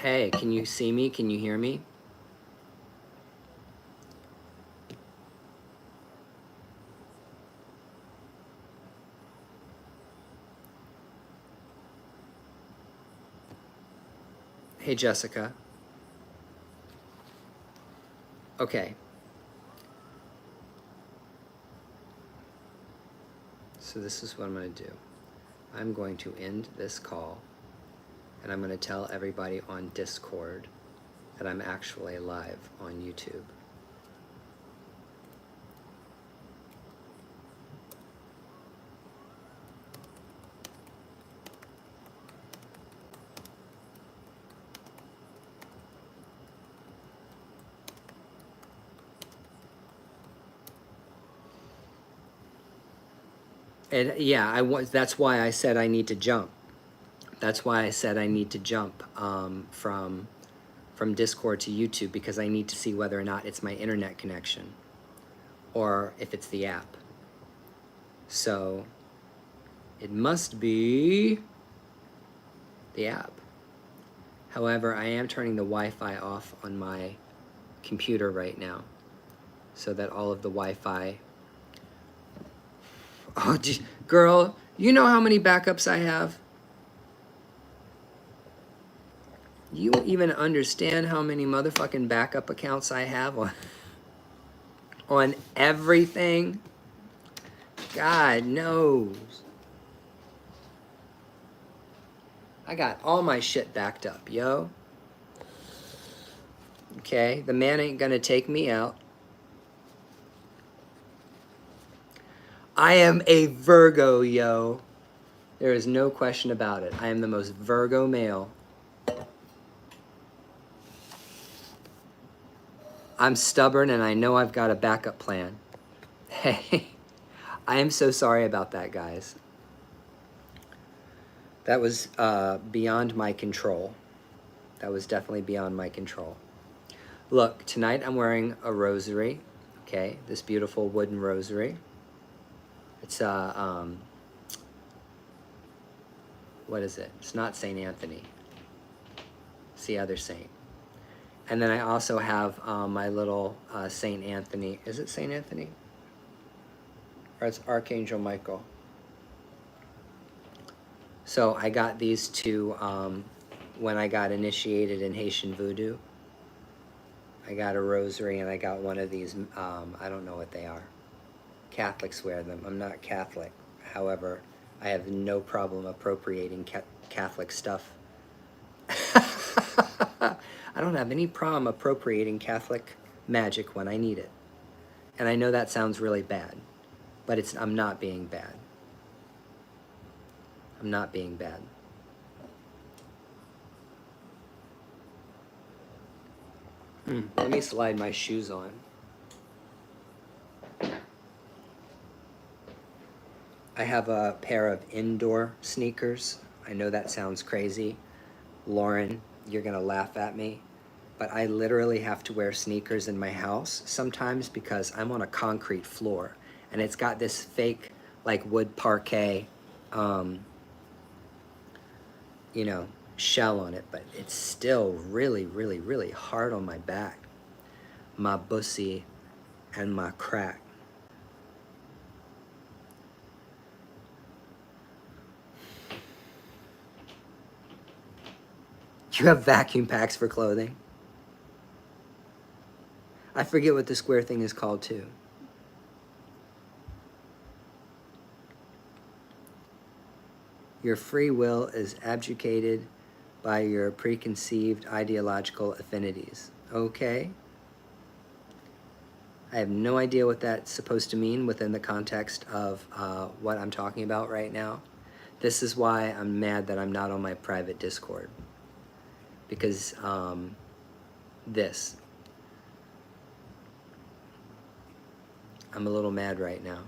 Hey, can you see me? Can you hear me? Hey, Jessica. Okay. So this is what I'm going to do. I'm going to end this call, and I'm going to tell everybody on Discord that I'm actually live on YouTube. And yeah, that's why I said I need to jump. That's why I said I need to jump from Discord to YouTube, because I need to see whether or not it's my internet connection or if it's the app. So it must be the app. However, I am turning the Wi-Fi off on my computer right now so that all of the Wi-Fi... Oh, girl, you know how many backups I have? You even understand how many motherfucking backup accounts I have on everything? God knows. I got all my shit backed up, yo. Okay, the man ain't gonna take me out. I am a Virgo, yo. There is no question about it. I am the most Virgo male. I'm stubborn and I know I've got a backup plan. Hey, I am so sorry about that, guys. That was beyond my control. That was definitely beyond my control. Look, tonight I'm wearing a rosary, okay? This beautiful wooden rosary. It's, what is it? It's not St. Anthony. It's the other saint. And then I also have my little St. Anthony. Is it St. Anthony? Or it's Archangel Michael. So I got these two when I got initiated in Haitian Voodoo. I got a rosary and I got one of these, I don't know what they are. Catholics wear them. I'm not Catholic. However, I have no problem appropriating Catholic stuff. I don't have any problem appropriating Catholic magic when I need it. And I know that sounds really bad, but I'm not being bad. I'm not being bad. Let me slide my shoes on. I have a pair of indoor sneakers. I know that sounds crazy. Lauren, you're gonna laugh at me, but I literally have to wear sneakers in my house sometimes because I'm on a concrete floor and it's got this fake like wood parquet, you know, shell on it, but it's still really, really, really hard on my back, my bussy, and my crack. You have vacuum packs for clothing? I forget what the square thing is called too. Your free will is abjugated by your preconceived ideological affinities. Okay. I have no idea what that's supposed to mean within the context of what I'm talking about right now. This is why I'm mad that I'm not on my private Discord. Because this. I'm a little mad right now.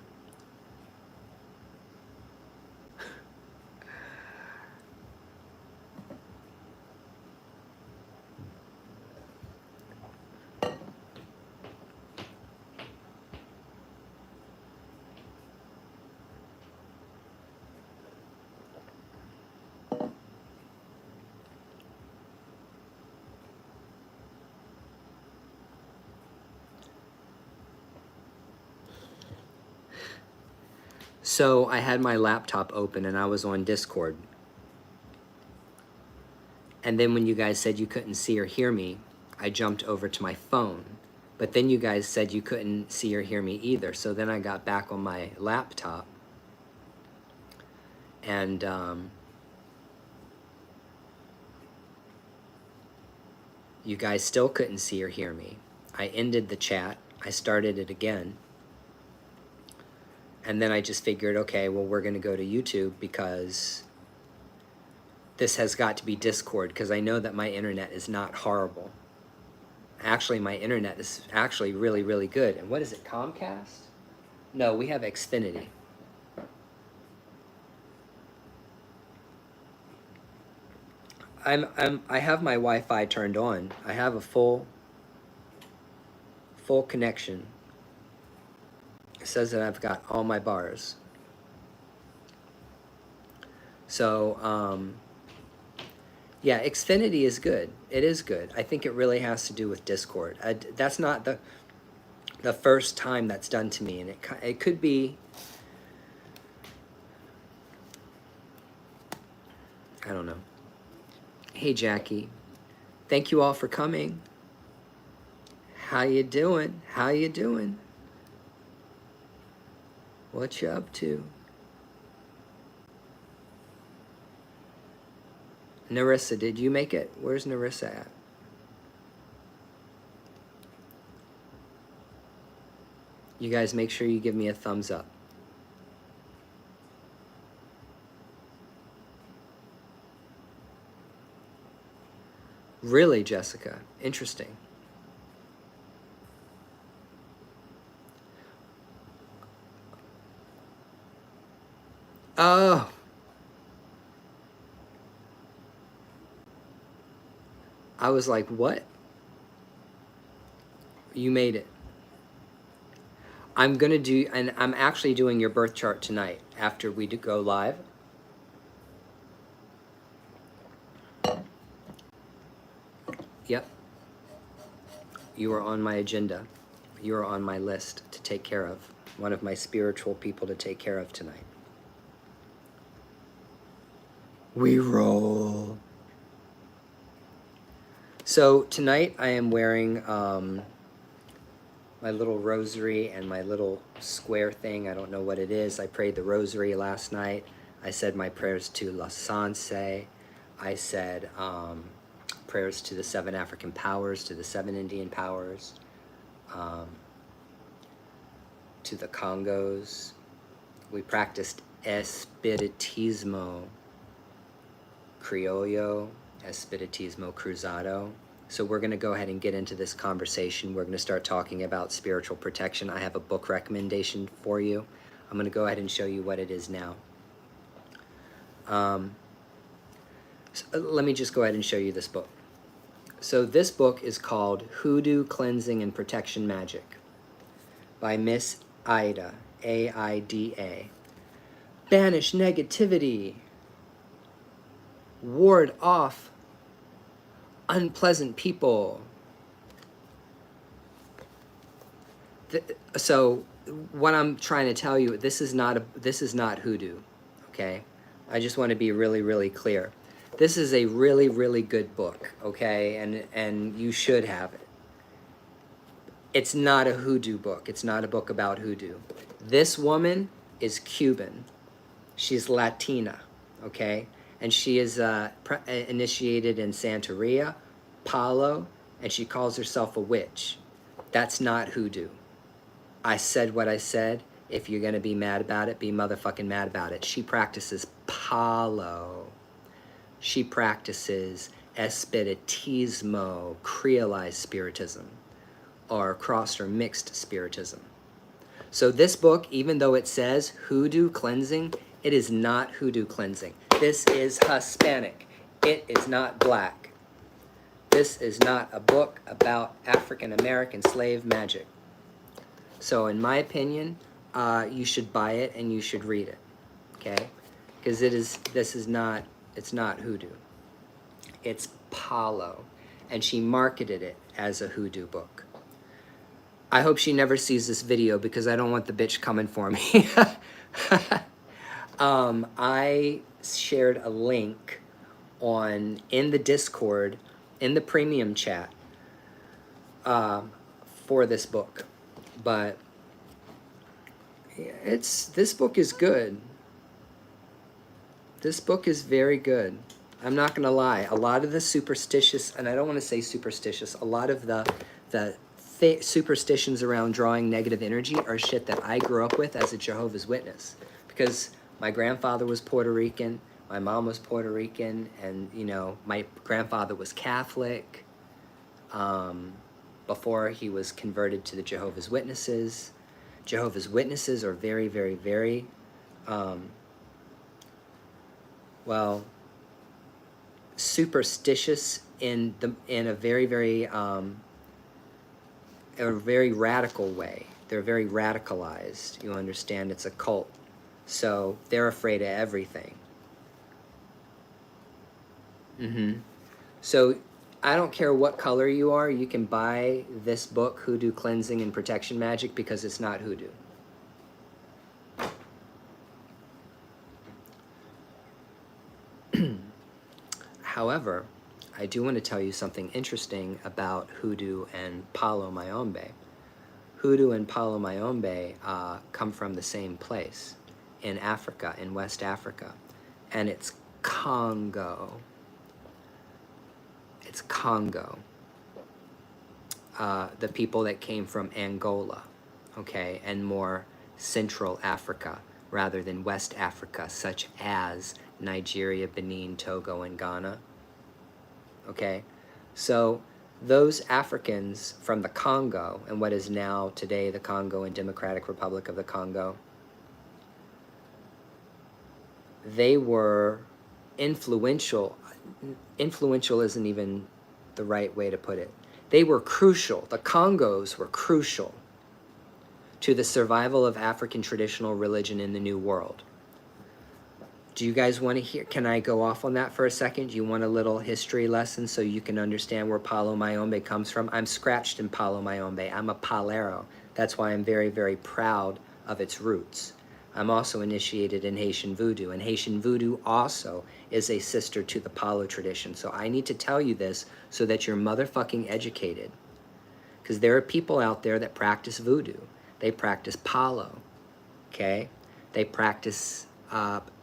So I had my laptop open and I was on Discord. And then when you guys said you couldn't see or hear me, I jumped over to my phone. But then you guys said you couldn't see or hear me either. So then I got back on my laptop. And you guys still couldn't see or hear me. I ended the chat. I started it again. And then I just figured, okay, well, we're going to go to YouTube because this has got to be Discord, because I know that my internet is not horrible. Actually, my internet is actually really, really good. And what is it, Comcast? No, we have Xfinity. I have my Wi-Fi turned on. I have a full connection. It says that I've got all my bars. So, yeah, Xfinity is good. It is good. I think it really has to do with Discord. That's not the first time that's done to me, and it could be, I don't know. Hey, Jackie. Thank you all for coming. How you doing? How you doing? What you up to? Narissa, did you make it? Where's Narissa at? You guys make sure you give me a thumbs up. Really, Jessica? Interesting. Oh. I was like, what? You made it. I'm going to do, and I'm actually doing your birth chart tonight after we go live. Yep. You are on my agenda. You are on my list to take care of. One of my spiritual people to take care of tonight. We roll. So tonight I am wearing my little rosary and my little square thing. I don't know what it is. I prayed the rosary last night. I said my prayers to La Sanse. I said prayers to the 7 African powers, to the 7 Indian powers, to the Congos. We practiced Espiritismo Criollo, Espiritismo Cruzado. So we're going to go ahead and get into this conversation. We're going to start talking about spiritual protection. I have a book recommendation for you. I'm going to go ahead and show you what it is now. So let me just go ahead and show you this book. So this book is called Hoodoo Cleansing and Protection Magic by Miss Aida, A-I-D-A. Banish negativity. Ward off unpleasant people. So what I'm trying to tell you, this is not hoodoo, okay? I just want to be really, really clear. This is a really, really good book, okay? And you should have it. It's not a hoodoo book. It's not a book about hoodoo. This woman is Cuban. She's Latina, okay? And she is initiated in Santeria, Palo, and she calls herself a witch. That's not hoodoo. I said what I said. If you're going to be mad about it, be motherfucking mad about it. She practices Palo. She practices Espiritismo, Creolized Spiritism, or crossed or mixed Spiritism. So this book, even though it says hoodoo cleansing, it is not hoodoo cleansing. This is Hispanic. It is not black. This is not a book about African American slave magic. So in my opinion, you should buy it and you should read it, okay? Because it's not hoodoo. It's Palo, and she marketed it as a hoodoo book. I hope she never sees this video because I don't want the bitch coming for me. I shared a link in the Discord, in the premium chat, for this book. But this book is good. This book is very good. I'm not gonna lie. A lot of the superstitious, and I don't want to say superstitious, a lot of the superstitions around drawing negative energy are shit that I grew up with as a Jehovah's Witness, because my grandfather was Puerto Rican, my mom was Puerto Rican, and you know, my grandfather was Catholic before he was converted to the Jehovah's Witnesses. Jehovah's Witnesses are very, very, very well, superstitious in a very, very a very radical way. They're very radicalized. You understand? It's a cult. So they're afraid of everything. So I don't care what color you are, you can buy this book, Hoodoo Cleansing and Protection Magic, because it's not hoodoo. However, I do want to tell you something interesting about Hoodoo and Palo Mayombe. Hoodoo and Palo Mayombe come from the same place in Africa, in West Africa, and it's Congo. It's Congo. The people that came from Angola, okay, and more Central Africa rather than West Africa, such as Nigeria, Benin, Togo, and Ghana. Okay, so those Africans from the Congo, and what is now today the Congo and Democratic Republic of the Congo, they were influential. Influential isn't even the right way to put it. They were crucial. The Congos were crucial to the survival of African traditional religion in the New World. Do you guys want to hear? Can I go off on that for a second? Do you want a little history lesson so you can understand where Palo Mayombe comes from? I'm scratched in Palo Mayombe. I'm a Palero. That's why I'm very, very proud of its roots. I'm also initiated in Haitian Voodoo, and Haitian Voodoo also is a sister to the Palo tradition. So I need to tell you this so that you're motherfucking educated. Because there are people out there that practice Voodoo. They practice Palo, okay? They practice...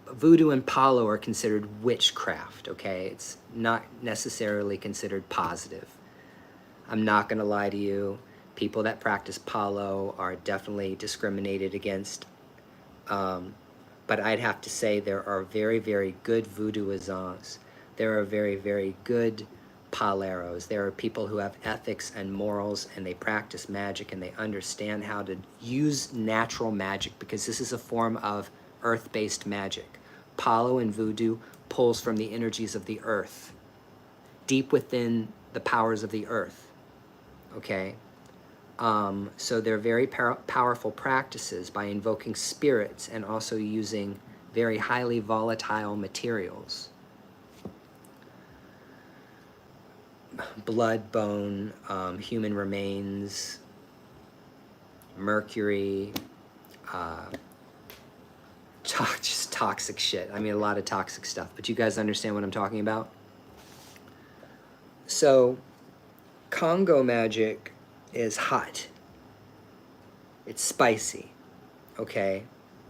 Voodoo and Palo are considered witchcraft, okay? It's not necessarily considered positive. I'm not going to lie to you. People that practice Palo are definitely discriminated against. But I'd have to say there are very, very good voodooisans. There are very, very good paleros. There are people who have ethics and morals, and they practice magic, and they understand how to use natural magic, because this is a form of earth-based magic. Palo and voodoo pulls from the energies of the earth, deep within the powers of the earth, okay? So they're very powerful practices by invoking spirits and also using very highly volatile materials. Blood, bone, human remains, mercury, just toxic shit. I mean, a lot of toxic stuff, but you guys understand what I'm talking about? So, Congo magic is hot. It's spicy, okay?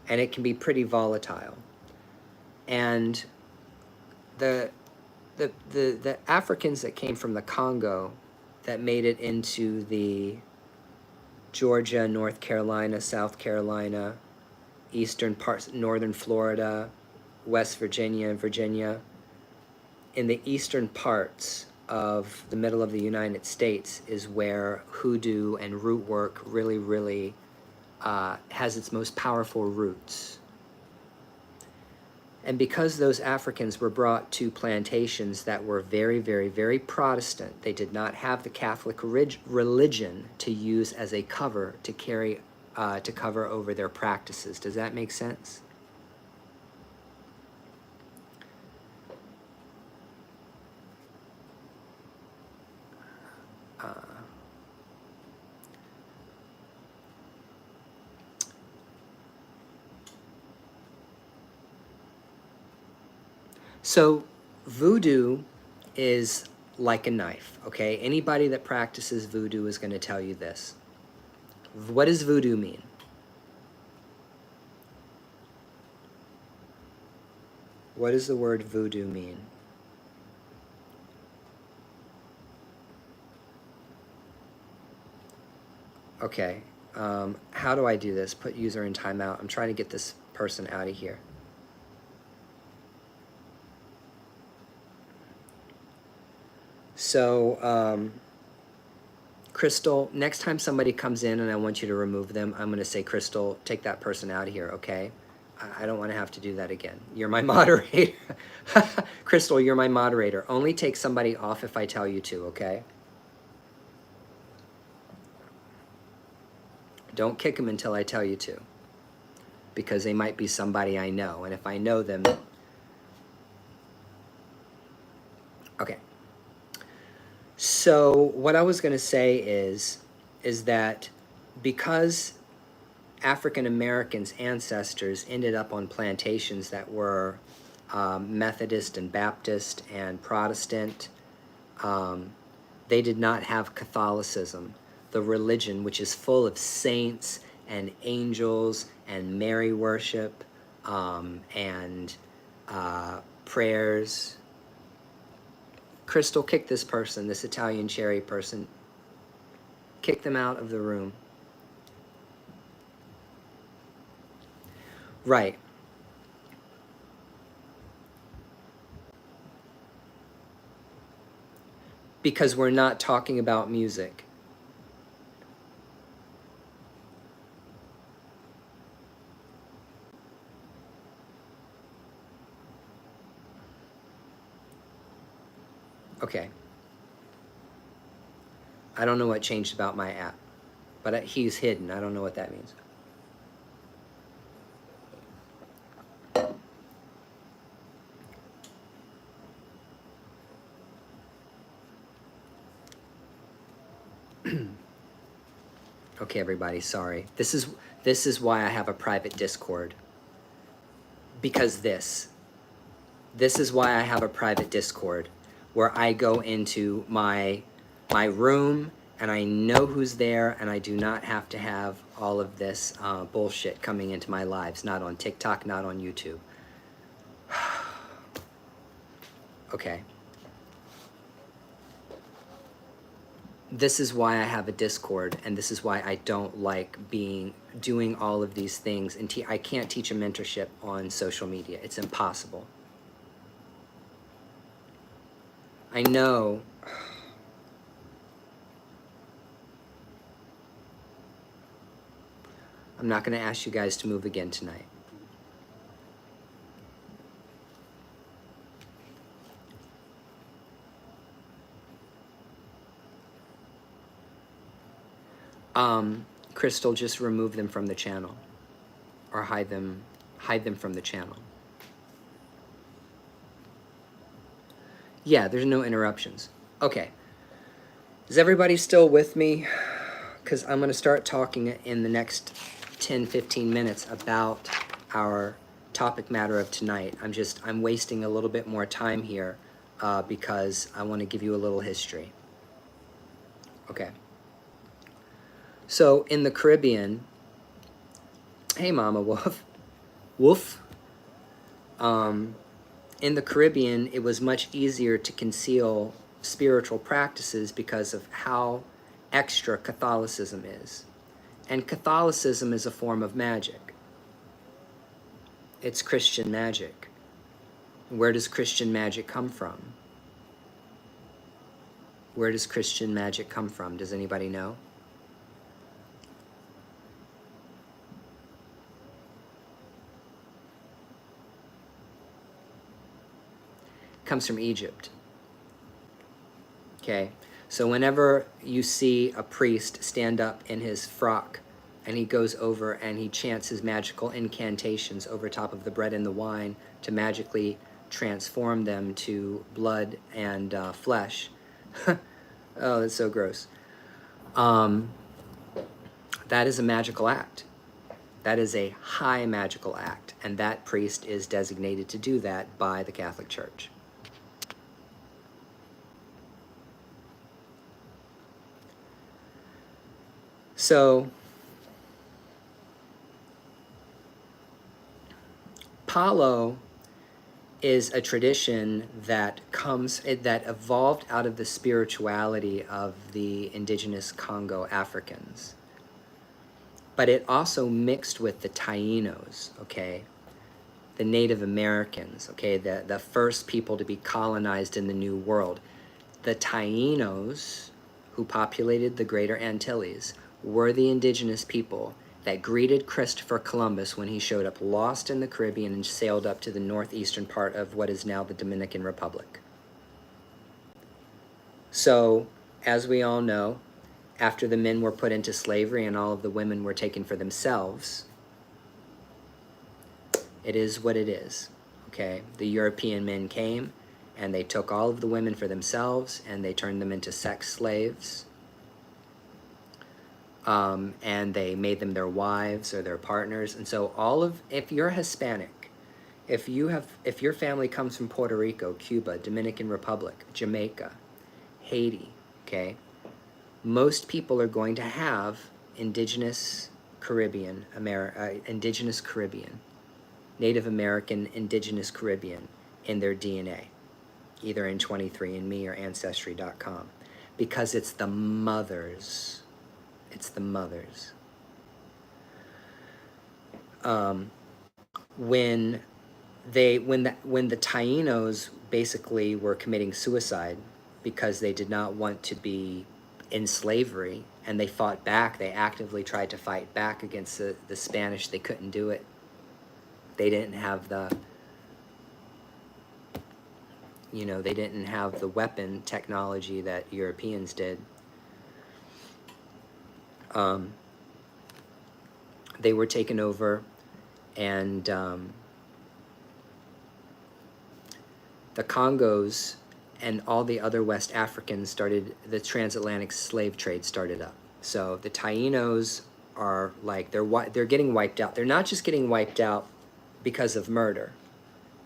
And it can be pretty volatile. And the Africans that came from the Congo that made it into the Georgia, North Carolina, South Carolina, eastern parts, northern Florida, West Virginia, in the eastern parts of the middle of the United States is where hoodoo and root work really, really has its most powerful roots. And because those Africans were brought to plantations that were very, very, very Protestant, they did not have the Catholic religion to use as a cover to carry, to cover over their practices. Does that make sense? So voodoo is like a knife, okay? Anybody that practices voodoo is going to tell you this. What does voodoo mean? What does the word voodoo mean? Okay, how do I do this? Put user in timeout. I'm trying to get this person out of here. So, Crystal, next time somebody comes in and I want you to remove them, I'm going to say, Crystal, take that person out of here, okay? I don't want to have to do that again. You're my moderator. Crystal, you're my moderator. Only take somebody off if I tell you to, okay? Don't kick them until I tell you to, because they might be somebody I know, and if I know them... Okay. So what I was going to say is that because African Americans' ancestors ended up on plantations that were Methodist and Baptist and Protestant, they did not have Catholicism, the religion which is full of saints and angels and Mary worship and prayers. Crystal, kick this person, this Italian cherry person. Kick them out of the room. Right. Because we're not talking about music. Okay. I don't know what changed about my app, but he's hidden. I don't know what that means. Okay, everybody, sorry. This is why I have a private Discord. Because this is why I have a private Discord where I go into my room and I know who's there, and I do not have to have all of this bullshit coming into my lives. Not on TikTok, not on YouTube. Okay. This is why I have a Discord, and this is why I don't like doing all of these things. And I can't teach a mentorship on social media. It's impossible. I know. I'm not going to ask you guys to move again tonight. Crystal, just remove them from the channel, or hide them from the channel. Yeah, there's no interruptions. Okay. Is everybody still with me? Because I'm going to start talking in the next 10-15 minutes about our topic matter of tonight. I'm wasting a little bit more time here because I want to give you a little history. Okay. So in the Caribbean, hey Mama Wolf, woof. In the Caribbean, it was much easier to conceal spiritual practices because of how extra Catholicism is. And Catholicism is a form of magic. It's Christian magic. Where does Christian magic come from? Where does Christian magic come from? Does anybody know? It comes from Egypt. Okay? So whenever you see a priest stand up in his frock and he goes over and he chants his magical incantations over top of the bread and the wine to magically transform them to blood and flesh. Oh, that's so gross. That is a magical act. That is a high magical act, and that priest is designated to do that by the Catholic Church. So, Palo is a tradition that evolved out of the spirituality of the indigenous Congo Africans. But it also mixed with the Tainos, okay? The Native Americans, okay? The first people to be colonized in the New World. The Tainos, who populated the Greater Antilles, were the indigenous people that greeted Christopher Columbus when he showed up lost in the Caribbean and sailed up to the northeastern part of what is now the Dominican Republic. So, as we all know, after the men were put into slavery and all of the women were taken for themselves, it is what it is, okay? The European men came and they took all of the women for themselves and they turned them into sex slaves. And they made them their wives or their partners. And so if you're Hispanic, if your family comes from Puerto Rico, Cuba, Dominican Republic, Jamaica, Haiti, okay, most people are going to have indigenous Caribbean, Native American, indigenous Caribbean in their DNA, either in 23andMe or Ancestry.com, because it's the mothers. It's the mothers. When the Tainos basically were committing suicide because they did not want to be in slavery, and they fought back, they actively tried to fight back against the Spanish, they couldn't do it. They didn't have the weapon technology that Europeans did. They were taken over, and the Congos and all the other West Africans the transatlantic slave trade started up. So the Tainos are like, they're getting wiped out. They're not just getting wiped out because of murder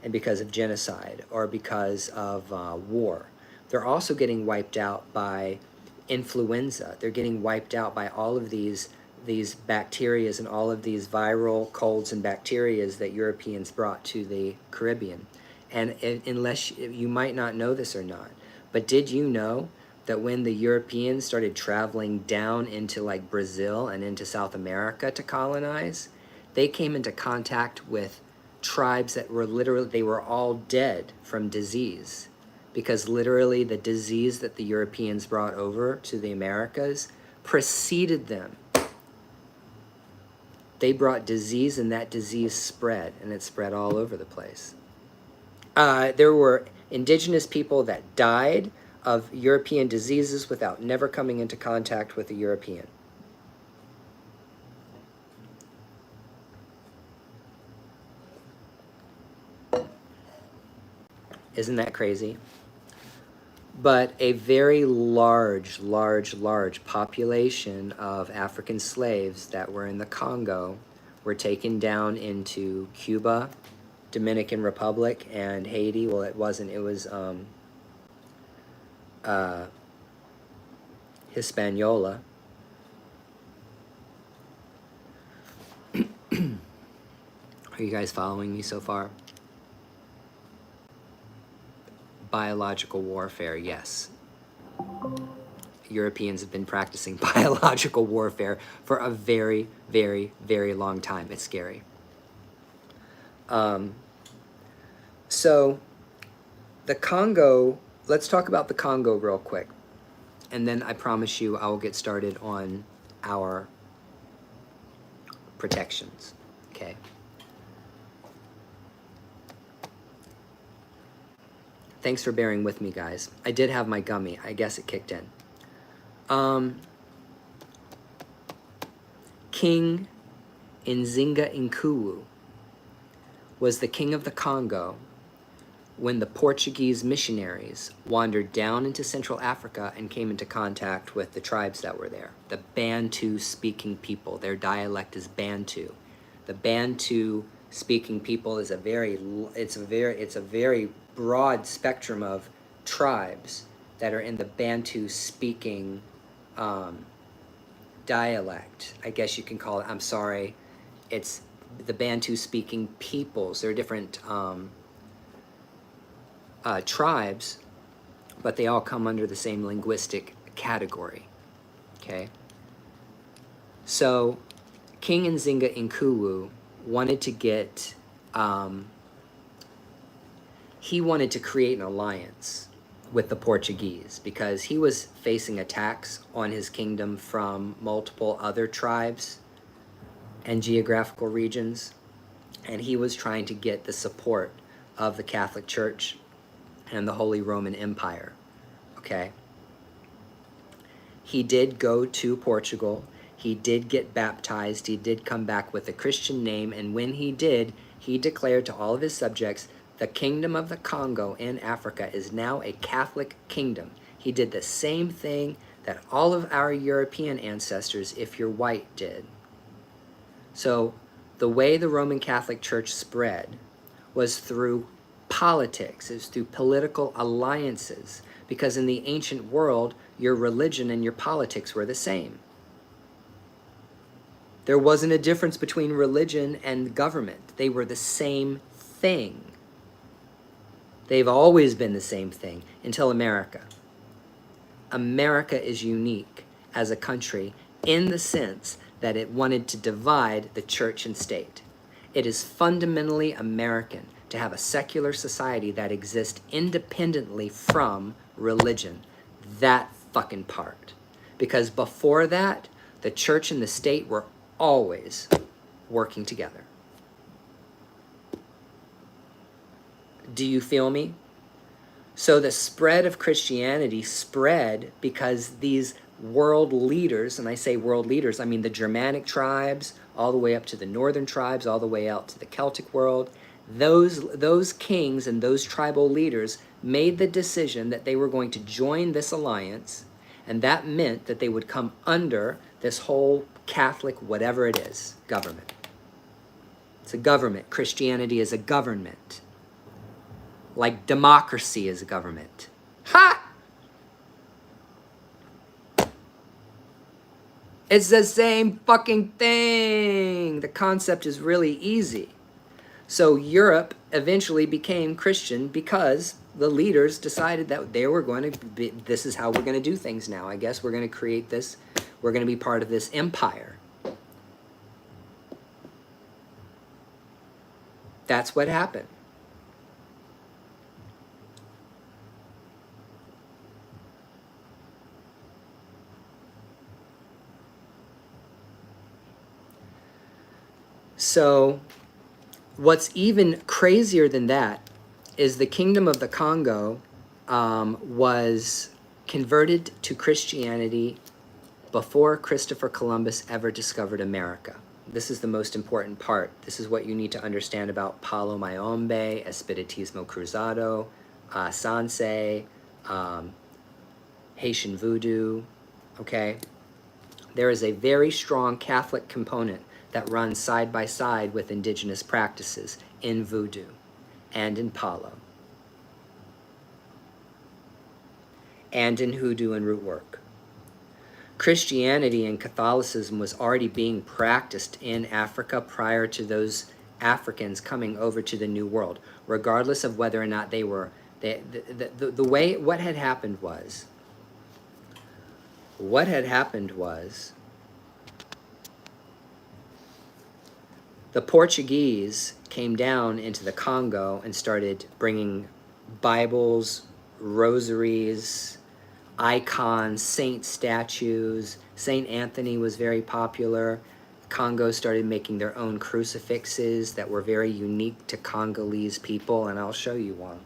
and because of genocide or because of war. They're also getting wiped out by influenza. They're getting wiped out by all of these bacterias and all of these viral colds and bacterias that Europeans brought to the Caribbean. And unless you might not know this or not, but did you know that when the Europeans started traveling down into like Brazil and into South America to colonize, they came into contact with tribes that were they were all dead from disease, because literally the disease that the Europeans brought over to the Americas preceded them. They brought disease, and that disease spread, and it spread all over the place. There were indigenous people that died of European diseases without never coming into contact with a European. Isn't that crazy? But a very large population of African slaves that were in the Congo were taken down into Cuba, Dominican Republic, and Haiti. Well, it wasn't. It was Hispaniola. Are you guys following me so far? Biological warfare, yes. Europeans have been practicing biological warfare for a very, very, very long time. It's scary. So the Congo, let's talk about the Congo real quick. And then I promise you I will get started on our protections, okay? Thanks for bearing with me, guys. I did have my gummy. I guess it kicked in. King Nzinga Nkuwu was the king of the Congo when the Portuguese missionaries wandered down into Central Africa and came into contact with the tribes that were there, the Bantu-speaking people. Their dialect is Bantu. The Bantu speaking people is it's a very broad spectrum of tribes that are in the Bantu speaking dialect, I guess you can call it. I'm sorry, it's the Bantu speaking peoples. They're different tribes, but they all come under the same linguistic category. Okay, so King Nzinga Nkuwu wanted to get he wanted to create an alliance with the Portuguese because he was facing attacks on his kingdom from multiple other tribes and geographical regions, and he was trying to get the support of the Catholic Church and the Holy Roman Empire. Okay, he did go to Portugal. He did get baptized. He did come back with a Christian name, and when he did, he declared to all of his subjects, the kingdom of the Congo in Africa is now a Catholic kingdom. He did the same thing that all of our European ancestors, if you're white, did. So the way the Roman Catholic Church spread was through politics, is through political alliances, because in the ancient world, your religion and your politics were the same. There wasn't a difference between religion and government. They were the same thing. They've always been the same thing until America. America is unique as a country in the sense that it wanted to divide the church and state. It is fundamentally American to have a secular society that exists independently from religion. That fucking part. Because before that, the church and the state were always working together. Do you feel me? So the spread of Christianity spread because these world leaders, and I say world leaders, I mean the Germanic tribes, all the way up to the northern tribes, all the way out to the Celtic world, those kings and those tribal leaders made the decision that they were going to join this alliance, and that meant that they would come under this whole Catholic, whatever it is, government. It's a government. Christianity is a government. Like democracy is a government. Ha! It's the same fucking thing. The concept is really easy. So Europe eventually became Christian because the leaders decided that they were going to be, this is how we're going to do things now. I guess we're going to create this, we're going to be part of this empire. That's what happened. So what's even crazier than that is the Kingdom of the Congo was converted to Christianity before Christopher Columbus ever discovered America. This is the most important part. This is what you need to understand about Palo Mayombe, Espiritismo Cruzado, Sanse, Haitian Voodoo, okay? There is a very strong Catholic component that runs side by side with indigenous practices in Voodoo and in Palo and in Hoodoo and root work. Christianity and Catholicism was already being practiced in Africa prior to those Africans coming over to the New World, regardless of whether or not they were, the way, what had happened was, the Portuguese came down into the Congo and started bringing Bibles, rosaries, icons, saint statues. Saint Anthony was very popular. Congo started making their own crucifixes that were very unique to Congolese people, and I'll show you one.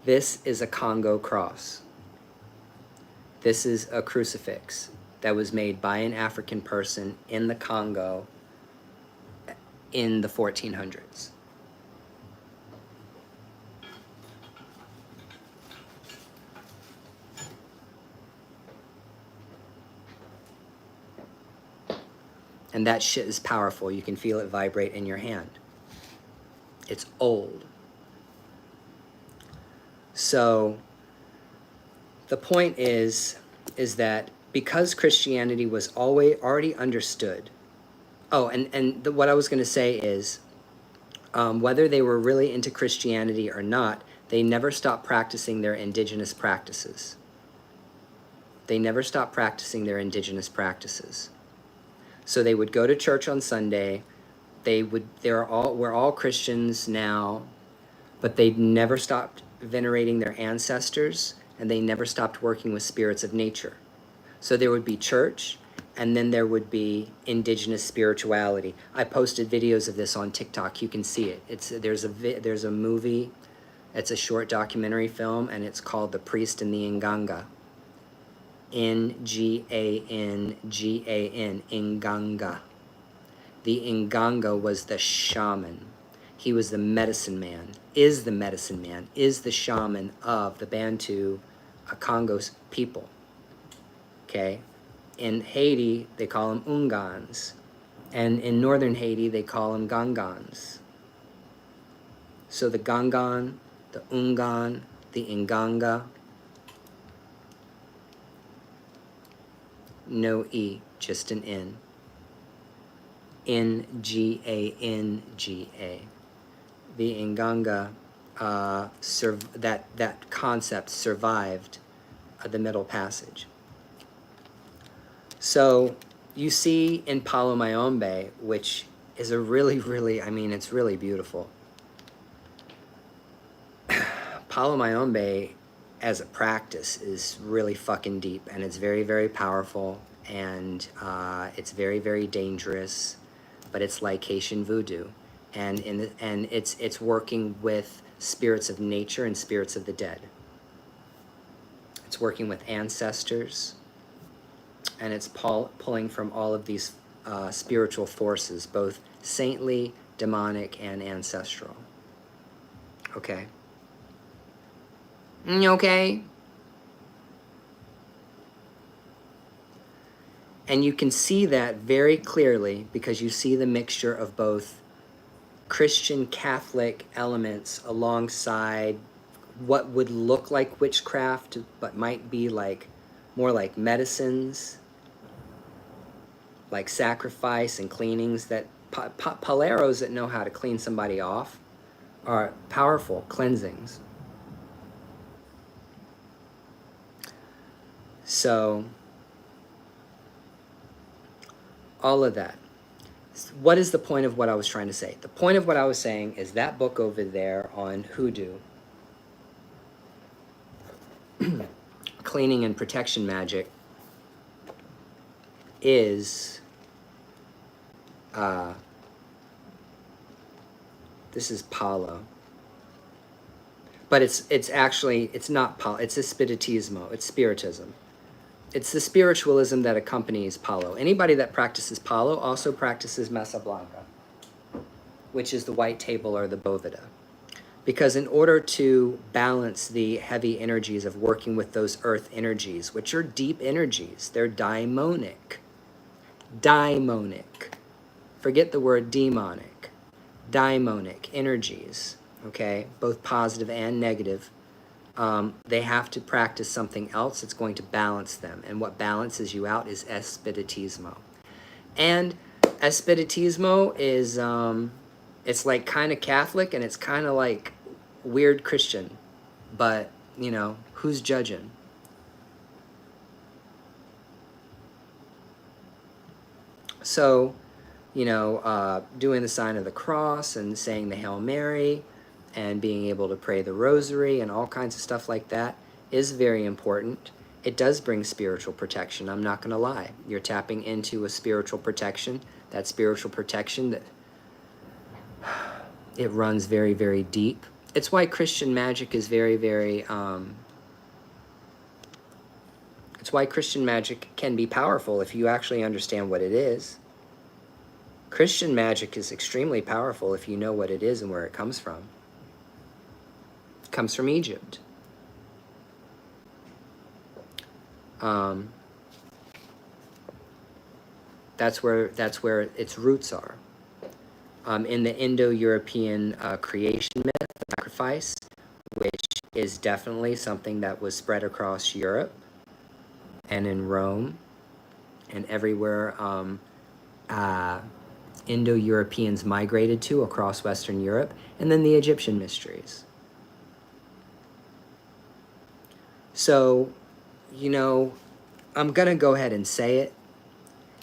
This is a Congo cross. This is a crucifix that was made by an African person in the Congo in the 1400s. And that shit is powerful. You can feel it vibrate in your hand. It's old. So the point is that because Christianity was already understood. Oh, and what I was going to say is, whether they were really into Christianity or not, they never stopped practicing their indigenous practices. They never stopped practicing their indigenous practices. So they would go to church on Sunday. We're all Christians now, but they never stopped venerating their ancestors, and they never stopped working with spirits of nature. So there would be church, and then there would be indigenous spirituality. I posted videos of this on TikTok. You can see it. There's a movie. It's a short documentary film, and it's called The Priest and the Nganga. Ngangan, Nganga. The Nganga was the shaman. He was the medicine man, is the shaman of the Bantu Congos people. Okay? In Haiti, they call them Ungans. And in northern Haiti, they call them Gangans. So the Gangan, the Ungan, the Nganga, no E, just an N. Nganga. The Nganga, that concept survived the Middle Passage. So you see in Palo Mayombe, which is a really, I mean, it's really beautiful. Palo Mayombe as a practice is really fucking deep, and it's very, very powerful, and it's very, very dangerous, but it's like Haitian voodoo, and it's working with spirits of nature and spirits of the dead. It's working with ancestors, and it's pulling from all of these spiritual forces, both saintly, demonic, and ancestral. Okay? Okay? And you can see that very clearly because you see the mixture of both Christian Catholic elements alongside what would look like witchcraft, but might be like more like medicines, like sacrifice and cleanings. That paleros that know how to clean somebody off are powerful cleansings. So all of that. What is the point of what I was trying to say? The point of what I was saying is that book over there on hoodoo, cleaning and protection magic, is this is Palo, but it's actually, it's not Palo, it's a spiritismo, it's spiritism. It's the spiritualism that accompanies Palo. Anybody that practices Palo also practices Mesa Blanca, which is the white table or the Boveda. Because in order to balance the heavy energies of working with those earth energies, which are deep energies, they're daimonic. Daimonic. Forget the word demonic. Daimonic energies, okay? Both positive and negative. They have to practice something else that's going to balance them. And what balances you out is espiritismo. And espiritismo is, it's like kind of Catholic and it's kind of like weird Christian. But, you know, who's judging? So, you know, doing the sign of the cross and saying the Hail Mary and being able to pray the rosary and all kinds of stuff like that is very important. It does bring spiritual protection, I'm not going to lie. You're tapping into a spiritual protection. That spiritual protection, that it runs very, very deep. It's why Christian magic is very, very... it's why Christian magic can be powerful if you actually understand what it is. Christian magic is extremely powerful if you know what it is and where it comes from. Comes from Egypt. That's where its roots are. In the Indo-European creation myth, sacrifice, which is definitely something that was spread across Europe and in Rome and everywhere Indo-Europeans migrated to across Western Europe, and then the Egyptian mysteries. So, you know, I'm going to go ahead and say it,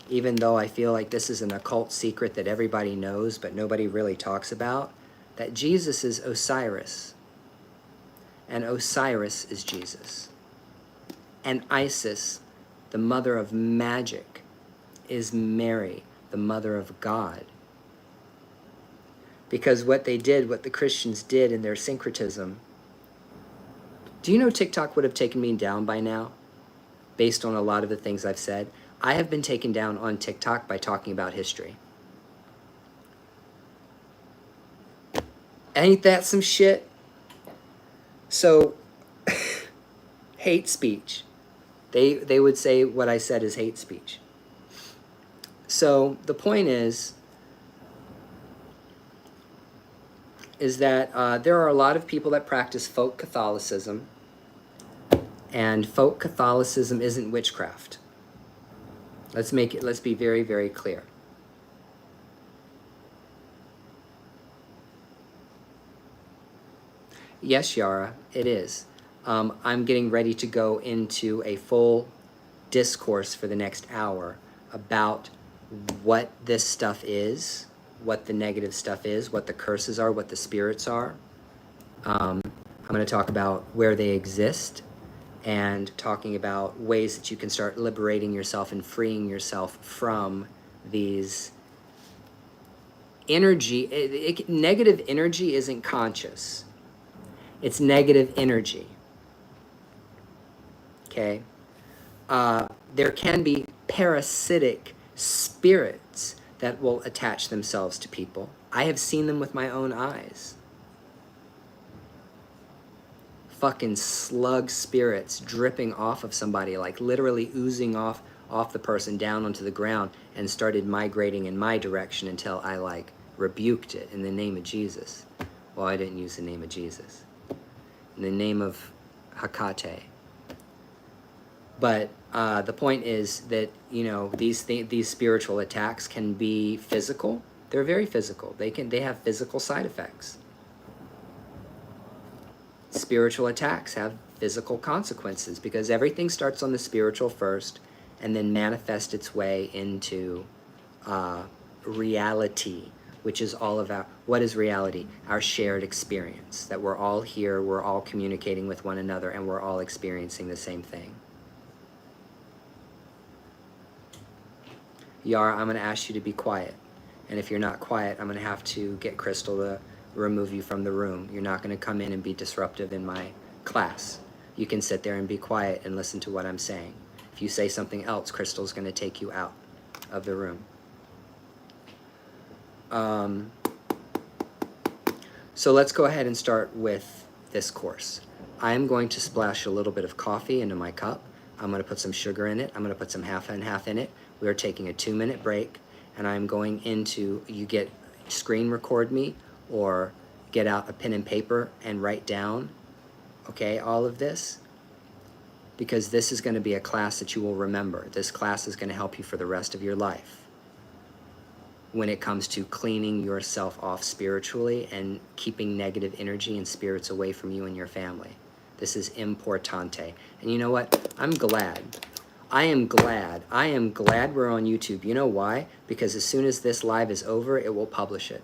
even though I feel like this is an occult secret that everybody knows but nobody really talks about, that Jesus is Osiris, and Osiris is Jesus. And Isis, the mother of magic, is Mary, the mother of God. Because what they did, what the Christians did in their syncretism, do you know TikTok would have taken me down by now, based on a lot of the things I've said? I have been taken down on TikTok by talking about history. Ain't that some shit? So, hate speech. They would say what I said is hate speech. So, the point is that there are a lot of people that practice folk Catholicism, and folk Catholicism isn't witchcraft. Let's be very, very clear. Yes, Yara, it is. I'm getting ready to go into a full discourse for the next hour about what this stuff is, what the negative stuff is, what the curses are, what the spirits are. I'm going to talk about where they exist, and talking about ways that you can start liberating yourself and freeing yourself from these energy. Negative energy isn't conscious. It's negative energy. Okay? There can be parasitic spirits that will attach themselves to people. I have seen them with my own eyes. Fucking slug spirits dripping off of somebody, like literally oozing off the person down onto the ground, and started migrating in my direction until I like rebuked it in the name of Jesus. Well, I didn't use the name of Jesus. In the name of Hecate. But the point is that, you know, these spiritual attacks can be physical. They're very physical. They have physical side effects. Spiritual attacks have physical consequences, because everything starts on the spiritual first and then manifests its way into reality, which is all of what is reality? Our shared experience, that we're all here, we're all communicating with one another, and we're all experiencing the same thing. Yara, I'm going to ask you to be quiet. And if you're not quiet, I'm going to have to get Crystal to remove you from the room. You're not going to come in and be disruptive in my class. You can sit there and be quiet and listen to what I'm saying. If you say something else, Crystal's going to take you out of the room. So let's go ahead and start with this course. I'm going to splash a little bit of coffee into my cup. I'm going to put some sugar in it. I'm going to put some half and half in it. We are taking a 2-minute break, and I'm going into, you get screen record me, or get out a pen and paper and write down, okay, all of this, because this is going to be a class that you will remember. This class is going to help you for the rest of your life when it comes to cleaning yourself off spiritually and keeping negative energy and spirits away from you and your family. This is importante. And you know what? I'm glad. I am glad we're on YouTube. You know why? Because as soon as this live is over, it will publish it.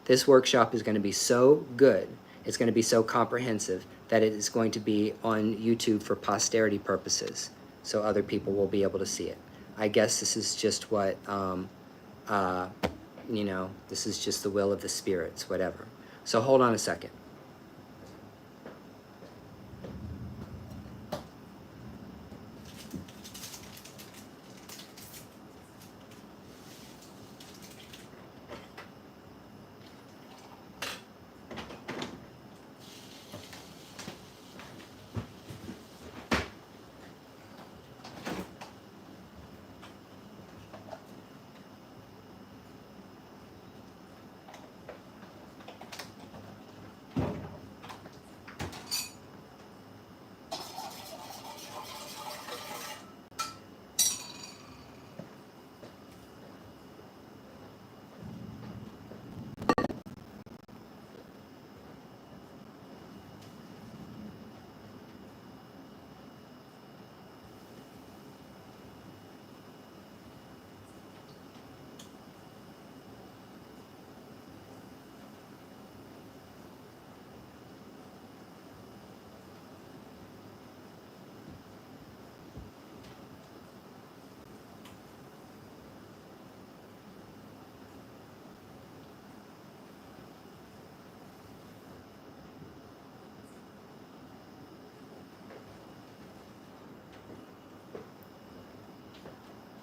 This workshop is going to be so good, it's going to be so comprehensive, that it is going to be on YouTube for posterity purposes, so other people will be able to see it. I guess this is just what, you know, this is just the will of the spirits, whatever. So hold on a second.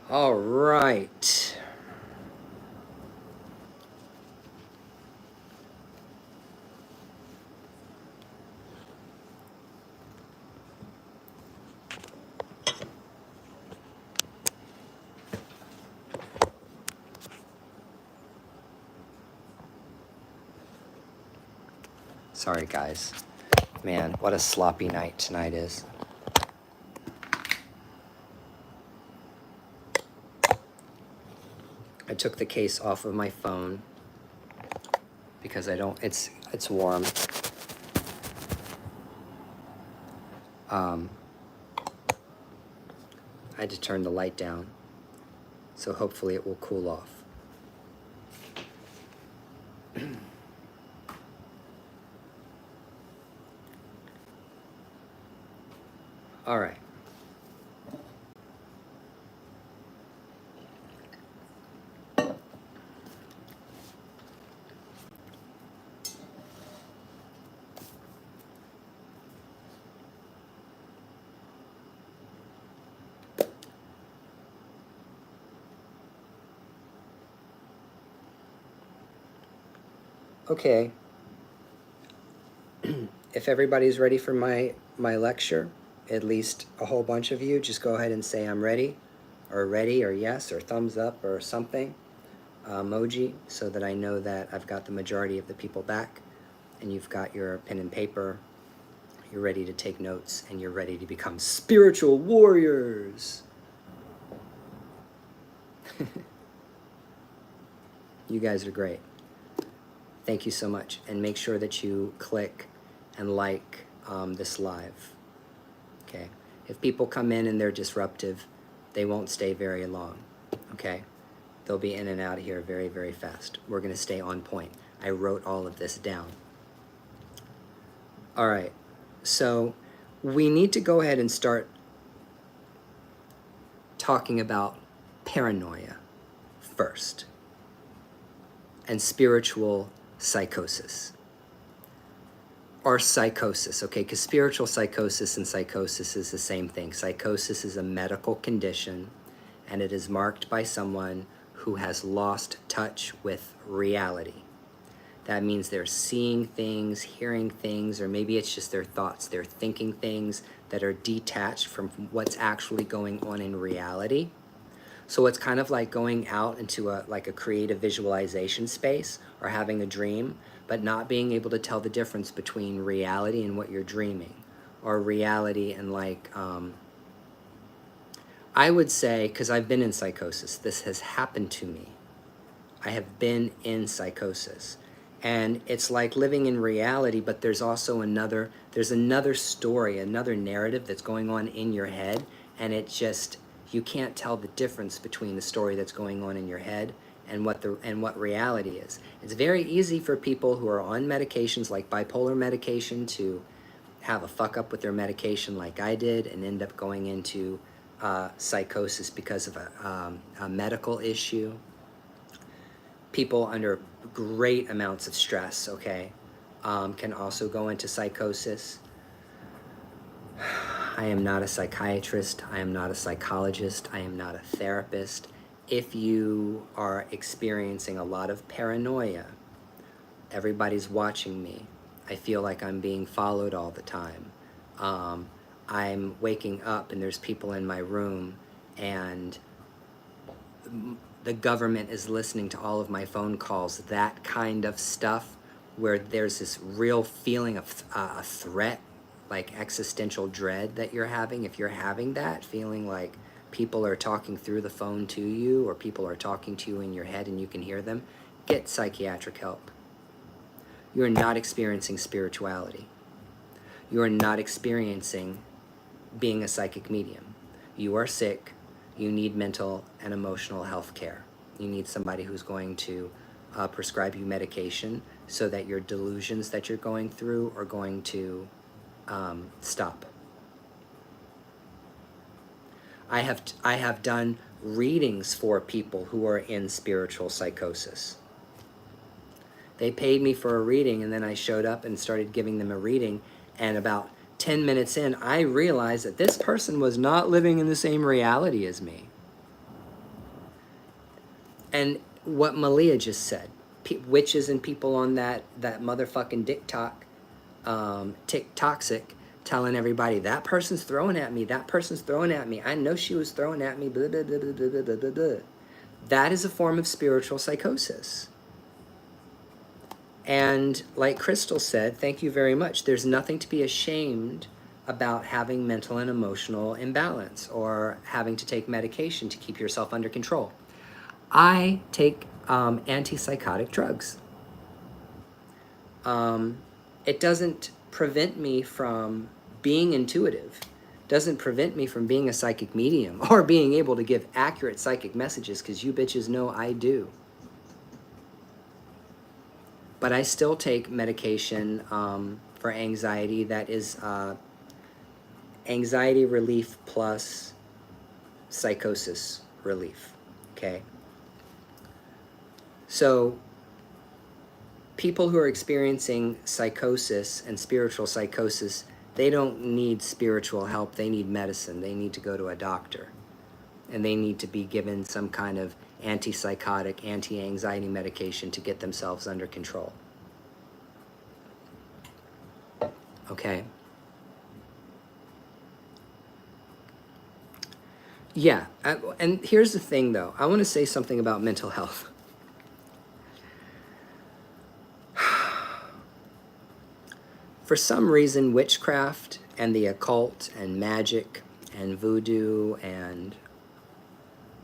All right. Sorry, guys. Man, what a sloppy night tonight is. I took the case off of my phone because I don't, it's warm. I had to turn the light down, so hopefully it will cool off. All right. Okay. If everybody's ready for my lecture, at least a whole bunch of you, just go ahead and say I'm ready, or yes, or thumbs up, or something, emoji, so that I know that I've got the majority of the people back, and you've got your pen and paper, you're ready to take notes, and you're ready to become spiritual warriors. You guys are great. Thank you so much, and make sure that you click and like this live, okay? If people come in and they're disruptive, they won't stay very long, okay? They'll be in and out of here very, very fast. We're gonna stay on point. I wrote all of this down. All right, so we need to go ahead and start talking about paranoia first, and spiritual psychosis. Or psychosis, okay? Because spiritual psychosis and psychosis is the same thing. Psychosis is a medical condition, and it is marked by someone who has lost touch with reality. That means they're seeing things, hearing things, or maybe it's just their thoughts. They're thinking things that are detached from what's actually going on in reality. So it's kind of like going out into a creative visualization space or having a dream, but not being able to tell the difference between reality and what you're dreaming, or reality and I would say, because I've been in psychosis, this has happened to me. I have been in psychosis. And it's like living in reality, but there's also another story, another narrative that's going on in your head, and it just, you can't tell the difference between the story that's going on in your head and what reality is. It's very easy for people who are on medications like bipolar medication to have a fuck up with their medication like I did and end up going into psychosis because of a medical issue. People under great amounts of stress, okay, can also go into psychosis. I am not a psychiatrist. I am not a psychologist. I am not a therapist. If you are experiencing a lot of paranoia, everybody's watching me. I feel like I'm being followed all the time. I'm waking up and there's people in my room, and the government is listening to all of my phone calls. That kind of stuff, where there's this real feeling of a threat, like existential dread that you're having. If you're having that feeling like people are talking through the phone to you, or people are talking to you in your head and you can hear them, get psychiatric help. You are not experiencing spirituality. You are not experiencing being a psychic medium. You are sick. You need mental and emotional health care. You need somebody who's going to prescribe you medication so that your delusions that you're going through are going to stop. I have done readings for people who are in spiritual psychosis. They paid me for a reading, and then I showed up and started giving them a reading, and about 10 minutes in, I realized that this person was not living in the same reality as me. And what Malia just said, witches and people on that motherfucking TikToxic, telling everybody that person's throwing at me, that person's throwing at me. I know she was throwing at me. Blah, blah, blah, blah, blah, blah, blah, blah. That is a form of spiritual psychosis. And like Crystal said, thank you very much. There's nothing to be ashamed about having mental and emotional imbalance or having to take medication to keep yourself under control. I take antipsychotic drugs. It doesn't prevent me from being intuitive, doesn't prevent me from being a psychic medium or being able to give accurate psychic messages, because you bitches know I do. But I still take medication for anxiety that is anxiety relief plus psychosis relief, okay? So people who are experiencing psychosis and spiritual psychosis, they don't need spiritual help, they need medicine. They need to go to a doctor. And they need to be given some kind of antipsychotic, anti-anxiety medication to get themselves under control. Okay? Yeah, and here's the thing though. I want to say something about mental health. For some reason, witchcraft and the occult and magic and voodoo and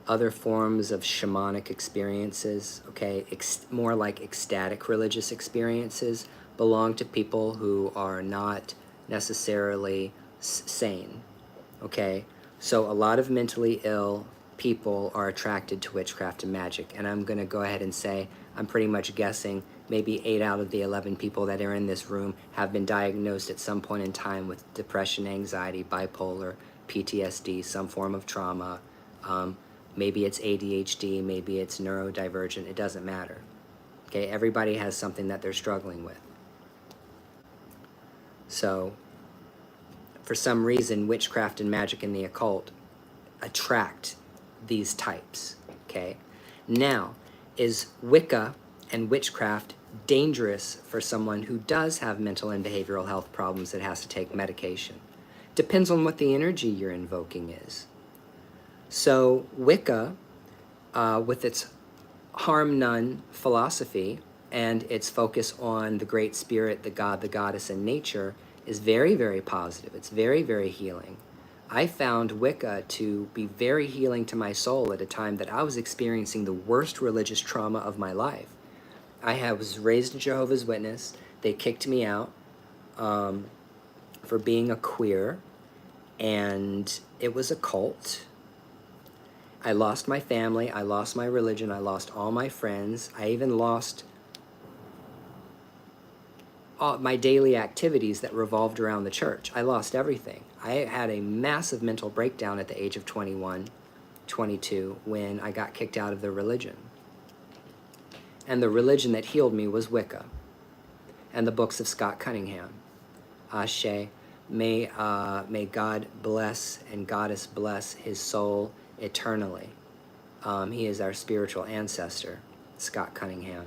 other forms of shamanic experiences, okay, more like ecstatic religious experiences, belong to people who are not necessarily sane, okay? So a lot of mentally ill people are attracted to witchcraft and magic, and I'm going to go ahead and say, I'm pretty much guessing maybe 8 out of the 11 people that are in this room have been diagnosed at some point in time with depression, anxiety, bipolar, PTSD, some form of trauma. Maybe it's ADHD, maybe it's neurodivergent, it doesn't matter. Okay, everybody has something that they're struggling with. So, for some reason, witchcraft and magic and the occult attract these types, okay? Now, is Wicca and witchcraft dangerous for someone who does have mental and behavioral health problems that has to take medication? Depends on what the energy you're invoking is. So Wicca, with its harm none philosophy and its focus on the great spirit, the god, the goddess, and nature, is very, very positive. It's very, very healing. I found Wicca to be very healing to my soul at a time that I was experiencing the worst religious trauma of my life. I was raised a Jehovah's Witness. They kicked me out for being a queer, and it was a cult. I lost my family, I lost my religion, I lost all my friends. I even lost all my daily activities that revolved around the church. I lost everything. I had a massive mental breakdown at the age of 21, 22, when I got kicked out of the religion. And the religion that healed me was Wicca and the books of Scott Cunningham. Ashe, may God bless and Goddess bless his soul eternally. He is our spiritual ancestor, Scott Cunningham.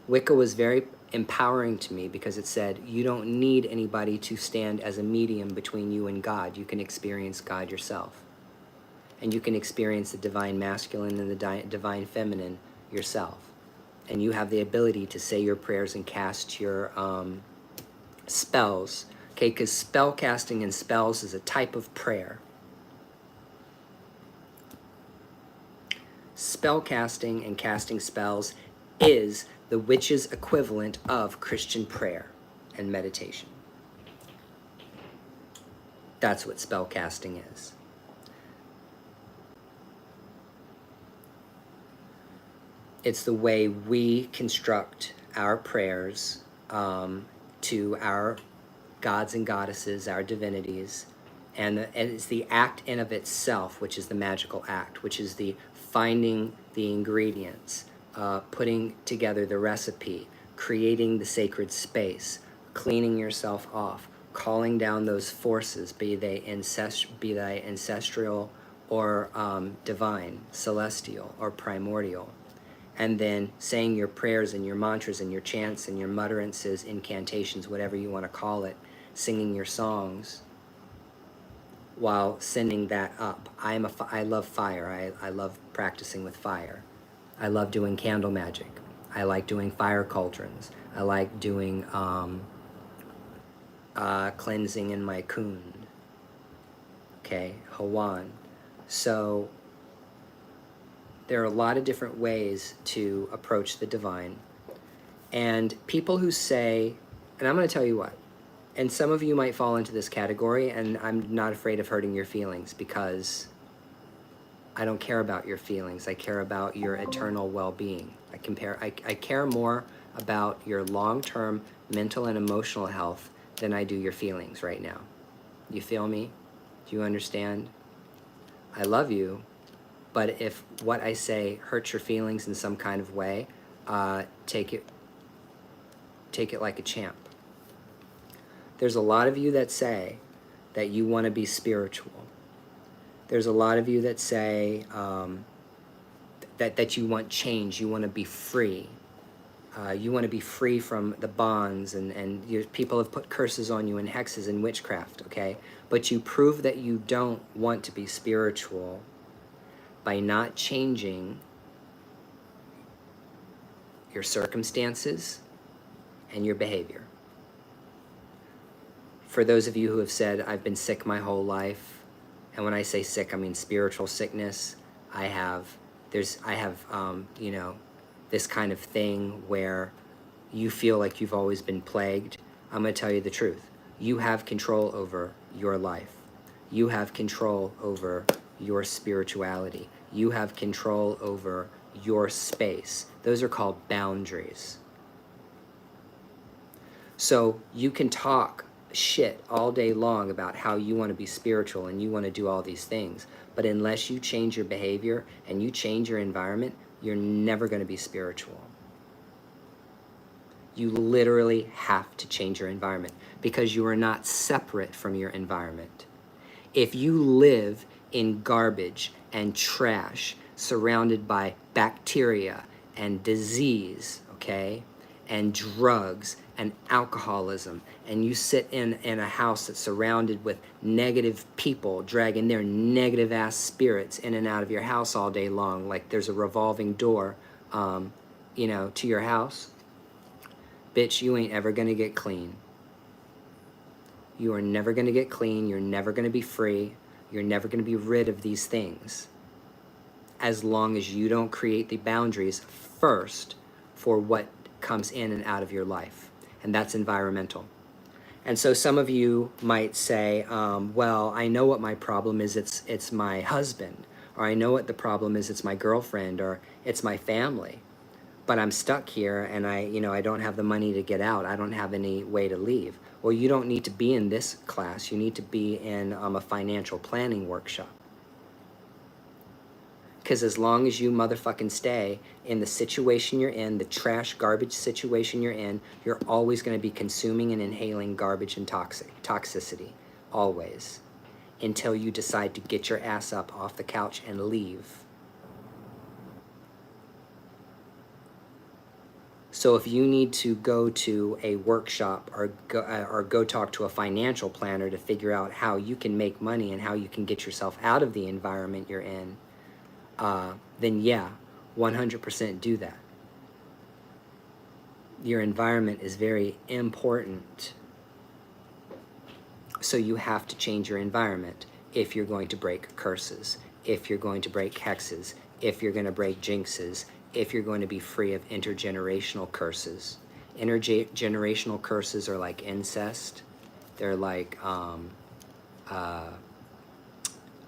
Wicca was very empowering to me because it said, you don't need anybody to stand as a medium between you and God. You can experience God yourself. And you can experience the divine masculine and the divine feminine yourself. And you have the ability to say your prayers and cast your spells. Okay, because spell casting and spells is a type of prayer. Spell casting and casting spells is the witch's equivalent of Christian prayer and meditation. That's what spell casting is. It's the way we construct our prayers to our gods and goddesses, our divinities, and it's the act in of itself, which is the magical act, which is the finding the ingredients, putting together the recipe, creating the sacred space, cleaning yourself off, calling down those forces, be they ancestral or divine, celestial, or primordial. And then saying your prayers and your mantras and your chants and your mutterances, incantations, whatever you want to call it, singing your songs while sending that up. I love fire. I love practicing with fire. I love doing candle magic. I like doing fire cauldrons. I like doing cleansing in my kund. Okay, Hawan. So there are a lot of different ways to approach the divine. And people who say, and I'm going to tell you what, and some of you might fall into this category, and I'm not afraid of hurting your feelings because I don't care about your feelings. I care about your eternal well-being. I care more about your long-term mental and emotional health than I do your feelings right now. You feel me? Do you understand? I love you, but if what I say hurts your feelings in some kind of way, take it like a champ. There's a lot of you that say that you want to be spiritual. There's a lot of you that say that you want change, you want to be free. You want to be free from the bonds, and people have put curses on you and hexes and witchcraft, okay? But you prove that you don't want to be spiritual by not changing your circumstances and your behavior. For those of you who have said, I've been sick my whole life, and when I say sick, I mean spiritual sickness. I have this kind of thing where you feel like you've always been plagued. I'm going to tell you the truth. You have control over your life. You have control over your spirituality. You have control over your space. Those are called boundaries. So you can talk shit all day long about how you want to be spiritual and you want to do all these things, but unless you change your behavior and you change your environment, you're never going to be spiritual. You literally have to change your environment because you are not separate from your environment. If you live in garbage and trash surrounded by bacteria and disease, okay, and drugs and alcoholism, and you sit in a house that's surrounded with negative people dragging their negative ass spirits in and out of your house all day long, like there's a revolving door, to your house, bitch, you ain't ever gonna get clean. You are never gonna get clean. You're never gonna be free. You're never gonna be rid of these things as long as you don't create the boundaries first for what comes in and out of your life. And that's environmental. And so some of you might say, well, I know what my problem is. It's my husband, or I know what the problem is. It's my girlfriend, or it's my family. But I'm stuck here, and I don't have the money to get out. I don't have any way to leave. Well, you don't need to be in this class. You need to be in a financial planning workshop. Because as long as you motherfucking stay in the situation you're in, the trash, garbage situation you're in, you're always going to be consuming and inhaling garbage and toxicity. Always. Until you decide to get your ass up off the couch and leave. So if you need to go to a workshop or go talk to a financial planner to figure out how you can make money and how you can get yourself out of the environment you're in, then yeah, 100% do that. Your environment is very important. So you have to change your environment if you're going to break curses, if you're going to break hexes, if you're going to break jinxes, if you're going to be free of intergenerational curses. Intergenerational curses are like incest. They're like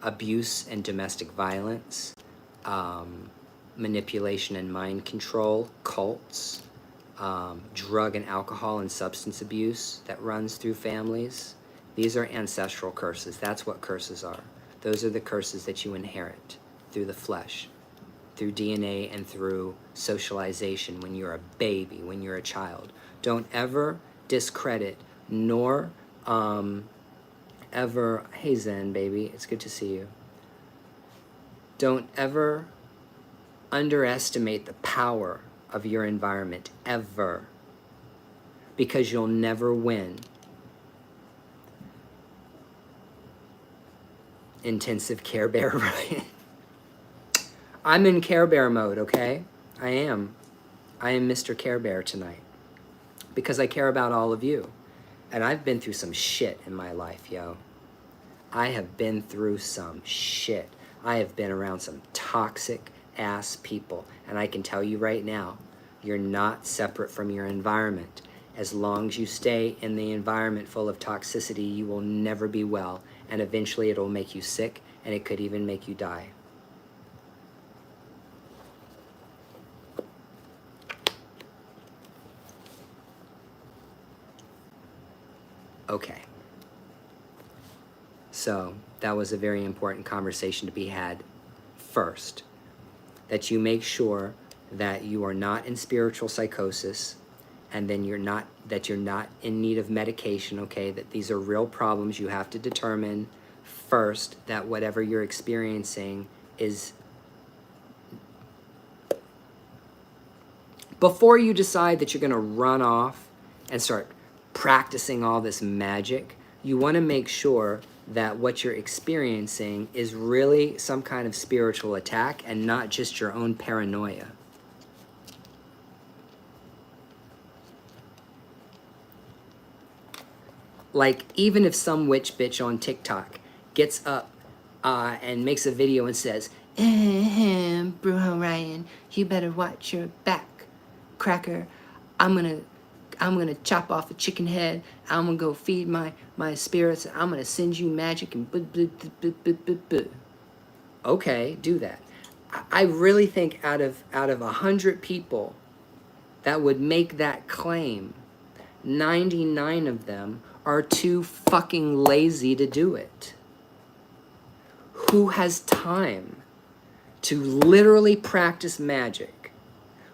abuse and domestic violence, manipulation and mind control, cults, drug and alcohol and substance abuse that runs through families. These are ancestral curses. That's what curses are. Those are the curses that you inherit through the flesh, through DNA, and through socialization when you're a baby, when you're a child. Don't ever discredit nor ever, hey Zen baby, it's good to see you. Don't ever underestimate the power of your environment, ever, because you'll never win. Intensive Care Bear, right? I'm in Care Bear mode, okay? I am Mr. Care Bear tonight because I care about all of you. And I've been through some shit in my life, yo. I have been through some shit. I have been around some toxic ass people. And I can tell you right now, you're not separate from your environment. As long as you stay in the environment full of toxicity, you will never be well. And eventually it'll make you sick, and it could even make you die. Okay. So that was a very important conversation to be had first. That you make sure that you are not in spiritual psychosis, and then you're not in need of medication, okay? That these are real problems. You have to determine first that whatever you're experiencing is, before you decide that you're gonna run off and start practicing all this magic, you wanna make sure that what you're experiencing is really some kind of spiritual attack and not just your own paranoia. Like, even if some witch bitch on TikTok gets up and makes a video and says, Bro Ryan, you better watch your back, cracker. I'm gonna chop off a chicken head. I'm gonna go feed my spirits. I'm gonna send you magic and Okay, do that. I really think out of 100 people that would make that claim, 99 of them are too fucking lazy to do it. Who has time to literally practice magic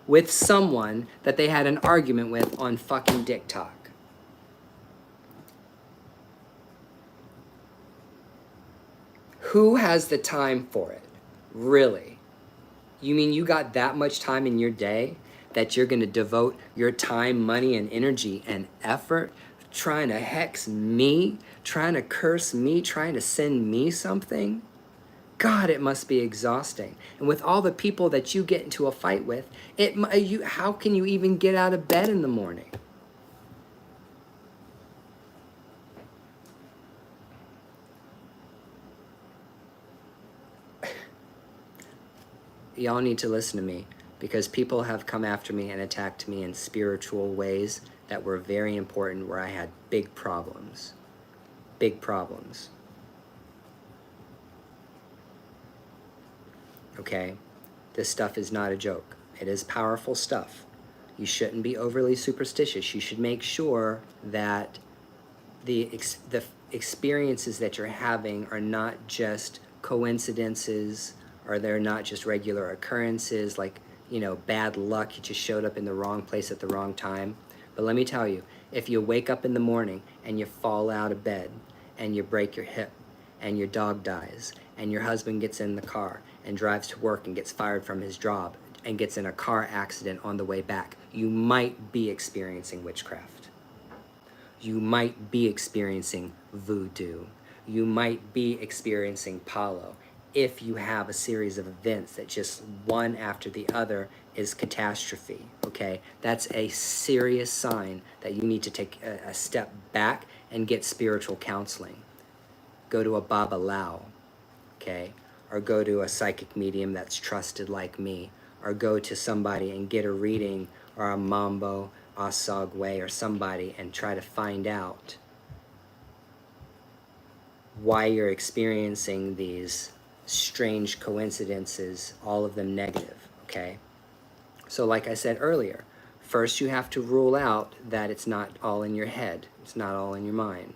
with someone that they had an argument with on fucking TikTok? Who has the time for it? Really? You mean you got that much time in your day that you're gonna devote your time, money, and energy and effort trying to hex me, trying to curse me, trying to send me something? God, it must be exhausting. And with all the people that you get into a fight with, how can you even get out of bed in the morning? Y'all need to listen to me, because people have come after me and attacked me in spiritual ways that were very important, where I had big problems. Big problems. Okay? This stuff is not a joke. It is powerful stuff. You shouldn't be overly superstitious. You should make sure that the experiences that you're having are not just coincidences, or they're not just regular occurrences, like, you know, bad luck, you just showed up in the wrong place at the wrong time. But let me tell you, if you wake up in the morning and you fall out of bed and you break your hip and your dog dies and your husband gets in the car and drives to work and gets fired from his job and gets in a car accident on the way back, you might be experiencing witchcraft. You might be experiencing voodoo. You might be experiencing Palo. If you have a series of events that just one after the other is catastrophe, okay? That's a serious sign that you need to take a step back and get spiritual counseling. Go to a Baba Lao, okay? Or go to a psychic medium that's trusted like me. Or go to somebody and get a reading, or a Mambo, Asagwe, or somebody, and try to find out why you're experiencing these strange coincidences, all of them negative, okay? So like I said earlier, first you have to rule out that it's not all in your head, it's not all in your mind.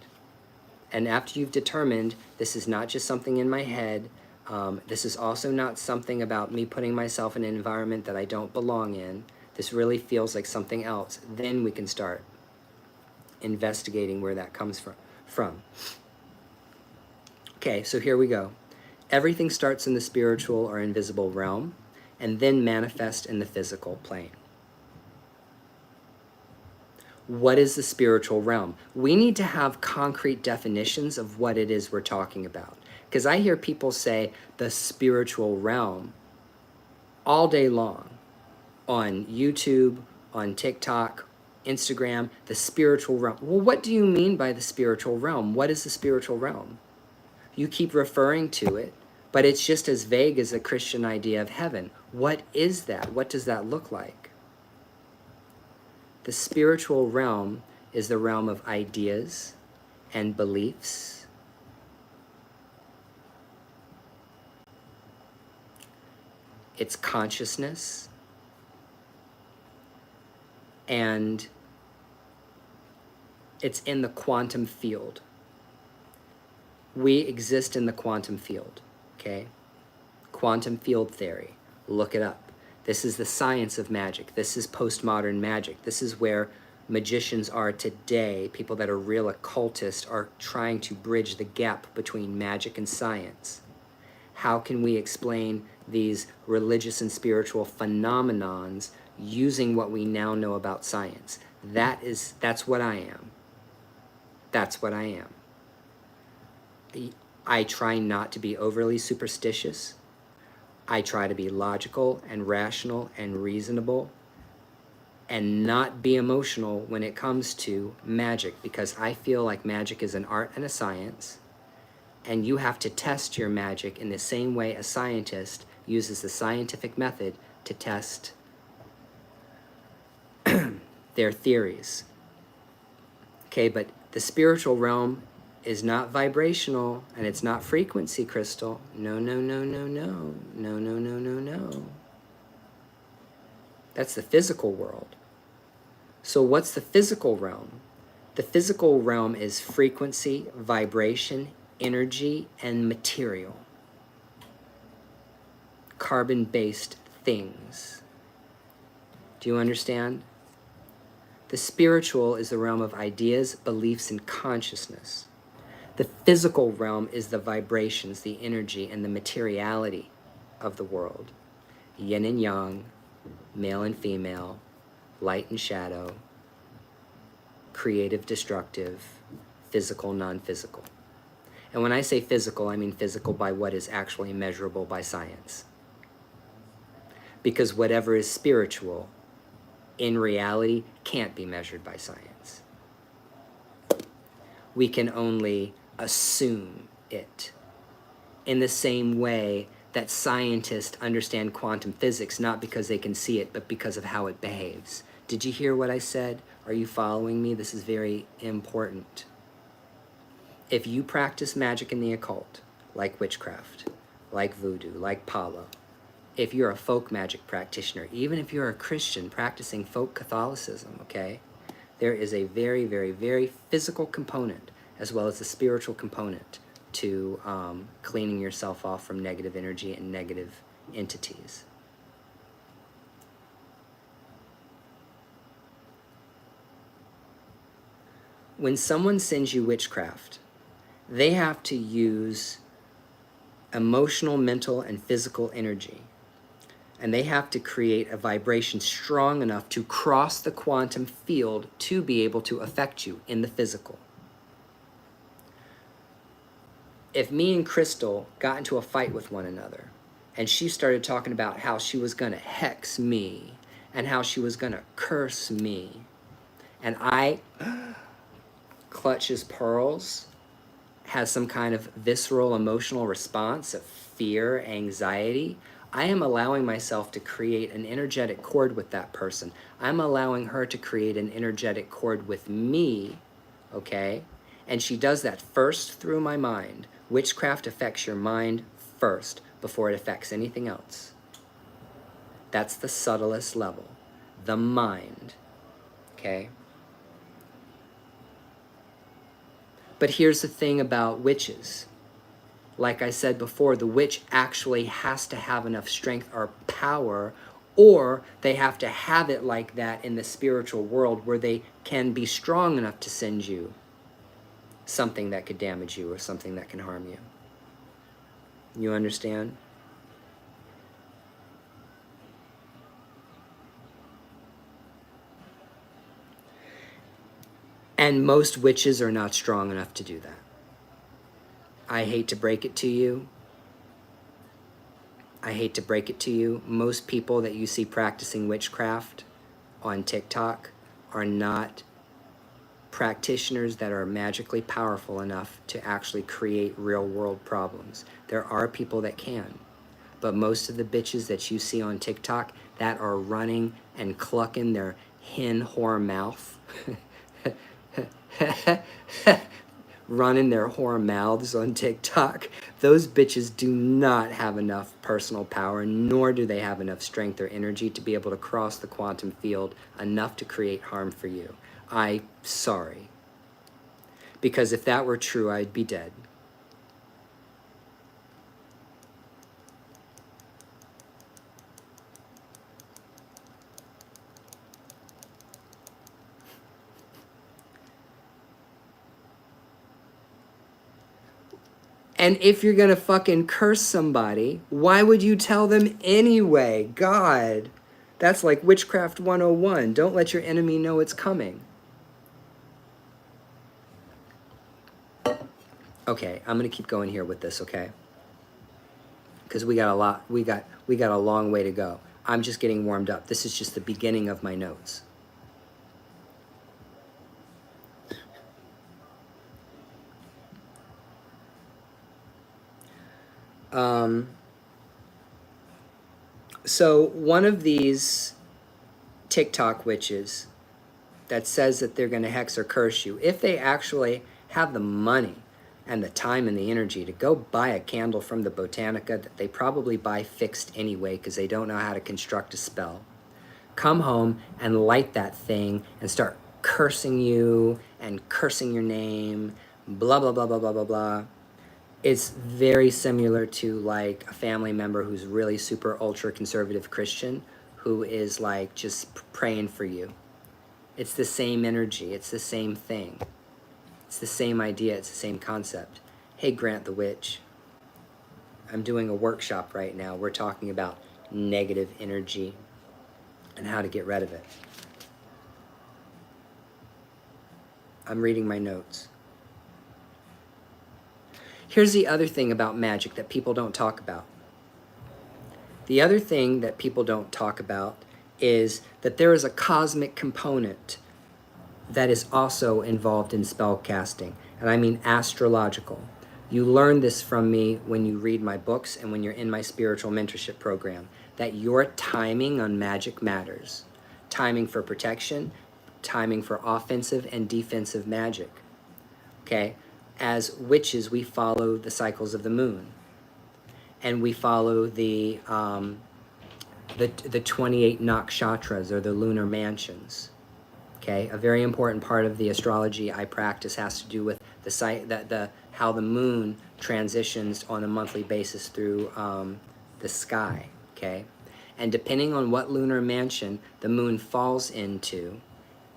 And after you've determined this is not just something in my head, this is also not something about me putting myself in an environment that I don't belong in, this really feels like something else, then we can start investigating where that comes from. Okay, so here we go. Everything starts in the spiritual or invisible realm and then manifests in the physical plane. What is the spiritual realm? We need to have concrete definitions of what it is we're talking about. Because I hear people say the spiritual realm all day long on YouTube, on TikTok, Instagram, the spiritual realm. Well, what do you mean by the spiritual realm? What is the spiritual realm? You keep referring to it, but it's just as vague as a Christian idea of heaven. What is that? What does that look like? The spiritual realm is the realm of ideas and beliefs. It's consciousness. And it's in the quantum field. We exist in the quantum field, okay? Quantum field theory, look it up. This is the science of magic. This is postmodern magic. This is where magicians are today. People that are real occultists are trying to bridge the gap between magic and science. How can we explain these religious and spiritual phenomenons using what we now know about science? That's what I am. That's what I am. I try not to be overly superstitious. I try to be logical and rational and reasonable and not be emotional when it comes to magic, because I feel like magic is an art and a science, and you have to test your magic in the same way a scientist uses the scientific method to test their theories. Okay, but the spiritual realm is not vibrational, and it's not frequency, Crystal. No, no, no, no, no. No, no, no, no, no. That's the physical world. So what's the physical realm? The physical realm is frequency, vibration, energy, and material. Carbon-based things. Do you understand? The spiritual is the realm of ideas, beliefs, and consciousness. The physical realm is the vibrations, the energy, and the materiality of the world. Yin and yang, male and female, light and shadow, creative, destructive, physical, non-physical. And when I say physical, I mean physical by what is actually measurable by science. Because whatever is spiritual, in reality, can't be measured by science. We can only assume it. In the same way that scientists understand quantum physics, not because they can see it, but because of how it behaves. Did you hear what I said? Are you following me? This is very important. If you practice magic in the occult, like witchcraft, like voodoo, like palo, if you're a folk magic practitioner, even if you're a Christian practicing folk Catholicism, okay, there is a very, very, very physical component as well as a spiritual component to cleaning yourself off from negative energy and negative entities. When someone sends you witchcraft, they have to use emotional, mental, and physical energy. And they have to create a vibration strong enough to cross the quantum field to be able to affect you in the physical. If me and Crystal got into a fight with one another, and she started talking about how she was going to hex me, and how she was going to curse me, and I clutches pearls, has some kind of visceral emotional response of fear, anxiety, I am allowing myself to create an energetic cord with that person. I'm allowing her to create an energetic cord with me, okay? And she does that first through my mind. Witchcraft affects your mind first before it affects anything else. That's the subtlest level, the mind, okay? But here's the thing about witches. Like I said before, the witch actually has to have enough strength or power, or they have to have it like that in the spiritual world where they can be strong enough to send you something that could damage you or something that can harm you. You understand? And most witches are not strong enough to do that. I hate to break it to you. I hate to break it to you. Most people that you see practicing witchcraft on TikTok are not practitioners that are magically powerful enough to actually create real world problems. There are people that can, but most of the bitches that you see on TikTok that are running and clucking their hen whore mouth, running their whore mouths on TikTok, those bitches do not have enough personal power, nor do they have enough strength or energy to be able to cross the quantum field enough to create harm for you. I'm sorry. Because if that were true, I'd be dead. And if you're gonna fucking curse somebody, why would you tell them anyway? God, that's like Witchcraft 101. Don't let your enemy know it's coming. Okay, I'm gonna keep going here with this, okay? Because we got a long way to go. I'm just getting warmed up. This is just the beginning of my notes. So one of these TikTok witches that says that they're going to hex or curse you, if they actually have the money and the time and the energy to go buy a candle from the Botanica that they probably buy fixed anyway because they don't know how to construct a spell, come home and light that thing and start cursing you and cursing your name, blah, blah, blah, blah, blah, blah, blah. It's very similar to like a family member who's really super ultra conservative Christian who is like just praying for you. It's the same energy. It's the same thing. It's the same idea. It's the same concept. Hey, Grant the Witch. I'm doing a workshop right now. We're talking about negative energy and how to get rid of it. I'm reading my notes. Here's the other thing about magic that people don't talk about. The other thing that people don't talk about is that there is a cosmic component that is also involved in spell casting, and I mean astrological. You learn this from me when you read my books and when you're in my spiritual mentorship program, that your timing on magic matters. Timing for protection, timing for offensive and defensive magic, okay? As witches, we follow the cycles of the moon, and we follow the 28 nakshatras, or the lunar mansions. Okay, a very important part of the astrology I practice has to do with how the moon transitions on a monthly basis through the sky. Okay, and depending on what lunar mansion the moon falls into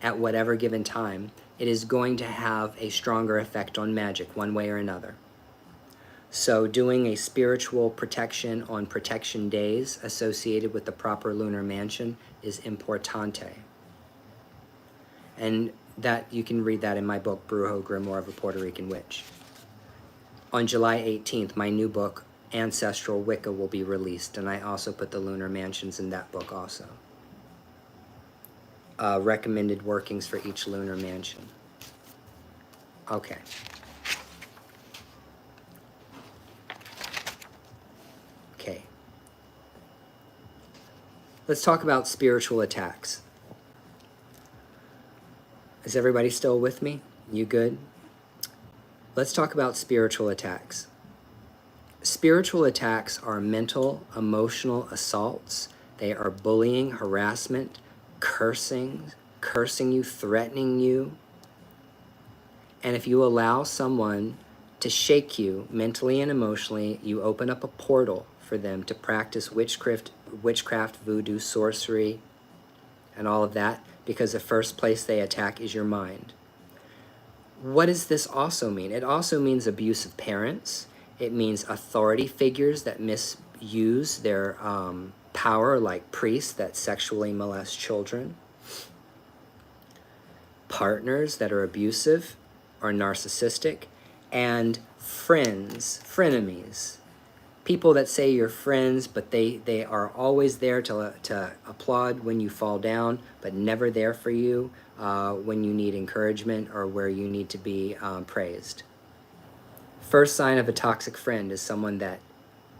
at whatever given time, it is going to have a stronger effect on magic one way or another. So doing a spiritual protection on protection days associated with the proper lunar mansion is importante. And that you can read that in my book, Brujo Grimoire of a Puerto Rican Witch. On July 18th, my new book, Ancestral Wicca, will be released, and I also put the lunar mansions in that book also. Recommended workings for each lunar mansion. Okay. Okay. Let's talk about spiritual attacks. Is everybody still with me? You good? Let's talk about spiritual attacks. Spiritual attacks are mental, emotional assaults. They are bullying, harassment, cursing you, threatening you. And if you allow someone to shake you mentally and emotionally, you open up a portal for them to practice witchcraft, voodoo, sorcery, and all of that, because the first place they attack is your mind. What does this also mean? It also means abuse of parents. It means authority figures that misuse their power, like priests that sexually molest children. Partners that are abusive or narcissistic. And friends, frenemies. People that say you're friends, but they are always there to applaud when you fall down, but never there for you when you need encouragement or where you need to be praised. First sign of a toxic friend is someone that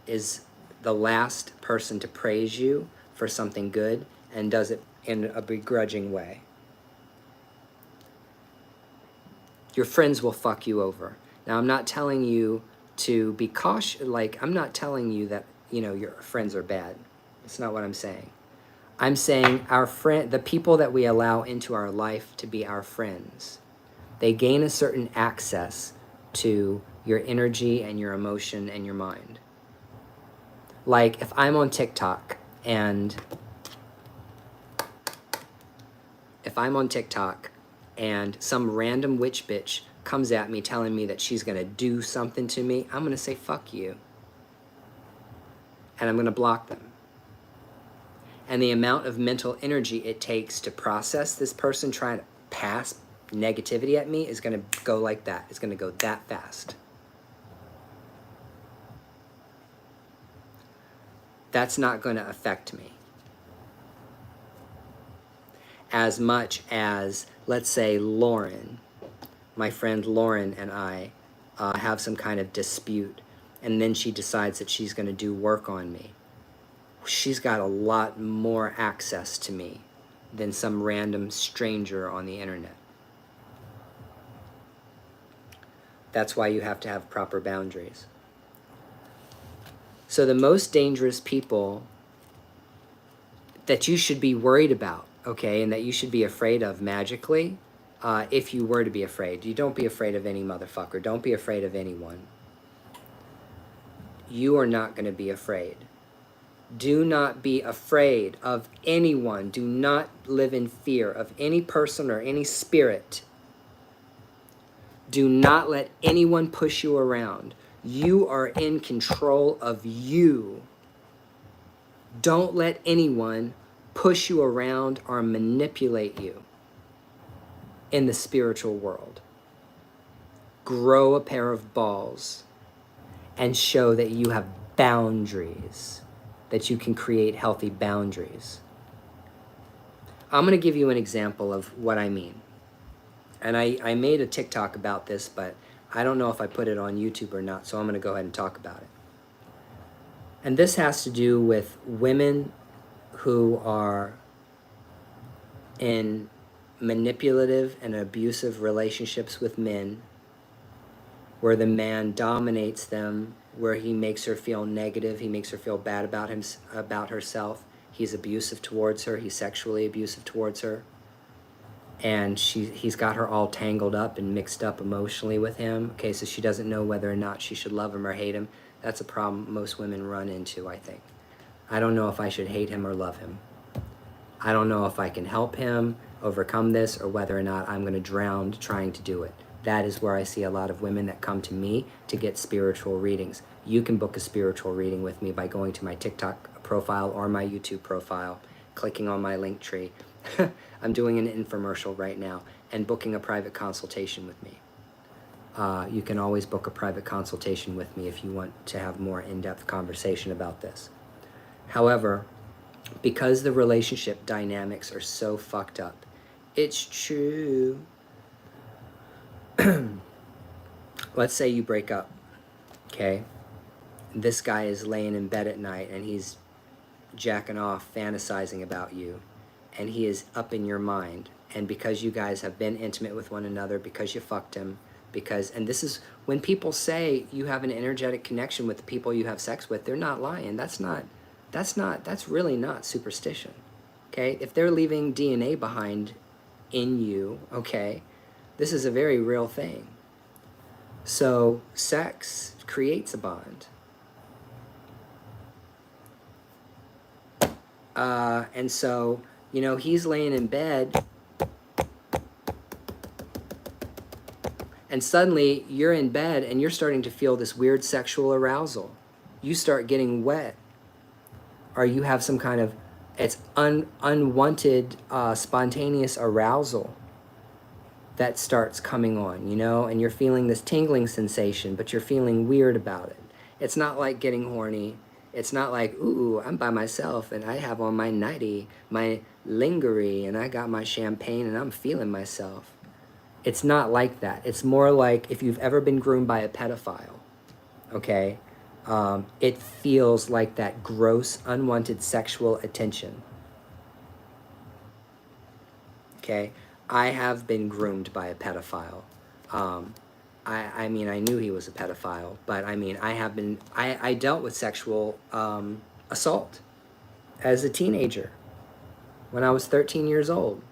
is the last person to praise you for something good and does it in a begrudging way. Your friends will fuck you over. Now, I'm not telling you to be cautious. Like, I'm not telling you that, you know, your friends are bad. That's not what I'm saying. I'm saying the people that we allow into our life to be our friends, they gain a certain access to your energy and your emotion and your mind. Like, if I'm on TikTok and some random witch bitch comes at me telling me that she's going to do something to me, I'm going to say, fuck you. And I'm going to block them. And the amount of mental energy it takes to process this person trying to pass negativity at me is going to go like that. It's going to go that fast. That's not going to affect me as much as, let's say, Lauren, my friend Lauren and I have some kind of dispute, and then she decides that she's going to do work on me. She's got a lot more access to me than some random stranger on the internet. That's why you have to have proper boundaries. So the most dangerous people that you should be worried about, okay, and that you should be afraid of magically, if you were to be afraid. You don't be afraid of any motherfucker. Don't be afraid of anyone. You are not going to be afraid. Do not be afraid of anyone. Do not live in fear of any person or any spirit. Do not let anyone push you around. You are in control of you. Don't let anyone push you around or manipulate you in the spiritual world. Grow a pair of balls and show that you have boundaries, that you can create healthy boundaries. I'm going to give you an example of what I mean. And I made a TikTok about this, but I don't know if I put it on YouTube or not, so I'm going to go ahead and talk about it. And this has to do with women who are in manipulative and abusive relationships with men, where the man dominates them, where he makes her feel negative, he makes her feel bad about herself. He's abusive towards her, he's sexually abusive towards her. And he's got her all tangled up and mixed up emotionally with him. Okay, so she doesn't know whether or not she should love him or hate him. That's a problem most women run into, I think. I don't know if I should hate him or love him. I don't know if I can help him overcome this or whether or not I'm going to drown trying to do it. That is where I see a lot of women that come to me to get spiritual readings. You can book a spiritual reading with me by going to my TikTok profile or my YouTube profile, clicking on my link tree. I'm doing an infomercial right now, and booking a private consultation with me. You can always book a private consultation with me if you want to have more in-depth conversation about this. However, because the relationship dynamics are so fucked up, it's true. Let's say you break up, okay? This guy is laying in bed at night and he's jacking off, fantasizing about you, and he is up in your mind. And because you guys have been intimate with one another, because you fucked him, and this is when people say you have an energetic connection with the people you have sex with, they're not lying. That's really not superstition, okay? If they're leaving DNA behind in you, okay, this is a very real thing. So sex creates a bond. And so, you know, he's laying in bed And suddenly you're in bed and you're starting to feel this weird sexual arousal. You start getting wet, or you have some kind of, it's unwanted spontaneous arousal that starts coming on, you know, and you're feeling this tingling sensation, but you're feeling weird about it. It's not like getting horny. It's not like, ooh, I'm by myself and I have on my nightie, my lingerie, and I got my champagne and I'm feeling myself. It's not like that. It's more like if you've ever been groomed by a pedophile, okay? It feels like that gross, unwanted sexual attention. Okay? I have been groomed by a pedophile. I mean, I knew he was a pedophile, but I mean, I dealt with sexual assault as a teenager when I was 13 years old.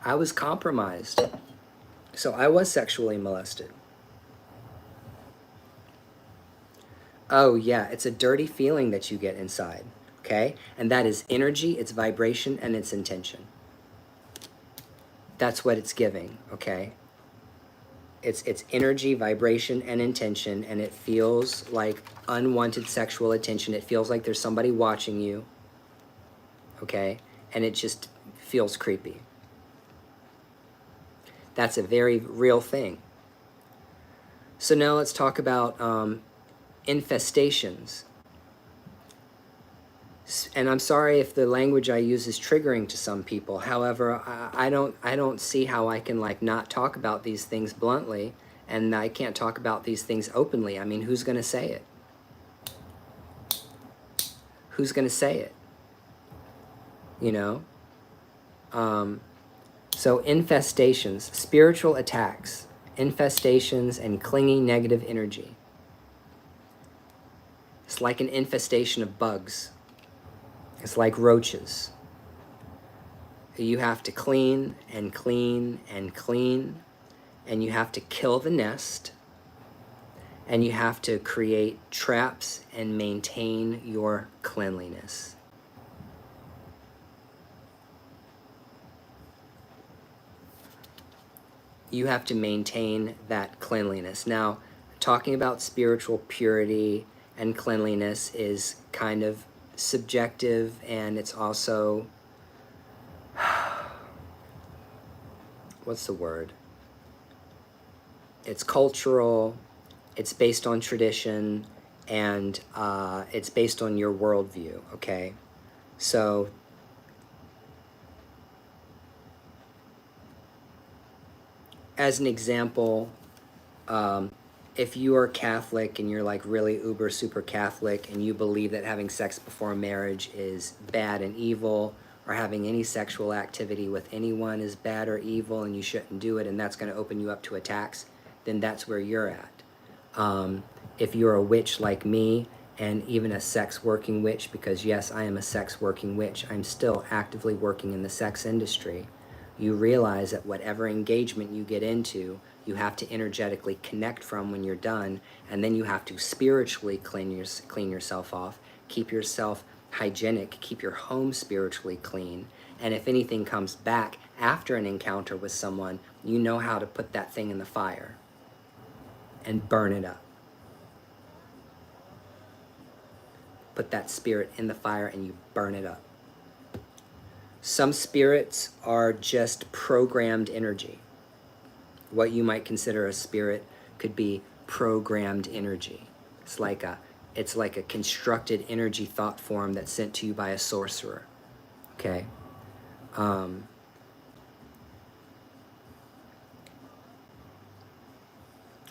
I was compromised. So I was sexually molested. Oh yeah, it's a dirty feeling that you get inside, okay? And that is energy, it's vibration, and it's intention. That's what it's giving, okay? It's energy, vibration, and intention, and it feels like unwanted sexual attention. It feels like there's somebody watching you, okay? And it just feels creepy. That's a very real thing. So now let's talk about infestations. And I'm sorry if the language I use is triggering to some people. However, I don't see how I can like not talk about these things bluntly, and I can't talk about these things openly. I mean, who's going to say it? Who's going to say it? You know? So infestations, spiritual attacks, infestations, and clingy negative energy. It's like an infestation of bugs. It's like roaches. You have to clean and clean and clean, and you have to kill the nest, and you have to create traps and maintain your cleanliness. You have to maintain that cleanliness. Now, talking about spiritual purity and cleanliness is kind of subjective, and it's also, what's the word? It's cultural, it's based on tradition, and it's based on your worldview, okay? So, as an example, if you are Catholic and you're like really uber super Catholic and you believe that having sex before marriage is bad and evil, or having any sexual activity with anyone is bad or evil and you shouldn't do it, and that's going to open you up to attacks, then that's where you're at. If you're a witch like me, and even a sex working witch, because yes, I am a sex working witch, I'm still actively working in the sex industry, you realize that whatever engagement you get into, you have to energetically connect from when you're done, and then you have to spiritually clean yourself off, keep yourself hygienic, keep your home spiritually clean, and if anything comes back after an encounter with someone, you know how to put that thing in the fire and burn it up. Put that spirit in the fire and you burn it up. Some spirits are just programmed energy. What you might consider a spirit could be programmed energy. It's like a constructed energy thought form that's sent to you by a sorcerer. Okay?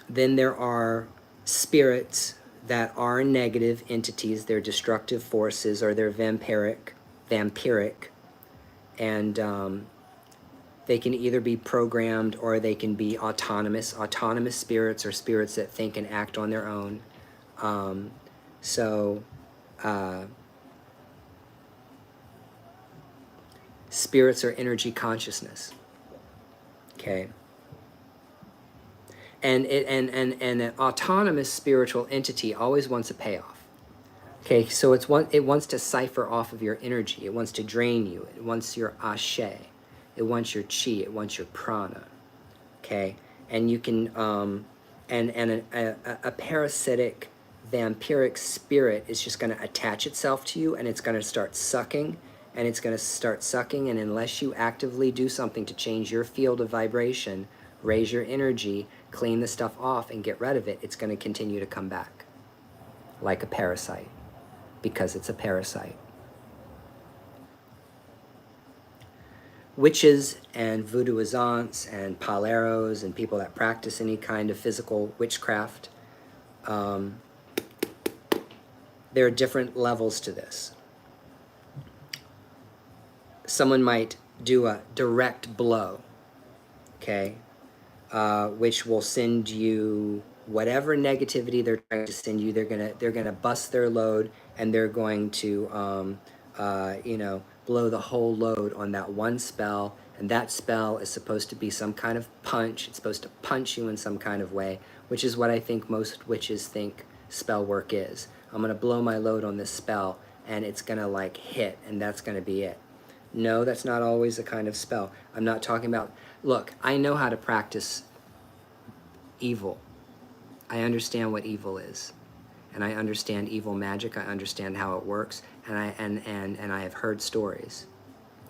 Then there are spirits that are negative entities. They're destructive forces, or they're vampiric, and they can either be programmed or they can be autonomous. Autonomous spirits are spirits that think and act on their own. Spirits are energy consciousness. Okay. And an autonomous spiritual entity always wants a payoff. Okay, so it wants to cipher off of your energy. It wants to drain you. It wants your ashe. It wants your chi. It wants your prana. Okay, and you can a parasitic vampiric spirit is just going to attach itself to you, and it's going to start sucking, and it's going to start sucking, and unless you actively do something to change your field of vibration, raise your energy, clean the stuff off, and get rid of it, it's going to continue to come back like a parasite, because it's a parasite. Witches and voodooizants and paleros and people that practice any kind of physical witchcraft, there are different levels to this. Someone might do a direct blow, okay, which will send you whatever negativity they're trying to send you. They're gonna bust their load, and they're going to blow the whole load on that one spell. And that spell is supposed to be some kind of punch. It's supposed to punch you in some kind of way, which is what I think most witches think spell work is. I'm gonna blow my load on this spell, and it's gonna like hit, and that's gonna be it. No, that's not always a kind of spell. I'm not talking about, look, I know how to practice evil. I understand what evil is. And I understand evil magic. I understand how it works. And I have heard stories.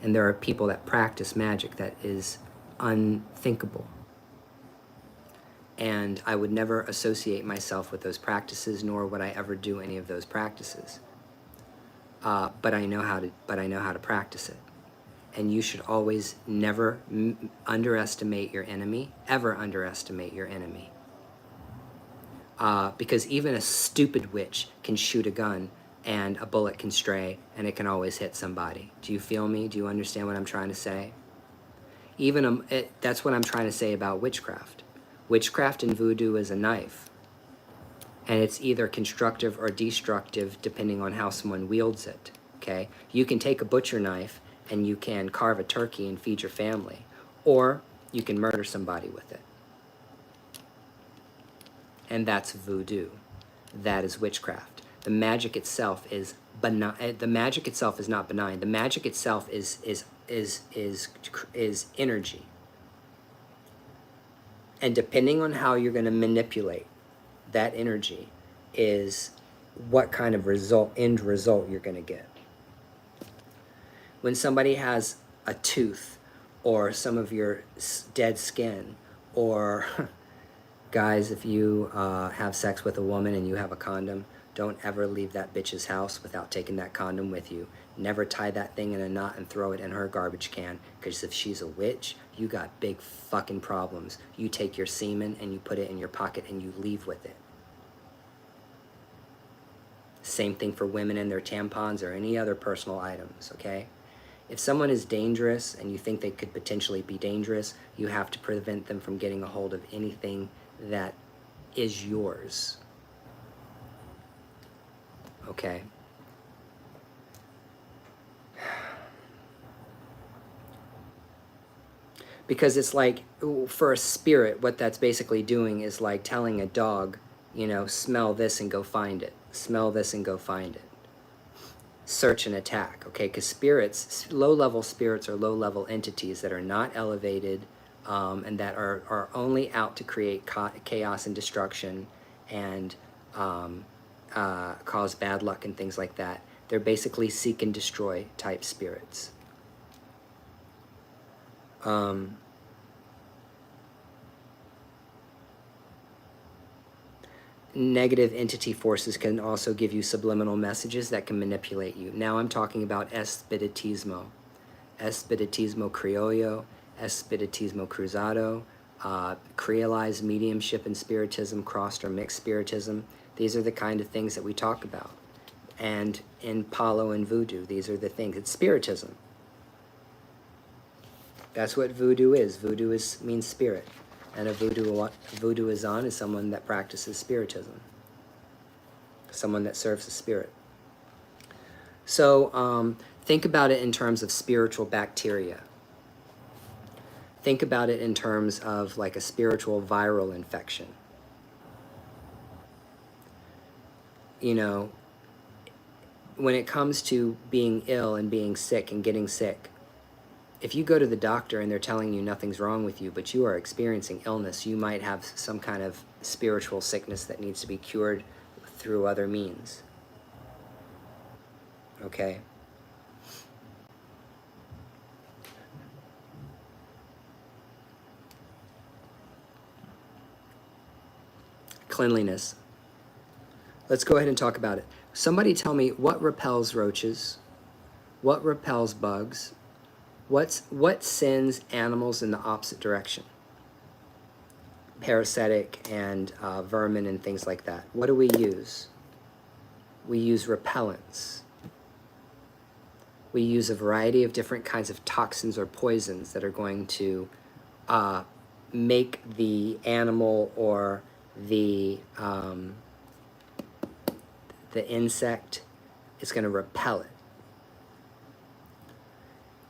And there are people that practice magic that is unthinkable. And I would never associate myself with those practices, nor would I ever do any of those practices. But I know how to practice it. And you should always never underestimate your enemy, ever underestimate your enemy. Because even a stupid witch can shoot a gun and a bullet can stray and it can always hit somebody. Do you feel me? Do you understand what I'm trying to say? That's what I'm trying to say about witchcraft. Witchcraft and voodoo is a knife. And it's either constructive or destructive depending on how someone wields it, okay? You can take a butcher knife and you can carve a turkey and feed your family, or you can murder somebody with it. And that's voodoo. That is witchcraft. The magic itself is benign. The magic itself is not benign. The magic itself is energy. And depending on how you're going to manipulate that energy is what kind of end result you're going to get. When somebody has a tooth or some of your dead skin, or guys, if you have sex with a woman and you have a condom, don't ever leave that bitch's house without taking that condom with you. Never tie that thing in a knot and throw it in her garbage can, because if she's a witch, you got big fucking problems. You take your semen and you put it in your pocket and you leave with it. Same thing for women and their tampons or any other personal items, okay? If someone is dangerous and you think they could potentially be dangerous, you have to prevent them from getting a hold of anything that is yours. Okay? Because it's like, for a spirit, what that's basically doing is like telling a dog, smell this and go find it. Smell this and go find it. Search and attack, okay? Because spirits, low-level spirits are low-level entities that are not elevated, and that are only out to create chaos and destruction and cause bad luck and things like that. They're basically seek and destroy type spirits. Negative entity forces can also give you subliminal messages that can manipulate you. Now I'm talking about espiritismo criollo, espiritismo cruzado, creolized mediumship and spiritism, crossed or mixed spiritism. These are the kind of things that we talk about. And in Palo and voodoo, these are the things. It's spiritism. That's what voodoo is. Voodoo means spirit. And a voodooizant is someone that practices spiritism. Someone that serves a spirit. So think about it in terms of spiritual bacteria. Think about it in terms of like a spiritual viral infection. When it comes to being ill and being sick and getting sick, if you go to the doctor and they're telling you nothing's wrong with you, but you are experiencing illness, you might have some kind of spiritual sickness that needs to be cured through other means. Okay? Cleanliness. Let's go ahead and talk about it. Somebody tell me what repels roaches, what repels bugs, what sends animals in the opposite direction? Parasitic and vermin and things like that. What do we use? We use repellents. We use a variety of different kinds of toxins or poisons that are going to make the animal or the insect is going to repel it.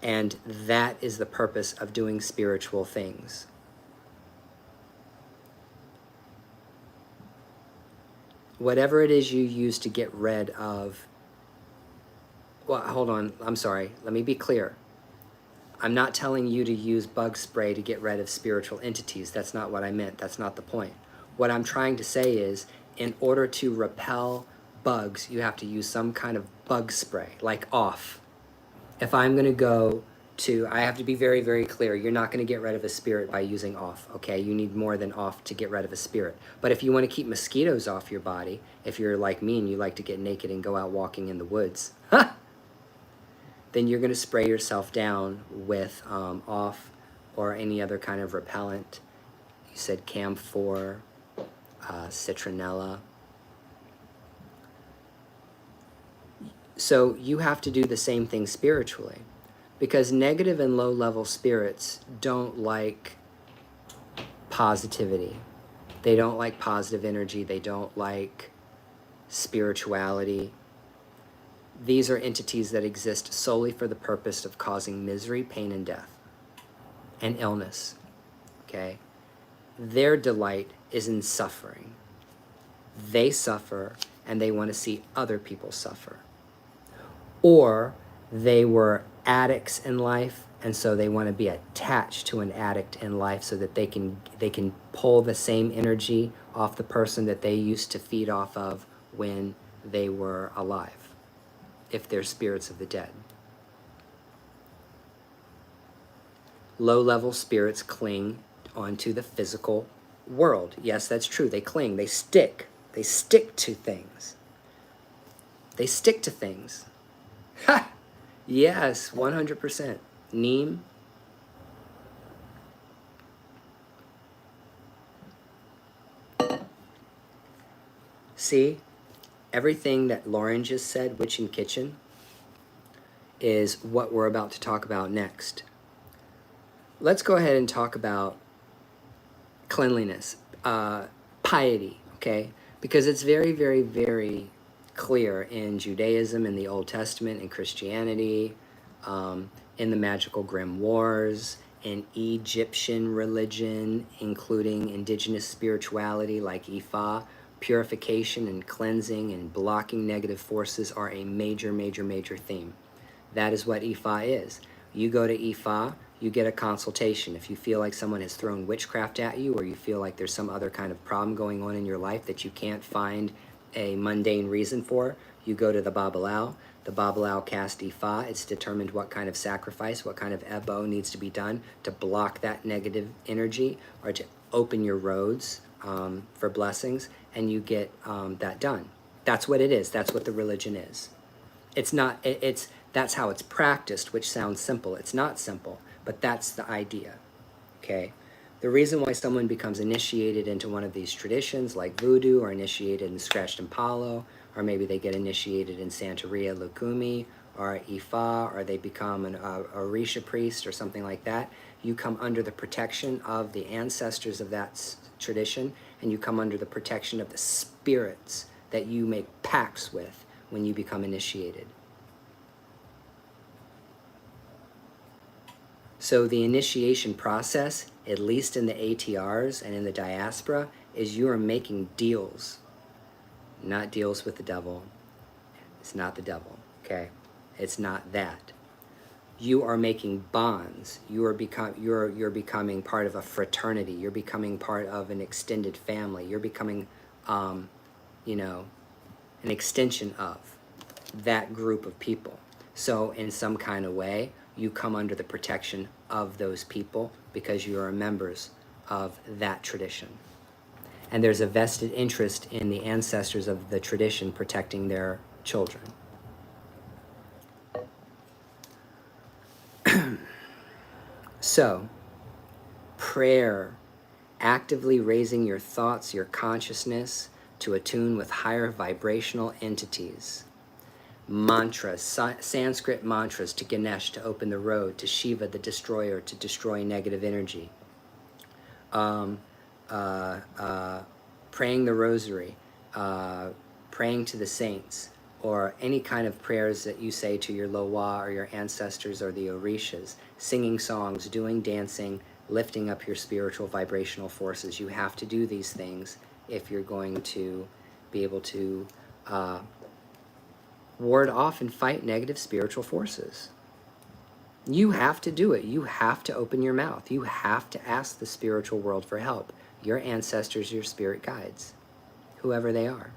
And that is the purpose of doing spiritual things. Whatever it is you use to get rid of, well, hold on, I'm sorry, let me be clear. I'm not telling you to use bug spray to get rid of spiritual entities. That's not what I meant. That's not the point. What I'm trying to say is, in order to repel bugs, you have to use some kind of bug spray, like off. If I'm going to go to, I have to be very, very clear. You're not going to get rid of a spirit by using off, okay? You need more than off to get rid of a spirit. But if you want to keep mosquitoes off your body, if you're like me and you like to get naked and go out walking in the woods, then you're going to spray yourself down with off or any other kind of repellent. You said camphor, citronella. So you have to do the same thing spiritually, because negative and low-level spirits don't like positivity. They don't like positive energy. They don't like spirituality. These are entities that exist solely for the purpose of causing misery, pain, and death, and illness, okay? Their delight is in suffering. They suffer, and they want to see other people suffer. Or they were addicts in life, and so they want to be attached to an addict in life so that they can pull the same energy off the person that they used to feed off of when they were alive, if they're spirits of the dead. Low-level spirits cling onto the physical world. Yes, that's true. They cling. They stick. They stick to things. They stick to things. Ha! Yes, 100%. Neem. See, everything that Lauren just said, Witch in Kitchen, is what we're about to talk about next. Let's go ahead and talk about cleanliness, piety, okay? Because it's very, very, very clear in Judaism, in the Old Testament, in Christianity, in the magical grimoires, in Egyptian religion, including indigenous spirituality like Ifa. Purification and cleansing and blocking negative forces are a major, major, major theme. That is what Ifa is. You go to Ifa, you get a consultation. If you feel like someone has thrown witchcraft at you, or you feel like there's some other kind of problem going on in your life that you can't find a mundane reason for, you go to the Babalao. The Babalao cast Ifa. It's determined what kind of sacrifice, what kind of ebo needs to be done to block that negative energy or to open your roads for blessings, and you get that done. That's what it is. That's what the religion is. It's not, that's how it's practiced, which sounds simple. It's not simple, but that's the idea, okay? The reason why someone becomes initiated into one of these traditions, like voodoo, or initiated in Scratched and Palo, or maybe they get initiated in Santeria Lukumi, or Ifa, or they become an Orisha priest, or something like that, you come under the protection of the ancestors of that tradition, and you come under the protection of the spirits that you make pacts with when you become initiated. So the initiation process, at least in the ATRs and in the diaspora, is you are making deals, not with the devil. It's not the devil, okay? It's not that. you are making bonds. You're becoming part of a fraternity. You're becoming part of an extended family. You're becoming, you know, an extension of that group of people. So in some kind of way, you come under the protection of those people because you are members of that tradition. And there's a vested interest in the ancestors of the tradition protecting their children. So, prayer, actively raising your thoughts, your consciousness to attune with higher vibrational entities. Mantras, Sanskrit mantras to Ganesh to open the road, to Shiva the destroyer to destroy negative energy. Praying the rosary, praying to the saints, or any kind of prayers that you say to your Loa or your ancestors or the Orishas, singing songs, doing dancing, lifting up your spiritual vibrational forces. You have to do these things if you're going to be able to ward off and fight negative spiritual forces. You have to do it. You have to open your mouth. You have to ask the spiritual world for help. Your ancestors, your spirit guides, whoever they are.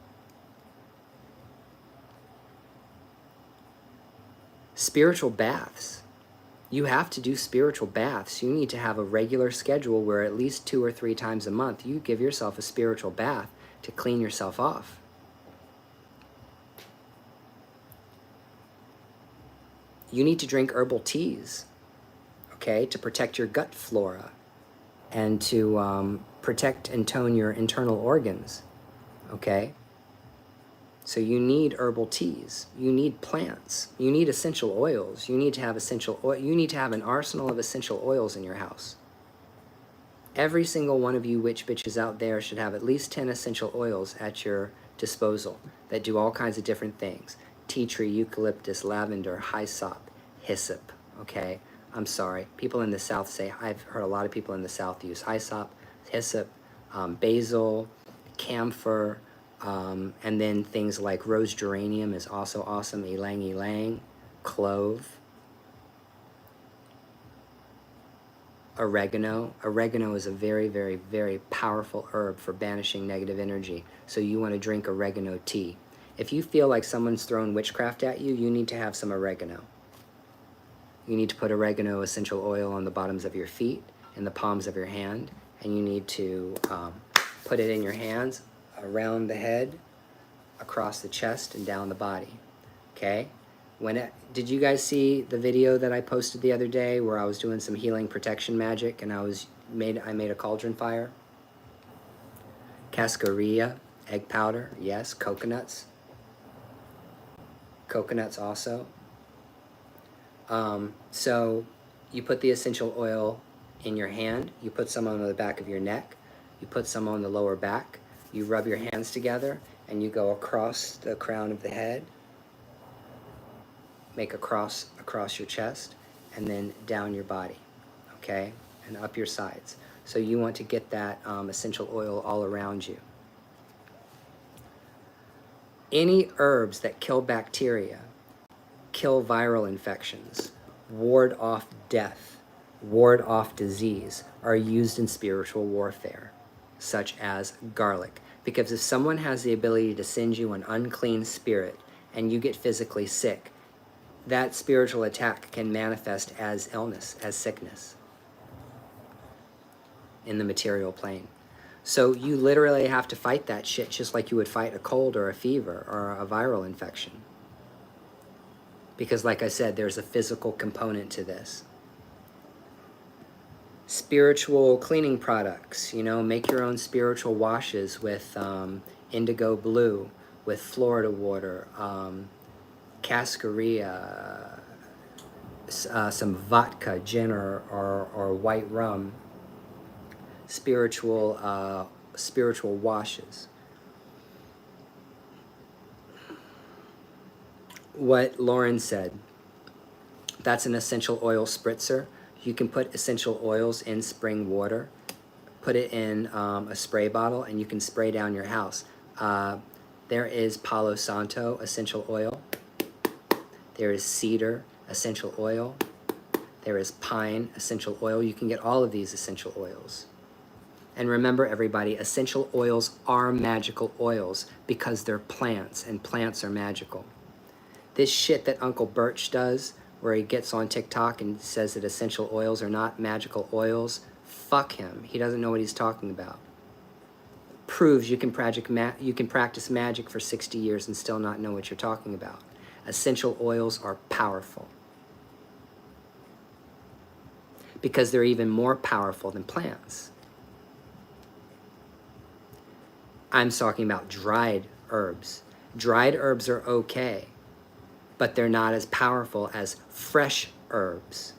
Spiritual baths. You have to do spiritual baths. You need to have a regular schedule where at least 2 or 3 times a month you give yourself a spiritual bath to clean yourself off. You need to drink herbal teas, okay, to protect your gut flora and to protect and tone your internal organs, okay? So you need herbal teas, you need plants, you need essential oils, you need to have essential oil, you need to have an arsenal of essential oils in your house. Every single one of you witch bitches out there should have at least 10 essential oils at your disposal that do all kinds of different things. Tea tree, eucalyptus, lavender, hyssop, hyssop, okay? I'm sorry. People in the South say, I've heard a lot of people in the South use hyssop, hyssop, basil, camphor, and then things like rose geranium is also awesome, ylang ylang, clove, oregano. Oregano is a very, very, very powerful herb for banishing negative energy. So you want to drink oregano tea. If you feel like someone's throwing witchcraft at you, you need to have some oregano. You need to put oregano essential oil on the bottoms of your feet and the palms of your hand, and you need to put it in your hands, around the head, across the chest, and down the body, okay? Did you guys see the video that I posted the other day where I was doing some healing protection magic and I made a cauldron fire? Cascarilla, egg powder, yes, coconuts. Coconuts also. So you put the essential oil in your hand, you put some on the back of your neck, you put some on the lower back, you rub your hands together, and you go across the crown of the head, make a cross across your chest, and then down your body, okay? And up your sides. So you want to get that essential oil all around you. Any herbs that kill bacteria, kill viral infections, ward off death, ward off disease, are used in spiritual warfare, such as garlic. Because if someone has the ability to send you an unclean spirit and you get physically sick, that spiritual attack can manifest as illness, as sickness in the material plane. So you literally have to fight that shit just like you would fight a cold or a fever or a viral infection. Because like I said, there's a physical component to this. Spiritual cleaning products, you know, make your own spiritual washes with indigo blue, with Florida water, cascarilla, some vodka, gin, or white rum. Spiritual washes. What Lauren said, that's an essential oil spritzer. You can put essential oils in spring water, put it in a spray bottle, and you can spray down your house. There is Palo Santo essential oil. There is cedar essential oil. There is pine essential oil. You can get all of these essential oils. And remember, everybody, essential oils are magical oils because they're plants, and plants are magical. This shit that Uncle Birch does, where he gets on TikTok and says that essential oils are not magical oils, fuck him. He doesn't know what he's talking about. Proves you can practice magic for 60 years and still not know what you're talking about. Essential oils are powerful because they're even more powerful than plants. I'm talking about dried herbs. Dried herbs are okay, but they're not as powerful as fresh herbs.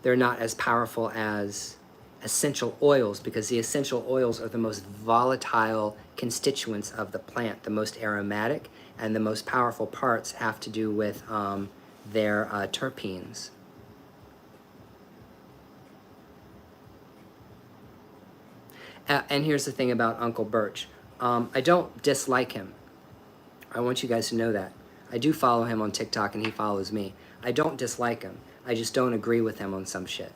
They're not as powerful as essential oils because the essential oils are the most volatile constituents of the plant, the most aromatic, and the most powerful parts have to do with their terpenes. And here's the thing about Uncle Birch. I don't dislike him. I want you guys to know that. I do follow him on TikTok and he follows me. I don't dislike him. I just don't agree with him on some shit.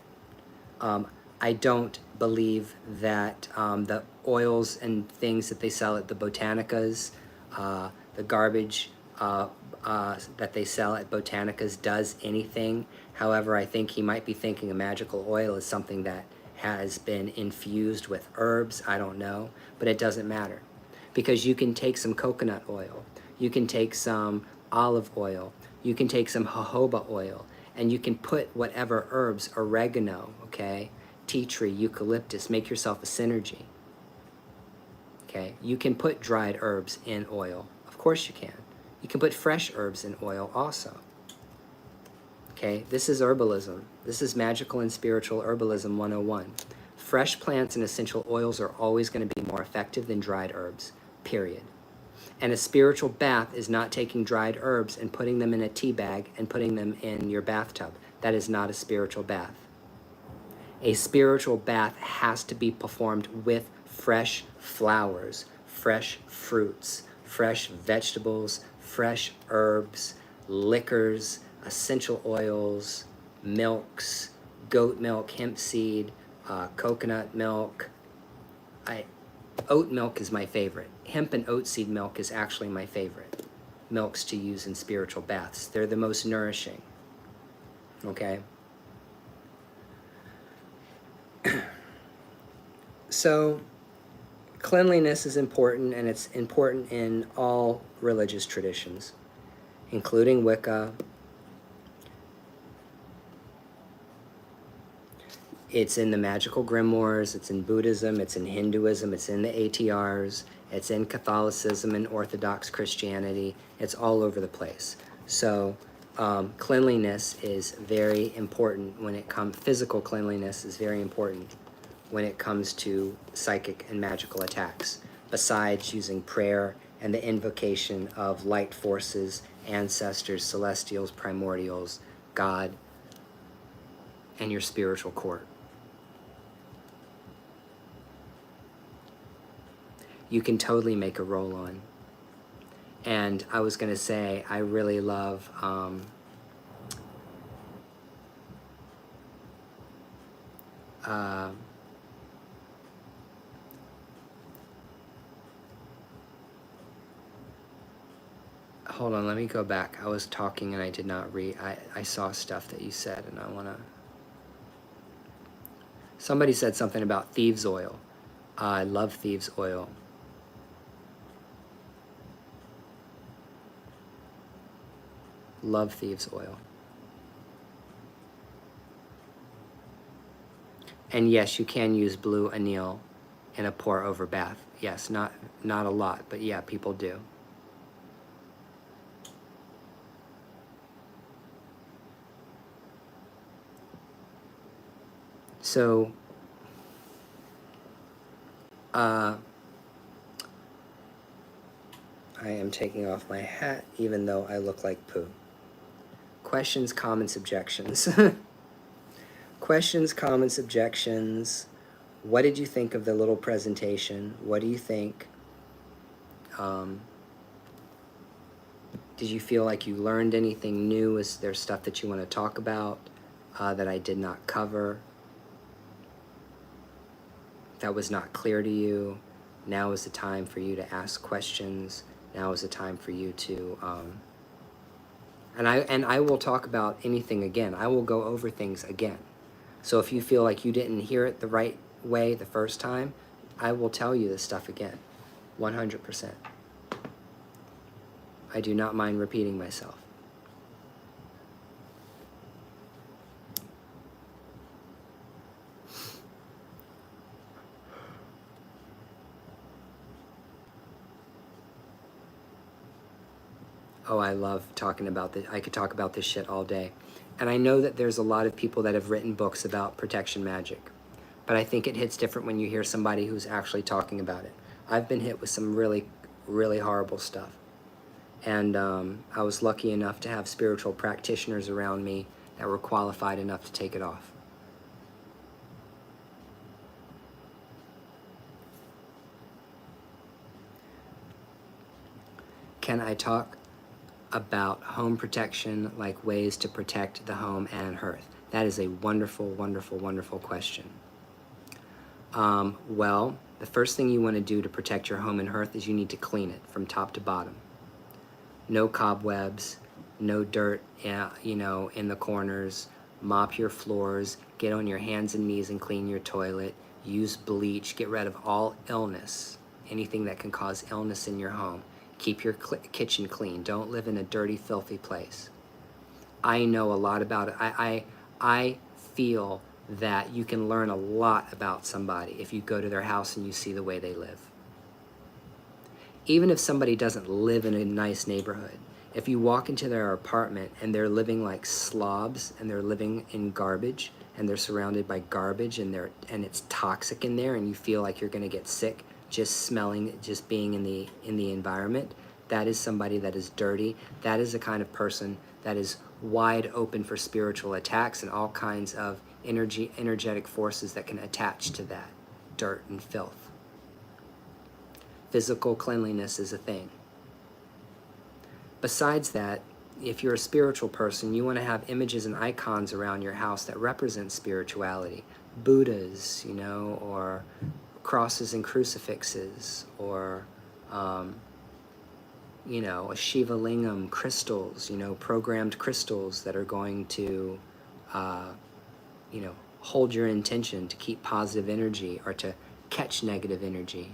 I don't believe that the oils and things that they sell at the Botanicas, the garbage that they sell at Botanicas does anything. However, I think he might be thinking a magical oil is something that has been infused with herbs. I don't know, but it doesn't matter. Because you can take some coconut oil, you can take some olive oil, you can take some jojoba oil, and you can put whatever herbs, oregano, okay, tea tree, eucalyptus, make yourself a synergy. Okay, you can put dried herbs in oil. Of course you can. You can put fresh herbs in oil also. Okay, this is herbalism. This is magical and spiritual herbalism 101. Fresh plants and essential oils are always going to be more effective than dried herbs, period. And a spiritual bath is not taking dried herbs and putting them in a tea bag and putting them in your bathtub. That is not a spiritual bath. A spiritual bath has to be performed with fresh flowers, fresh fruits, fresh vegetables, fresh herbs, liquors, essential oils, milks, goat milk, hemp seed, coconut milk. Oat milk is my favorite. Hemp and oat seed milk is actually my favorite milks to use in spiritual baths. They're the most nourishing. Okay? So, cleanliness is important, and it's important in all religious traditions, including Wicca. It's in the magical grimoires, it's in Buddhism, it's in Hinduism, it's in the ATRs, it's in Catholicism and Orthodox Christianity. It's all over the place. So cleanliness is very important when it comes, physical cleanliness is very important when it comes to psychic and magical attacks, besides using prayer and the invocation of light forces, ancestors, celestials, primordials, God, and your spiritual court. You can totally make a roll-on. And I was going to say, I really love hold on, let me go back. I was talking and I did not read. I saw stuff that you said and I want to... Somebody said something about thieves' oil. I love thieves' oil. Love thieves' oil. And yes, you can use blue anil in a pour-over bath. Yes, not a lot, but yeah, people do. So, I am taking off my hat even though I look like poo. Questions, comments, objections. Questions, comments, objections. What did you think of the little presentation? What do you think? Did you feel like you learned anything new? Is there stuff that you want to talk about? that I did not cover, that was not clear to you. Now is the time for you to ask questions. Now is the time for you to, and I will talk about anything again. I will go over things again. So if you feel like you didn't hear it the right way the first time, I will tell you this stuff again, 100%. I do not mind repeating myself. Oh, I love talking about this. I could talk about this shit all day. And I know that there's a lot of people that have written books about protection magic, but I think it hits different when you hear somebody who's actually talking about it. I've been hit with some really, really horrible stuff. And I was lucky enough to have spiritual practitioners around me that were qualified enough to take it off. Can I talk about home protection, like ways to protect the home and hearth? That is a wonderful, wonderful, wonderful question. Well, the first thing you want to do to protect your home and hearth is you need to clean it from top to bottom. No cobwebs, no dirt, you know, in the corners. Mop your floors, get on your hands and knees and clean your toilet. Use bleach, get rid of all illness, anything that can cause illness in your home. Keep your kitchen clean. Don't live in a dirty, filthy place. I know a lot about it. I feel that you can learn a lot about somebody if you go to their house and you see the way they live. Even if somebody doesn't live in a nice neighborhood, if you walk into their apartment and they're living like slobs and they're living in garbage and they're surrounded by garbage and it's toxic in there and you feel like you're going to get sick just smelling, just being in the environment, that is somebody that is dirty. That is the kind of person that is wide open for spiritual attacks and all kinds of energetic forces that can attach to that dirt and filth. Physical cleanliness is a thing. Besides that, if you're a spiritual person, you want to have images and icons around your house that represent spirituality. Buddhas, you know, or crosses and crucifixes, or, you know, a Shiva lingam, crystals, you know, programmed crystals that are going to, you know, hold your intention to keep positive energy or to catch negative energy.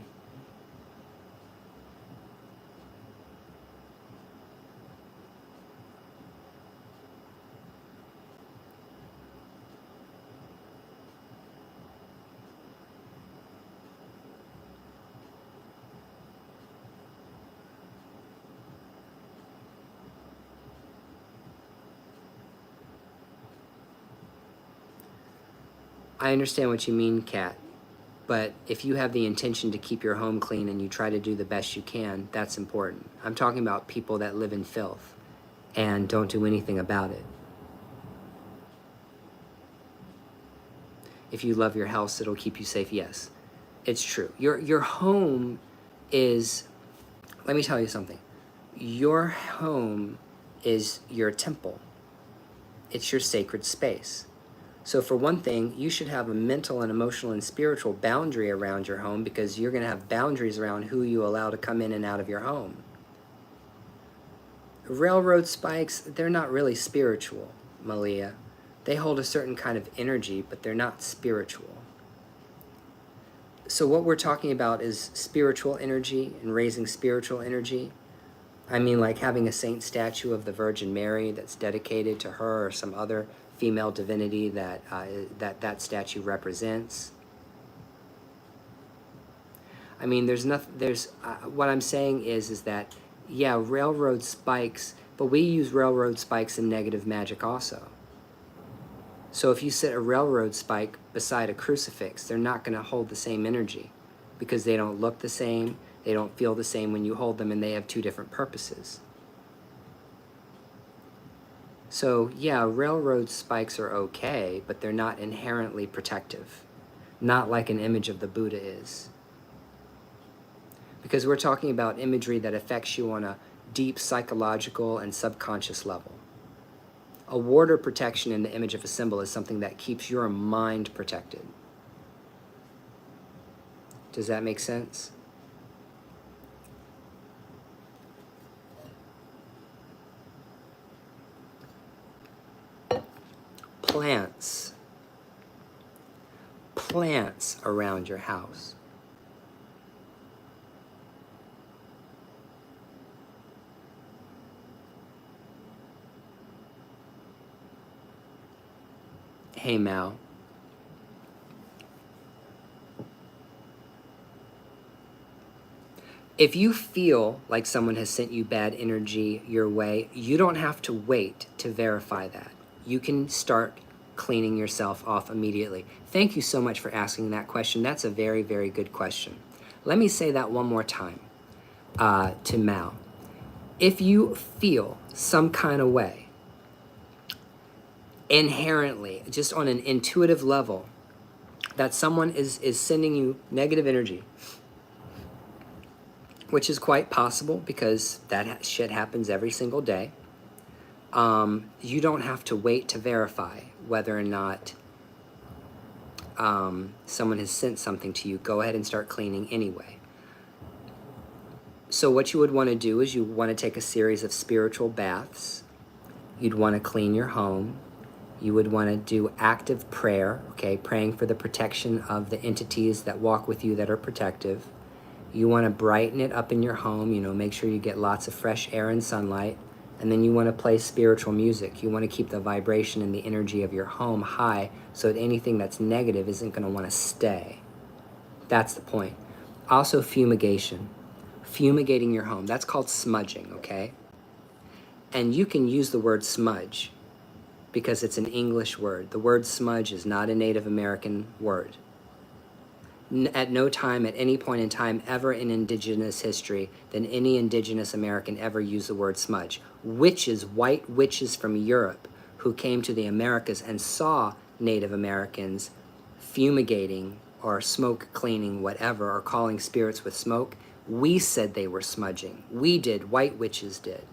I understand what you mean, Kat, but if you have the intention to keep your home clean and you try to do the best you can, that's important. I'm talking about people that live in filth and don't do anything about it. If you love your house, it'll keep you safe. Yes, it's true. Your home is, let me tell you something. Your home is your temple. It's your sacred space. So for one thing, you should have a mental and emotional and spiritual boundary around your home because you're going to have boundaries around who you allow to come in and out of your home. Railroad spikes, they're not really spiritual, Malia. They hold a certain kind of energy, but they're not spiritual. So what we're talking about is spiritual energy and raising spiritual energy. I mean, like having a saint statue of the Virgin Mary that's dedicated to her or some other female divinity that that statue represents. I mean, there's nothing. What I'm saying is that yeah, railroad spikes, but we use railroad spikes in negative magic also. So if you set a railroad spike beside a crucifix, they're not going to hold the same energy because they don't look the same, they don't feel the same when you hold them, and they have two different purposes. So yeah, railroad spikes are okay, but they're not inherently protective. Not like an image of the Buddha is. Because we're talking about imagery that affects you on a deep psychological and subconscious level. A ward or protection in the image of a symbol is something that keeps your mind protected. Does that make sense? Plants. Plants around your house. Hey, Mal. If you feel like someone has sent you bad energy your way, you don't have to wait to verify that. You can start cleaning yourself off immediately. Thank you so much for asking that question. That's a very, very good question. Let me say that one more time to Mal. If you feel some kind of way, inherently, just on an intuitive level, that someone is sending you negative energy, which is quite possible because that shit happens every single day, you don't have to wait to verify whether or not someone has sent something to you. Go ahead and start cleaning anyway. So what you would want to do is you want to take a series of spiritual baths. You'd want to clean your home. You would want to do active prayer, okay, praying for the protection of the entities that walk with you that are protective. You want to brighten it up in your home, you know, make sure you get lots of fresh air and sunlight. And then you want to play spiritual music. You want to keep the vibration and the energy of your home high so that anything that's negative isn't going to want to stay. That's the point. Also, fumigation. Fumigating your home. That's called smudging, okay? And you can use the word smudge because it's an English word. The word smudge is not a Native American word. At no time, at any point in time, ever in indigenous history, than any indigenous American ever used the word smudge. Witches, white witches from Europe, who came to the Americas and saw Native Americans fumigating or smoke cleaning, whatever, or calling spirits with smoke, we said they were smudging. We did, white witches did.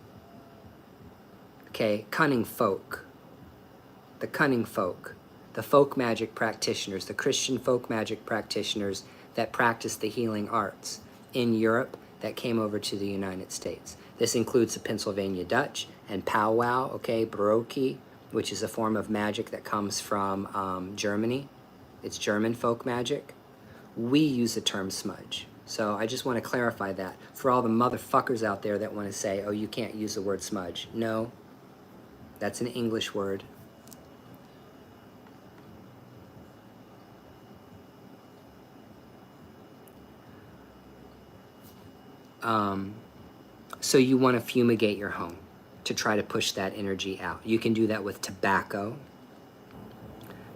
Okay, cunning folk. The cunning folk. The folk magic practitioners, the Christian folk magic practitioners that practice the healing arts in Europe that came over to the United States. This includes the Pennsylvania Dutch and powwow, okay, baroque, which is a form of magic that comes from Germany. It's German folk magic. We use the term smudge. So I just want to clarify that for all the motherfuckers out there that want to say, oh, you can't use the word smudge. No, that's an English word. So you want to fumigate your home to try to push that energy out. You can do that with tobacco.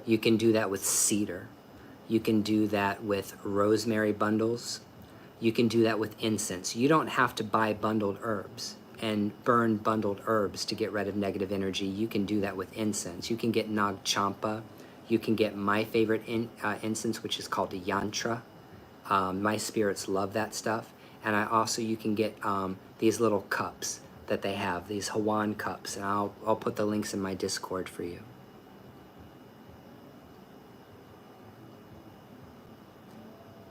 You can do that with cedar. You can do that with rosemary bundles. You can do that with incense. You don't have to buy bundled herbs and burn bundled herbs to get rid of negative energy. You can do that with incense. You can get Nag Champa. You can get my favorite incense, which is called a yantra. My spirits love that stuff. And you can get these little cups that they have, these Hawan cups, and I'll put the links in my Discord for you.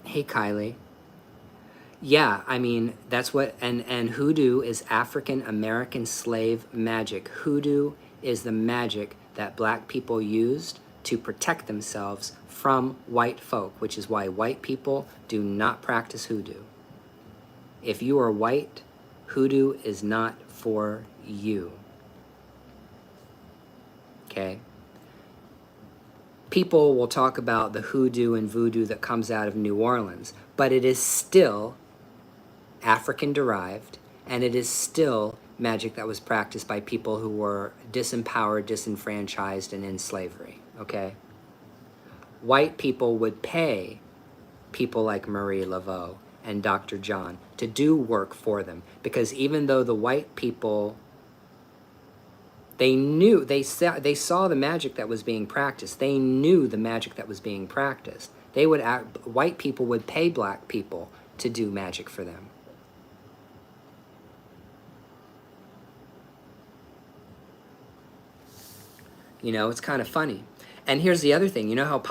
Hey, Kylie. Yeah, I mean, that's what, and hoodoo is African American slave magic. Hoodoo is the magic that black people used to protect themselves from white folk, which is why white people do not practice hoodoo. If you are white, hoodoo is not for you. Okay? People will talk about the hoodoo and voodoo that comes out of New Orleans, but it is still African derived, and it is still magic that was practiced by people who were disempowered, disenfranchised, and in slavery. Okay? White people would pay people like Marie Laveau and Dr. John to do work for them, because even though the white people, they saw the magic that was being practiced. They knew the magic that was being practiced. White people would pay black people to do magic for them. You know, it's kind of funny. And here's the other thing. You know how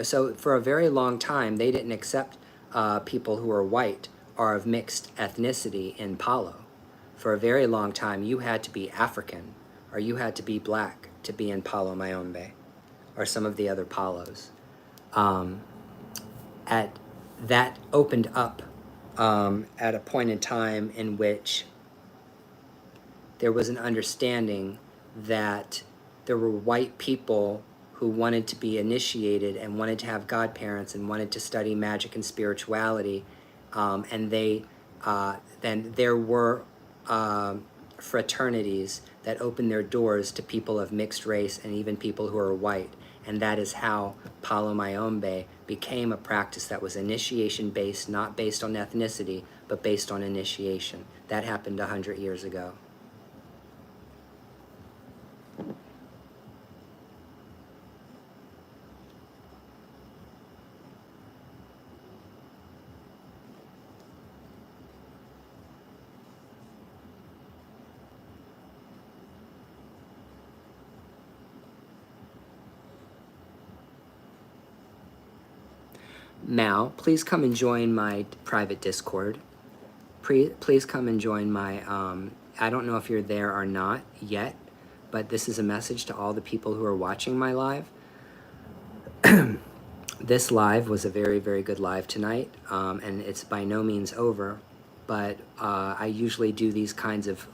so for a very long time, they didn't accept people who are white or of mixed ethnicity in Palo. For a very long time, you had to be African or you had to be black to be in Palo Mayombe or some of the other Palos. That opened up at a point in time in which there was an understanding that there were white people who wanted to be initiated and wanted to have godparents and wanted to study magic and spirituality, and then there were fraternities that opened their doors to people of mixed race and even people who are white, and that is how Palo Mayombe became a practice that was initiation based, not based on ethnicity, but based on initiation. That happened 100 years ago. Mal, please come and join my private Discord. Please come and join my, I don't know if you're there or not yet, but this is a message to all the people who are watching my live. This live was a very, very good live tonight, and it's by no means over, but I usually do these kinds of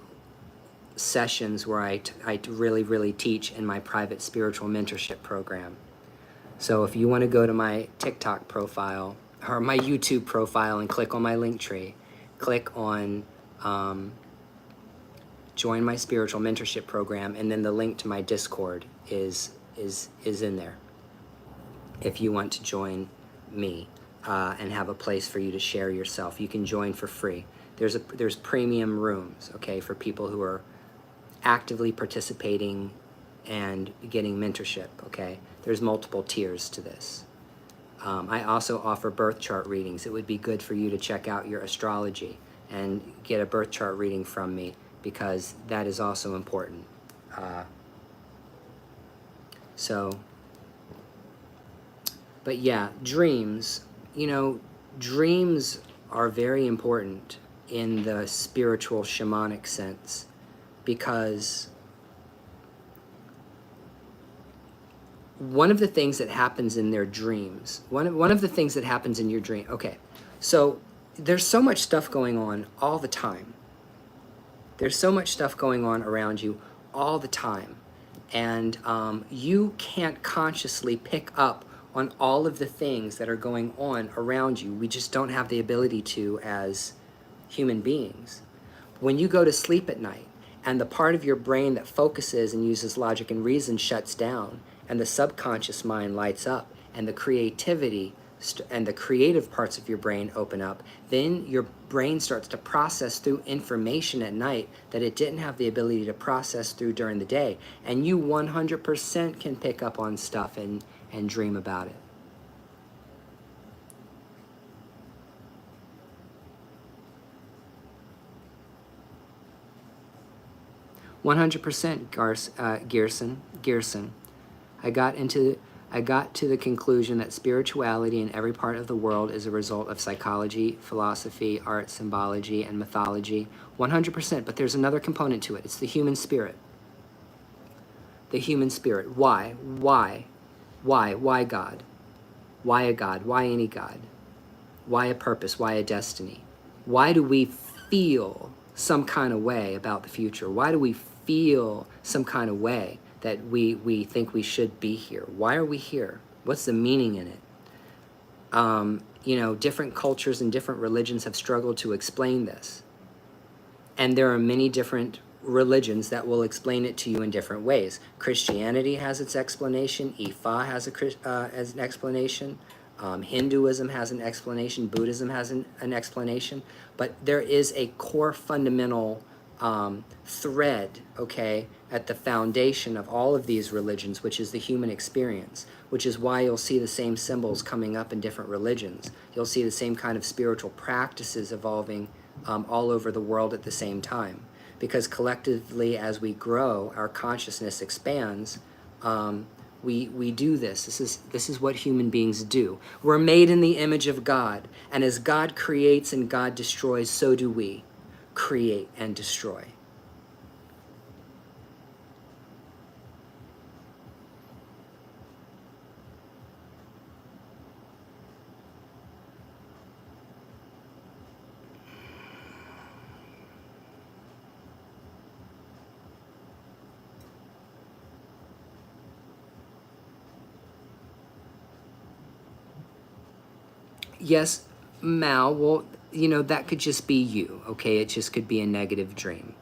sessions where I really, really teach in my private spiritual mentorship program. So if you want to go to my TikTok profile or my YouTube profile and click on my link tree, click on join my spiritual mentorship program, and then the link to my Discord is in there. If you want to join me and have a place for you to share yourself, you can join for free. There's premium rooms, okay, for people who are actively participating and getting mentorship, okay? There's multiple tiers to this. I also offer birth chart readings. It would be good for you to check out your astrology and get a birth chart reading from me, because that is also important. But yeah, dreams, you know, dreams are very important in the spiritual shamanic sense, because one of the things that happens in their dreams, one of the things that happens in your dream, okay, so there's so much stuff going on all the time. There's so much stuff going on around you all the time. And you can't consciously pick up on all of the things that are going on around you. We just don't have the ability to as human beings. When you go to sleep at night and the part of your brain that focuses and uses logic and reason shuts down, and the subconscious mind lights up, and the creativity and the creative parts of your brain open up, then your brain starts to process through information at night that it didn't have the ability to process through during the day. And you 100% can pick up on stuff and dream about it. Gearson. I got to the conclusion that spirituality in every part of the world is a result of psychology, philosophy, art, symbology, and mythology. 100%, but there's another component to it. It's the human spirit. The human spirit. Why? Why? Why God? Why a God? Why any God? Why a purpose? Why a destiny? Why do we feel some kind of way about the future? Why do we feel some kind of way that we think we should be here? Why are we here? What's the meaning in it? You know, different cultures and different religions have struggled to explain this. And there are many different religions that will explain it to you in different ways. Christianity has its explanation. Ifa has an explanation. Hinduism has an explanation. Buddhism has an explanation. But there is a core fundamental thread, okay, at the foundation of all of these religions, which is the human experience, which is why you'll see the same symbols coming up in different religions. You'll see the same kind of spiritual practices evolving all over the world at the same time. Because collectively, as we grow, our consciousness expands, We do this. This is what human beings do. We're made in the image of God, and as God creates and God destroys, so do we create and destroy. Yes, Mal, well, that could just be you, okay? It just could be a negative dream.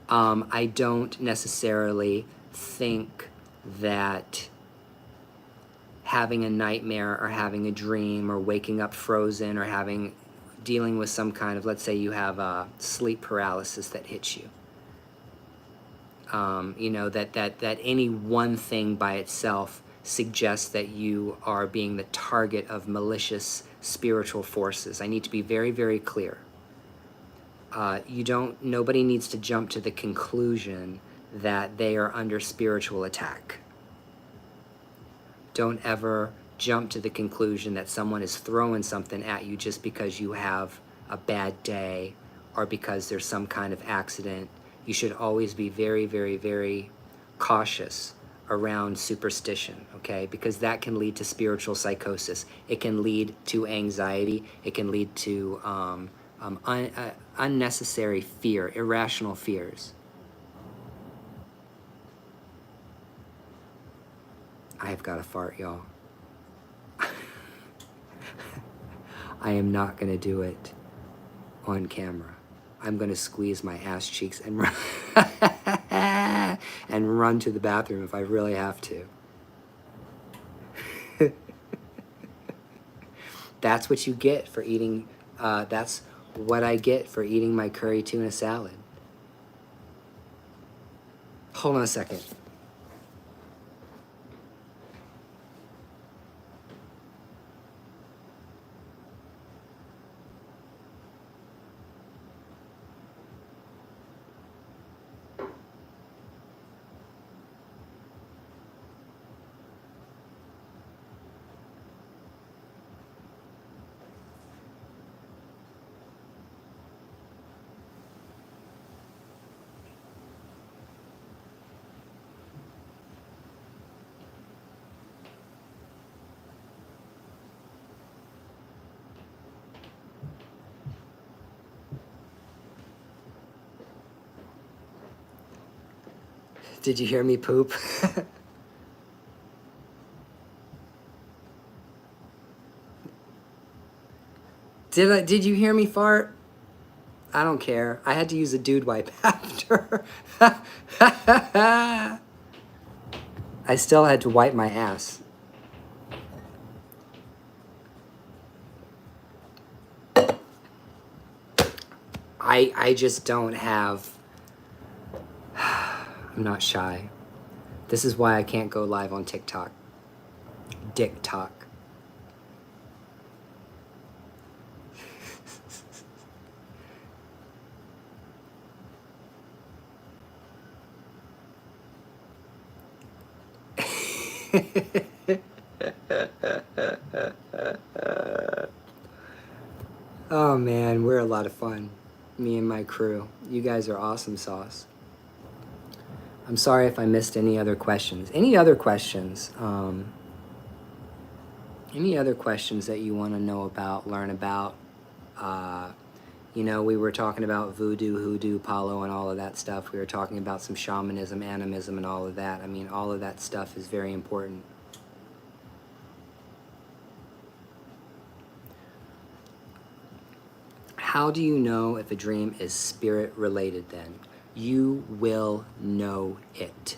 I don't necessarily think that having a nightmare or having a dream or waking up frozen or dealing with some kind of, let's say you have a sleep paralysis that hits you. That any one thing by itself suggests that you are being the target of malicious spiritual forces. I need to be very, very clear. Nobody needs to jump to the conclusion that they are under spiritual attack. Don't ever jump to the conclusion that someone is throwing something at you just because you have a bad day or because there's some kind of accident. You should always be very, very, very cautious around superstition, okay? Because that can lead to spiritual psychosis. It can lead to anxiety. It can lead to unnecessary fear, irrational fears. I have got to fart, y'all. I am not going to do it on camera. I'm going to squeeze my ass cheeks and run, and run to the bathroom if I really have to. That's what you get for eating, that's what I get for eating my curry tuna salad. Hold on a second. Did you hear me poop? Did you hear me fart? I don't care. I had to use a dude wipe after. I still had to wipe my ass. I just don't have... I'm not shy. This is why I can't go live on TikTok. Dick talk. Oh man, we're a lot of fun. Me and my crew. You guys are awesome sauce. I'm sorry if I missed any other questions. Any other questions? Any other questions that you want to know about, learn about? We were talking about voodoo, hoodoo, palo, and all of that stuff. We were talking about some shamanism, animism, and all of that. I mean, all of that stuff is very important. How do you know if a dream is spirit related then? You will know it.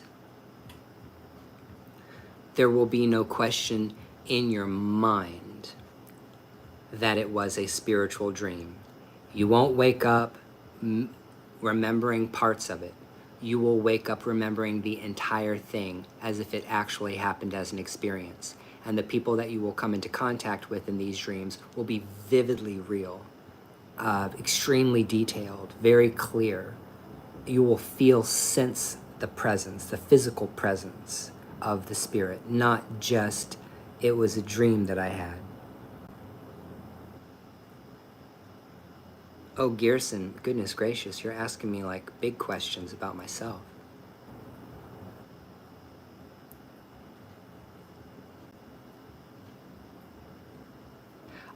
There will be no question in your mind that it was a spiritual dream. You won't wake up remembering parts of it. You will wake up remembering the entire thing as if it actually happened as an experience. And the people that you will come into contact with in these dreams will be vividly real, extremely detailed, very clear. You will sense the presence, the physical presence of the spirit, not just it was a dream that I had. Oh, Gearson, goodness gracious, you're asking me like big questions about myself.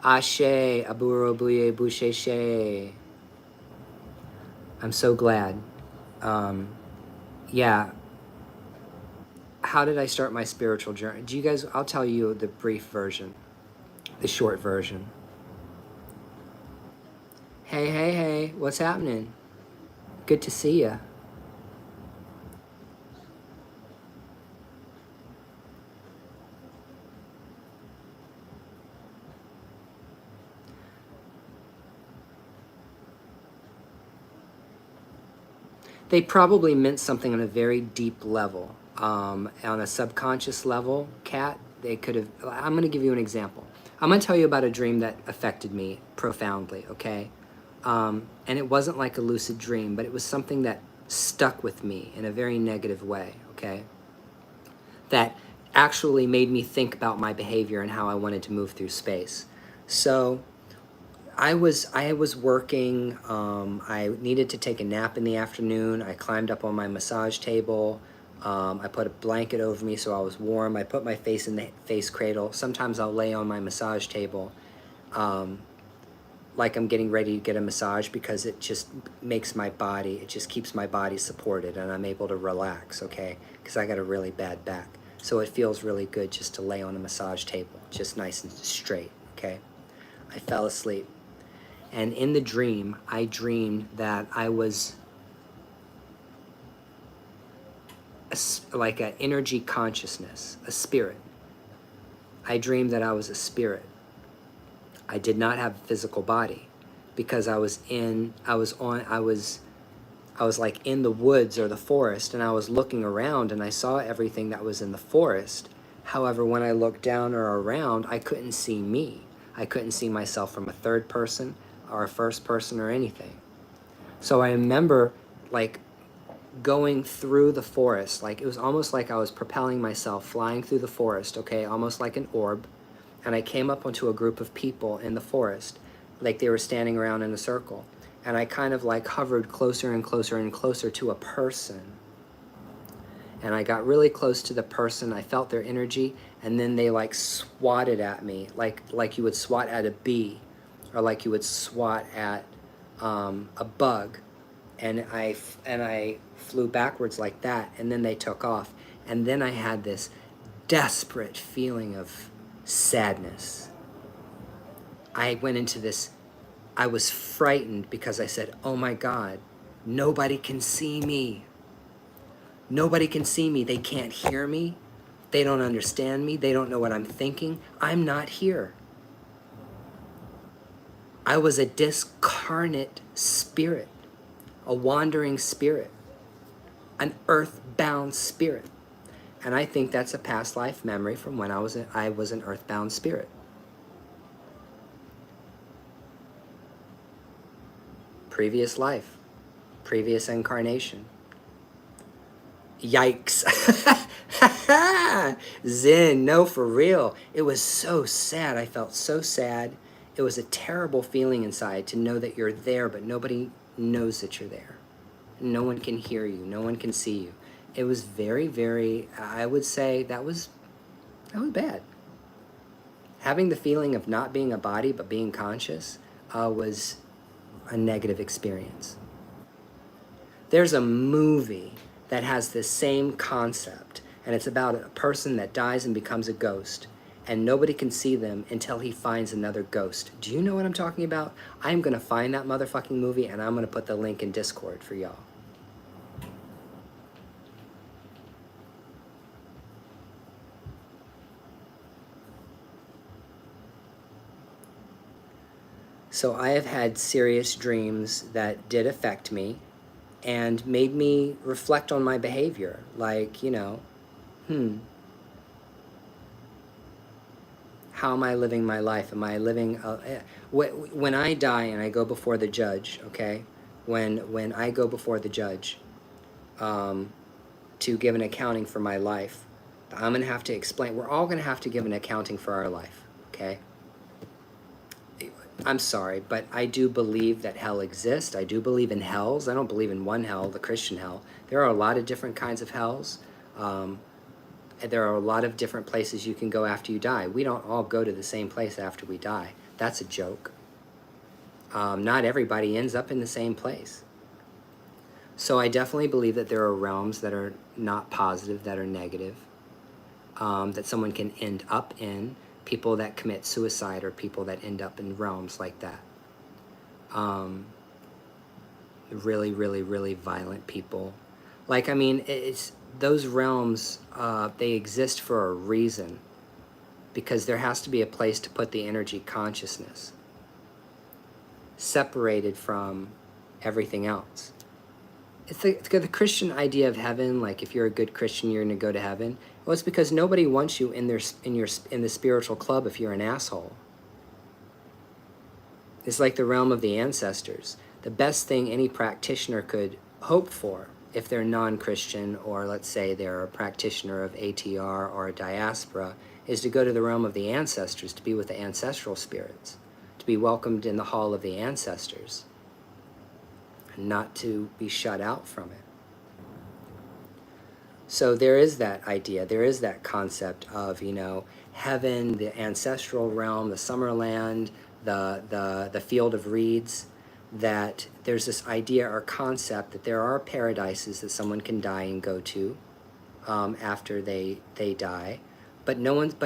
Ashe, Aburo Buye Bushe She. I'm so glad. Yeah. How did I start my spiritual journey? Do you guys, I'll tell you the brief version, the short version. Hey, hey, hey, what's happening? Good to see ya. They probably meant something on a very deep level. On a subconscious level, Kat, they could have. I'm going to give you an example. I'm going to tell you about a dream that affected me profoundly, okay? And it wasn't like a lucid dream, but it was something that stuck with me in a very negative way, okay? That actually made me think about my behavior and how I wanted to move through space. So I was working. I needed to take a nap in the afternoon. I climbed up on my massage table. I put a blanket over me so I was warm. I put my face in the face cradle. Sometimes I'll lay on my massage table like I'm getting ready to get a massage, because it just makes my body, it just keeps my body supported and I'm able to relax, okay? Because I got a really bad back. So it feels really good just to lay on a massage table, just nice and straight, okay? I fell asleep. And in the dream, I dreamed that I was like an energy consciousness, a spirit. I dreamed that I was a spirit. I did not have a physical body, because I was like in the woods or the forest, and I was looking around and I saw everything that was in the forest. However, when I looked down or around, I couldn't see me. I couldn't see myself from a third person or a first person or anything. So I remember like going through the forest, like it was almost like I was propelling myself, flying through the forest, okay, almost like an orb. And I came up onto a group of people in the forest, like they were standing around in a circle. And I kind of like hovered closer and closer and closer to a person. And I got really close to the person. I felt their energy, and then they like swatted at me, like you would swat at a bee, or like you would swat at a bug. And I flew backwards like that, and then they took off. And then I had this desperate feeling of sadness. I went into this, I was frightened because I said, oh my God, nobody can see me. Nobody can see me. They can't hear me. They don't understand me. They don't know what I'm thinking. I'm not here. I was a discarnate spirit, a wandering spirit, an earthbound spirit. And I think that's a past life memory from when I was an earthbound spirit. Previous life, previous incarnation. Yikes. Zen, no, for real. It was so sad. I felt so sad. It was a terrible feeling inside to know that you're there, but nobody knows that you're there. No one can hear you. No one can see you. It was very, very, I would say that was bad. Having the feeling of not being a body but being conscious was a negative experience. There's a movie that has the same concept, and it's about a person that dies and becomes a ghost, and nobody can see them until he finds another ghost. Do you know what I'm talking about? I'm going to find that motherfucking movie, and I'm going to put the link in Discord for y'all. So I have had serious dreams that did affect me and made me reflect on my behavior. Like, you know, how am I living my life? Am I living, when I die and I go before the judge, okay? When I go before the judge to give an accounting for my life, I'm going to have to explain. We're all going to have to give an accounting for our life, okay? I'm sorry, but I do believe that hell exists. I do believe in hells. I don't believe in one hell, the Christian hell. There are a lot of different kinds of hells. There are a lot of different places you can go after you die. We don't all go to the same place after we die. That's a joke. Not everybody ends up in the same place. So I definitely believe that there are realms that are not positive, that are negative, that someone can end up in. People that commit suicide or people that end up in realms like that. Really, really, really violent people. Like, I mean, it's those realms, they exist for a reason, because there has to be a place to put the energy consciousness, separated from everything else. It's the Christian idea of heaven. Like, if you're a good Christian, you're going to go to heaven. Well, it's because nobody wants you in the spiritual club if you're an asshole. It's like the realm of the ancestors. The best thing any practitioner could hope for, if they're non-Christian, or let's say they're a practitioner of ATR or a diaspora, is to go to the realm of the ancestors, to be with the ancestral spirits, to be welcomed in the hall of the ancestors, and not to be shut out from it. So there is that idea, there is that concept of, you know, heaven, the ancestral realm, the Summerland, the field of reeds, that there's this idea or concept that there are paradises that someone can die and go to after they die, but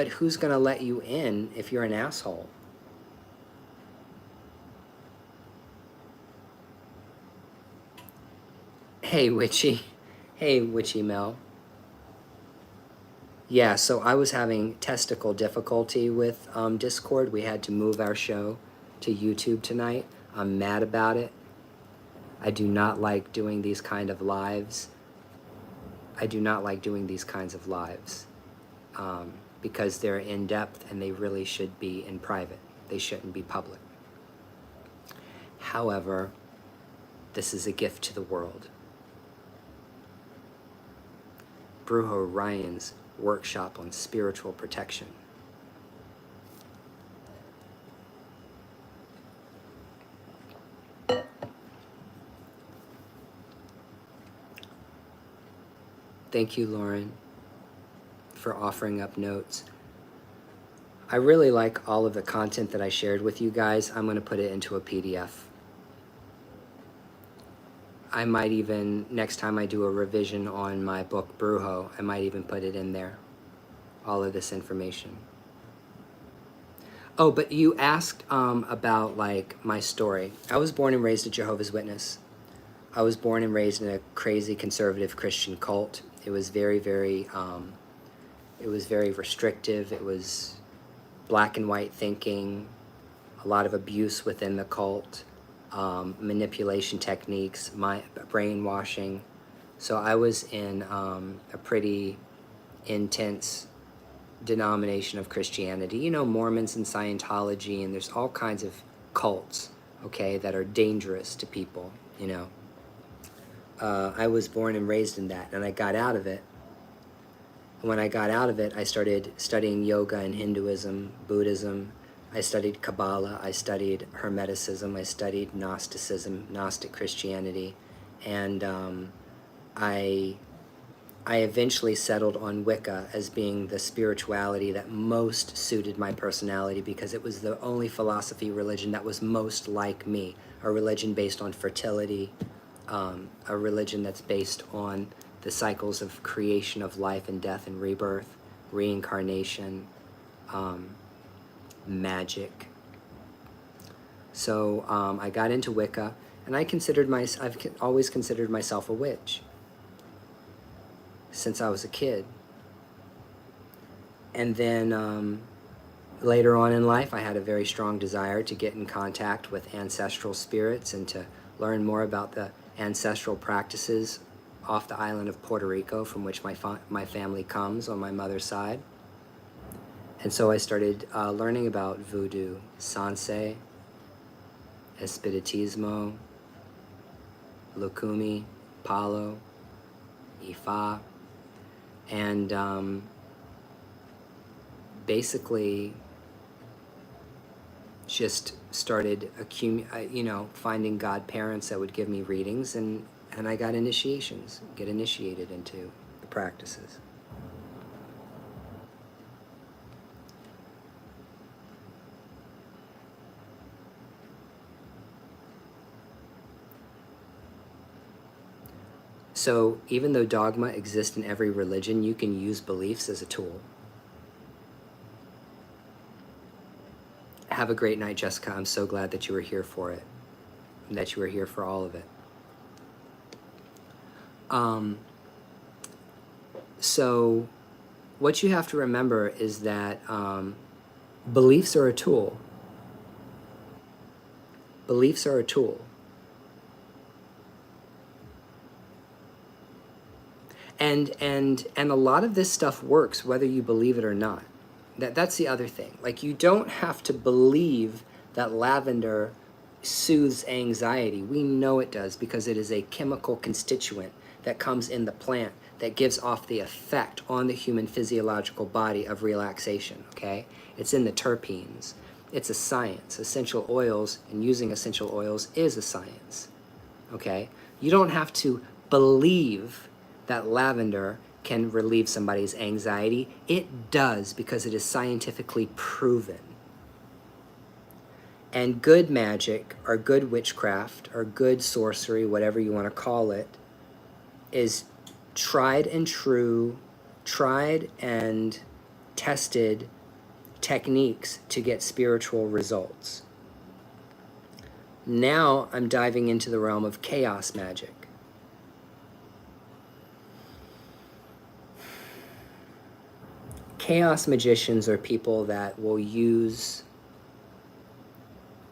who's going to let you in if you're an asshole? Hey, Witchy. Hey, Witchy Mel. Yeah, so I was having testicle difficulty with Discord. We had to move our show to YouTube tonight. I'm mad about it. I do not like doing these kind of lives. I do not like doing these kinds of lives because they're in-depth and they really should be in private. They shouldn't be public. However, this is a gift to the world. Brujo Ryan's workshop on spiritual protection. Thank you, Lauren, for offering up notes. I really like all of the content that I shared with you guys. I'm going to put it into a PDF. I might even, next time I do a revision on my book, Brujo, I might even put it in there, all of this information. Oh, but you asked about, like, my story. I was born and raised a Jehovah's Witness. I was born and raised in a crazy conservative Christian cult. It was very, very restrictive. It was black and white thinking, a lot of abuse within the cult, manipulation techniques, brainwashing. So I was in a pretty intense denomination of Christianity. You know, Mormons and Scientology, and there's all kinds of cults, okay, that are dangerous to people, you know. I was born and raised in that, and I got out of it. When I got out of it, I started studying yoga and Hinduism, Buddhism. I studied Kabbalah, I studied Hermeticism, I studied Gnosticism, Gnostic Christianity, and I eventually settled on Wicca as being the spirituality that most suited my personality, because it was the only philosophy religion that was most like me, a religion based on fertility, a religion that's based on the cycles of creation of life and death and rebirth, reincarnation, magic. So I got into Wicca, and I've always considered myself a witch since I was a kid. And then later on in life, I had a very strong desire to get in contact with ancestral spirits and to learn more about the ancestral practices off the island of Puerto Rico, from which my family comes on my mother's side. And so I started learning about voodoo, Sanse, Espiritismo, Lukumi, Palo, Ifa, and basically just started finding godparents that would give me readings, and I got initiations, get initiated into the practices. So even though dogma exists in every religion, you can use beliefs as a tool. Have a great night, Jessica. I'm so glad that you were here for it, and that you were here for all of it. So what you have to remember is that beliefs are a tool. Beliefs are a tool. And a lot of this stuff works whether you believe it or not. That's the other thing. Like, you don't have to believe that lavender soothes anxiety. We know it does, because it is a chemical constituent that comes in the plant that gives off the effect on the human physiological body of relaxation, okay? It's in the terpenes. It's a science. Essential oils and using essential oils is a science, okay? You don't have to believe that lavender can relieve somebody's anxiety. It does, because it is scientifically proven. And good magic, or good witchcraft, or good sorcery, whatever you want to call it, is tried and true, tried and tested techniques to get spiritual results. Now I'm diving into the realm of chaos magic. Chaos magicians are people that will use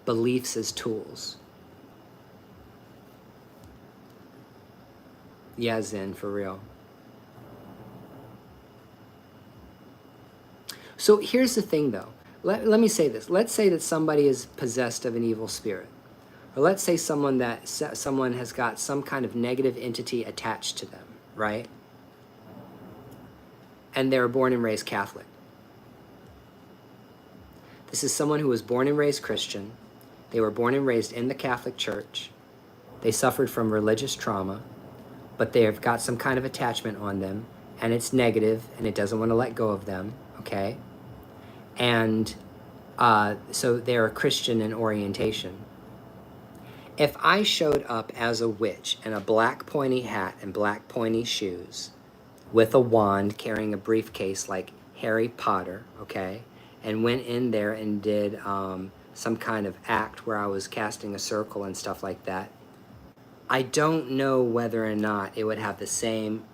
beliefs as tools. Yeah, Zen, for real. So here's the thing, though. Let me say this. Let's say that somebody is possessed of an evil spirit. Or let's say someone has got some kind of negative entity attached to them, right? And they were born and raised Catholic. This is someone who was born and raised Christian. They were born and raised in the Catholic Church. They suffered from religious trauma, but they've got some kind of attachment on them, and it's negative, and it doesn't want to let go of them, okay? And so they're a Christian in orientation. If I showed up as a witch in a black pointy hat and black pointy shoes, with a wand, carrying a briefcase like Harry Potter, okay, and went in there and did some kind of act where I was casting a circle and stuff like that, I don't know whether or not it would have the same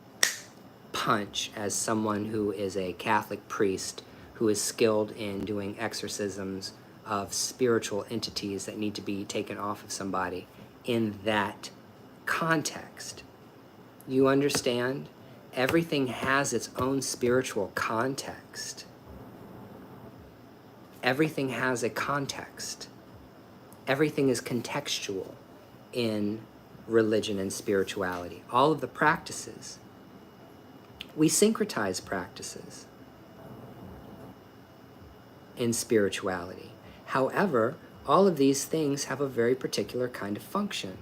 punch as someone who is a Catholic priest who is skilled in doing exorcisms of spiritual entities that need to be taken off of somebody in that context. You understand? Everything has its own spiritual context. Everything has a context. Everything is contextual in religion and spirituality. All of the practices. We syncretize practices in spirituality. However, all of these things have a very particular kind of function.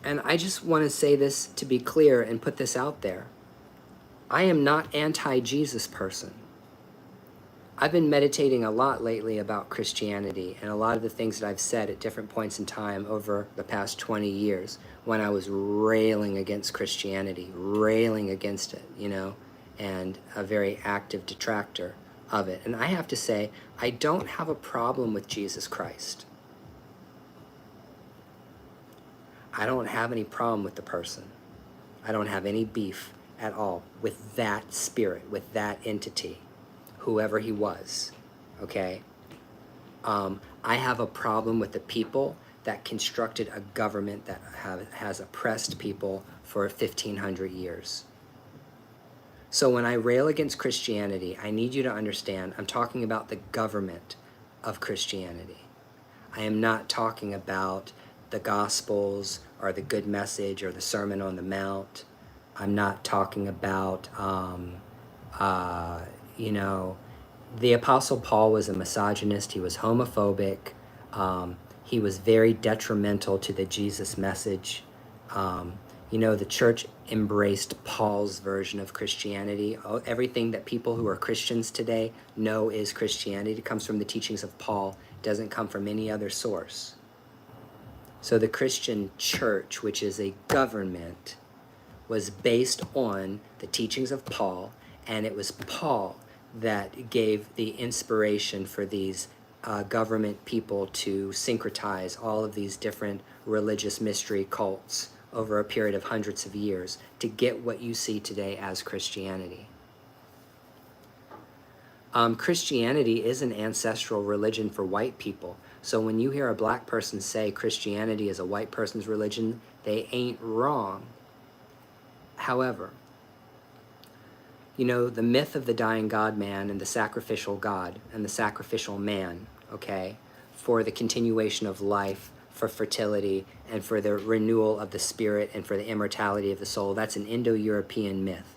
And I just want to say this to be clear and put this out there. I am not anti-Jesus person. I've been meditating a lot lately about Christianity and a lot of the things that I've said at different points in time over the past 20 years when I was railing against Christianity, railing against it, you know, and a very active detractor of it. And I have to say, I don't have a problem with Jesus Christ. I don't have any problem with the person. I don't have any beef at all with that spirit, with that entity, whoever he was, okay? I have a problem with the people that constructed a government that has oppressed people for 1,500 years. So when I rail against Christianity, I need you to understand I'm talking about the government of Christianity. I am not talking about the Gospels or the Good Message or the Sermon on the Mount. I'm not talking about, you know, the Apostle Paul was a misogynist. He was homophobic. He was very detrimental to the Jesus message. You know, the church embraced Paul's version of Christianity. Everything that people who are Christians today know is Christianity. It comes from the teachings of Paul. It doesn't come from any other source. So the Christian church, which is a government, was based on the teachings of Paul, and it was Paul that gave the inspiration for these government people to syncretize all of these different religious mystery cults over a period of hundreds of years to get what you see today as Christianity. Christianity is an ancestral religion for white people. So when you hear a black person say Christianity is a white person's religion, they ain't wrong. However, you know, the myth of the dying God man and the sacrificial God and the sacrificial man, okay, for the continuation of life, for fertility, and for the renewal of the spirit and for the immortality of the soul, that's an Indo-European myth.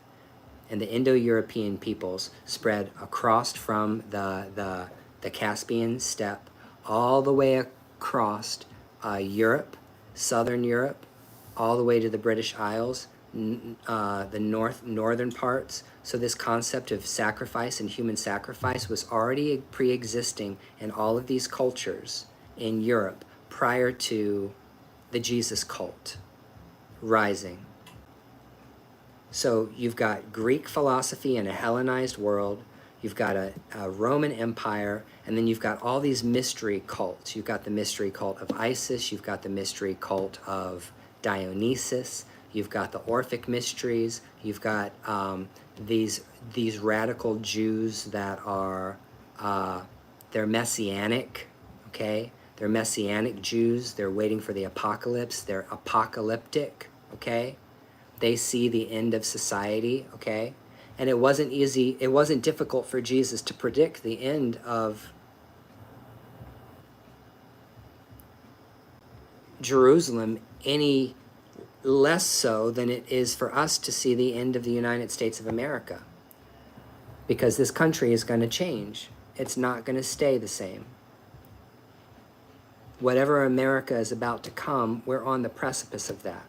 And the Indo-European peoples spread across from the Caspian steppe all the way across Europe, southern Europe, all the way to the British Isles, the northern parts. So this concept of sacrifice and human sacrifice was already pre-existing in all of these cultures in Europe prior to the Jesus cult rising. So you've got Greek philosophy in a Hellenized world, you've got a Roman Empire, and then you've got all these mystery cults. You've got the mystery cult of Isis, you've got the mystery cult of Dionysus, you've got the Orphic mysteries, you've got these radical Jews that are, they're messianic, okay? They're messianic Jews, they're waiting for the apocalypse, they're apocalyptic, okay? They see the end of society, okay? And it wasn't easy, it wasn't difficult for Jesus to predict the end of Jerusalem any less so than it is for us to see the end of the United States of America. Because this country is going to change. It's not going to stay the same. Whatever America is about to come, we're on the precipice of that.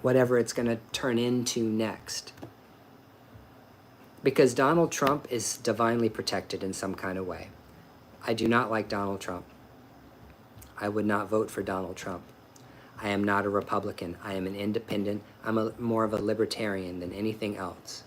Whatever it's going to turn into next. Because Donald Trump is divinely protected in some kind of way. I do not like Donald Trump. I would not vote for Donald Trump. I am not a Republican. I am an independent. I'm more of a libertarian than anything else.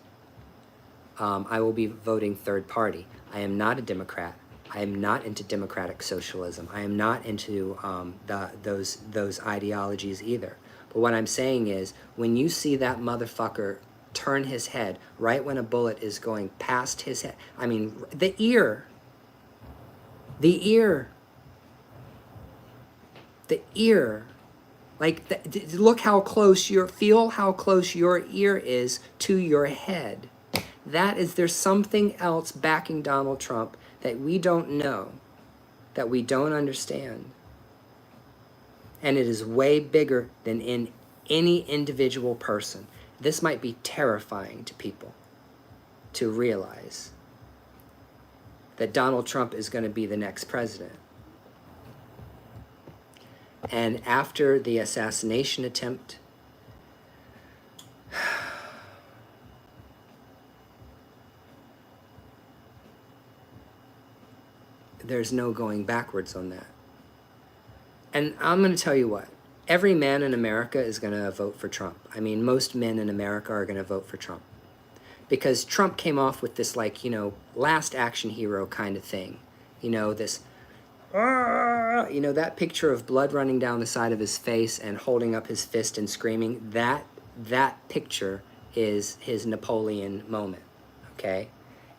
I will be voting third party. I am not a Democrat. I am not into democratic socialism. I am not into those ideologies either. But what I'm saying is, when you see that motherfucker turn his head right when a bullet is going past his head, I mean, the ear, like, look how close feel how close your ear is to your head. There's something else backing Donald Trump that we don't know, that we don't understand. And it is way bigger than in any individual person. This might be terrifying to people to realize that Donald Trump is going to be the next president. And after the assassination attempt, there's no going backwards on that. And I'm going to tell you what, every man in America is going to vote for Trump. I mean, most men in America are going to vote for Trump. Because Trump came off with this, like, you know, last action hero kind of thing. You know, this, you know, that picture of blood running down the side of his face and holding up his fist and screaming, that picture is his Napoleon moment, okay?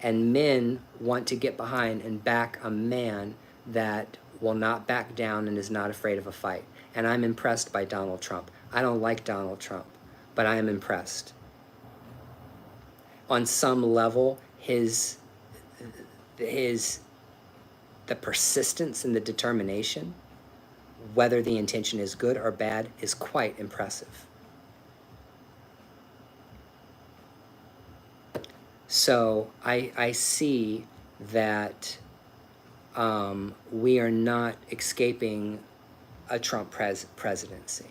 And men want to get behind and back a man that will not back down and is not afraid of a fight. And I'm impressed by Donald Trump. I don't like Donald Trump, but I am impressed. On some level, his the persistence and the determination, whether the intention is good or bad, is quite impressive. So I see that we are not escaping a Trump presidency.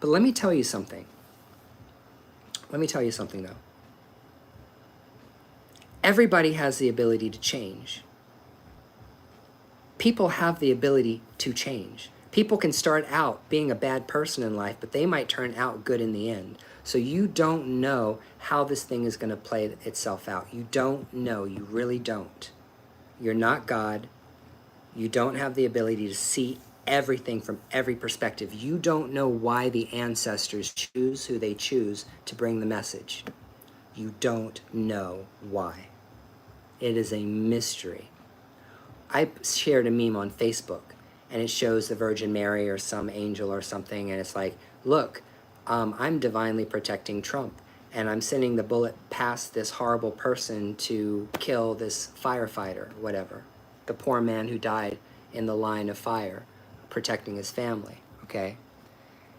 But let me tell you something. Let me tell you something, though. Everybody has the ability to change. People have the ability to change. People can start out being a bad person in life, but they might turn out good in the end. So you don't know how this thing is going to play itself out. You don't know. You really don't. You're not God. You don't have the ability to see everything from every perspective. You don't know why the ancestors choose who they choose to bring the message. You don't know why. It is a mystery. I shared a meme on Facebook, and it shows the Virgin Mary or some angel or something, and it's like, look, I'm divinely protecting Trump, and I'm sending the bullet past this horrible person to kill this firefighter, whatever, the poor man who died in the line of fire, protecting his family, okay?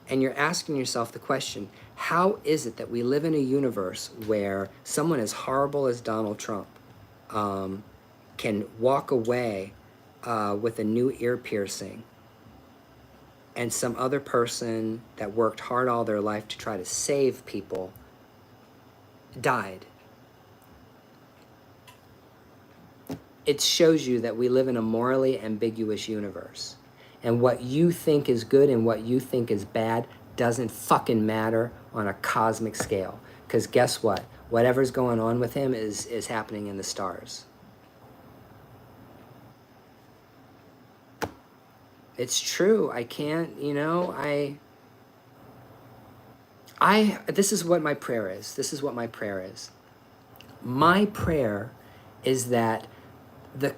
And you're asking yourself the question, how is it that we live in a universe where someone as horrible as Donald Trump can walk away with a new ear piercing, and some other person that worked hard all their life to try to save people died? It shows you that we live in a morally ambiguous universe. And what you think is good and what you think is bad doesn't fucking matter on a cosmic scale. Because guess what? Whatever's going on with him is happening in the stars. It's true. I can't, this is what my prayer is. This is what my prayer is. My prayer is that the